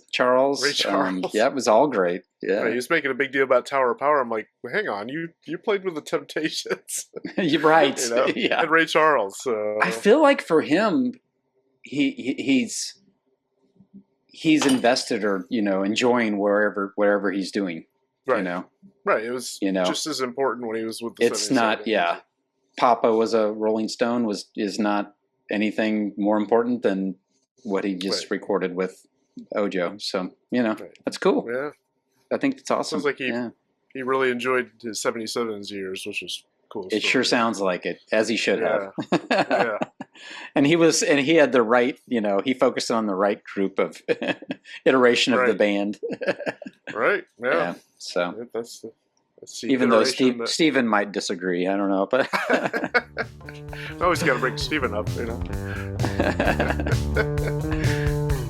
Ray Charles. Yeah, it was all great. Yeah, He was making a big deal about Tower of Power. I'm like, well, hang on, you played with the Temptations. you're right. You know? Yeah, And Ray Charles. So. I feel like for him, he's invested or enjoying whatever he's doing. Right. Right. It was just as important when he was with the It's not, Papa was a Rolling Stone is not anything more important than what he just recorded with Ojo. So, that's cool. Yeah. I think it's awesome. Sounds like he really enjoyed his 77s years, which was cool. It sure sounds like it, as he should have. Yeah. And he had the right, he focused on the right group of iteration of the band. Right. Yeah. So that's even though Steven might disagree, I don't know, but always got to bring Steven up,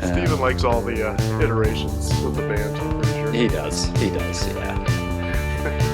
Steven likes all the iterations of the band. I'm pretty sure he does. Yeah.